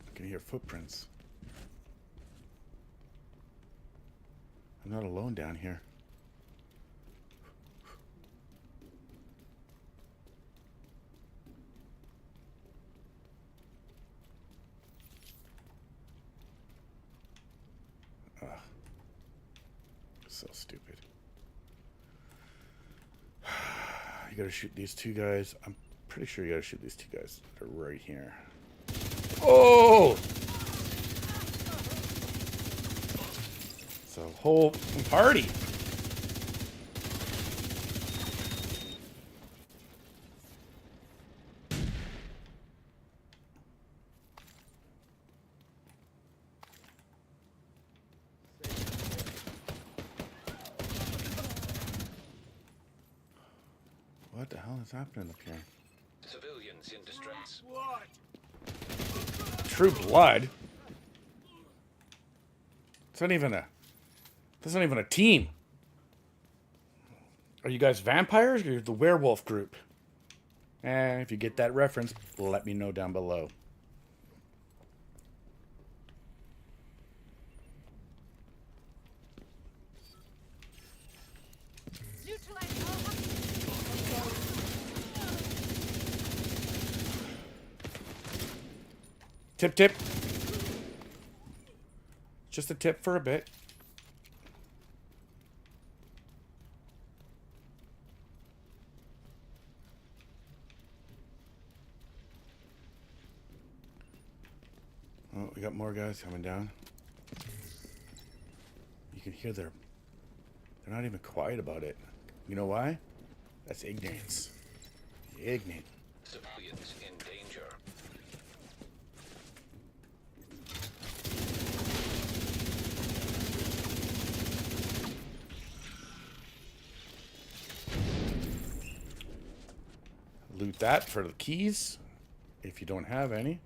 I can hear footprints. I'm not alone down here. So stupid. You gotta shoot these two guys. I'm pretty sure you gotta shoot these two guys. They're right here. Oh! It's a whole party. What the hell is happening up here? Civilians in distress. What? True blood? It's not even a... That's not even a team. Are you guys vampires or the werewolf group? If you get that reference, let me know down below. Neutralize all Tip, tip. Just a tip for a bit. we got more guys coming down. You can hear they're not even quiet about it. You know why? That's ignorance. Ignorant. Civilians in danger. Loot that for the keys, if you don't have any.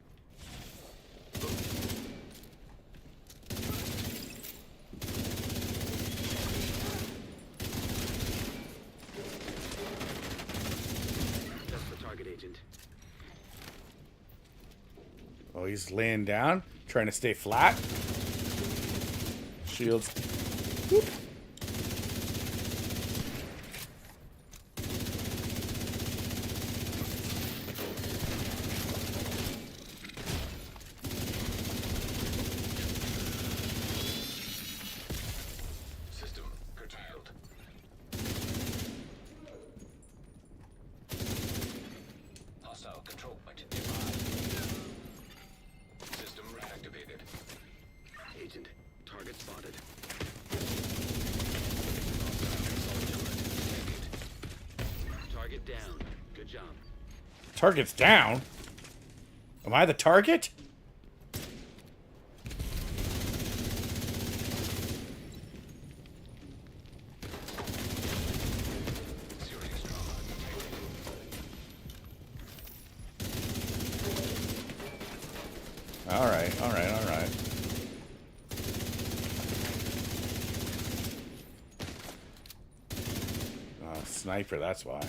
That's the target, Agent. Oh, he's laying down, trying to stay flat. Shields. Whoop. System curtailed. Hostile control point nearby. System reactivated. Agent, target spotted. Target down. Good job. Target's down. Am I the target? Serious trauma detected. All right, all right, all right. Sniper, that's why.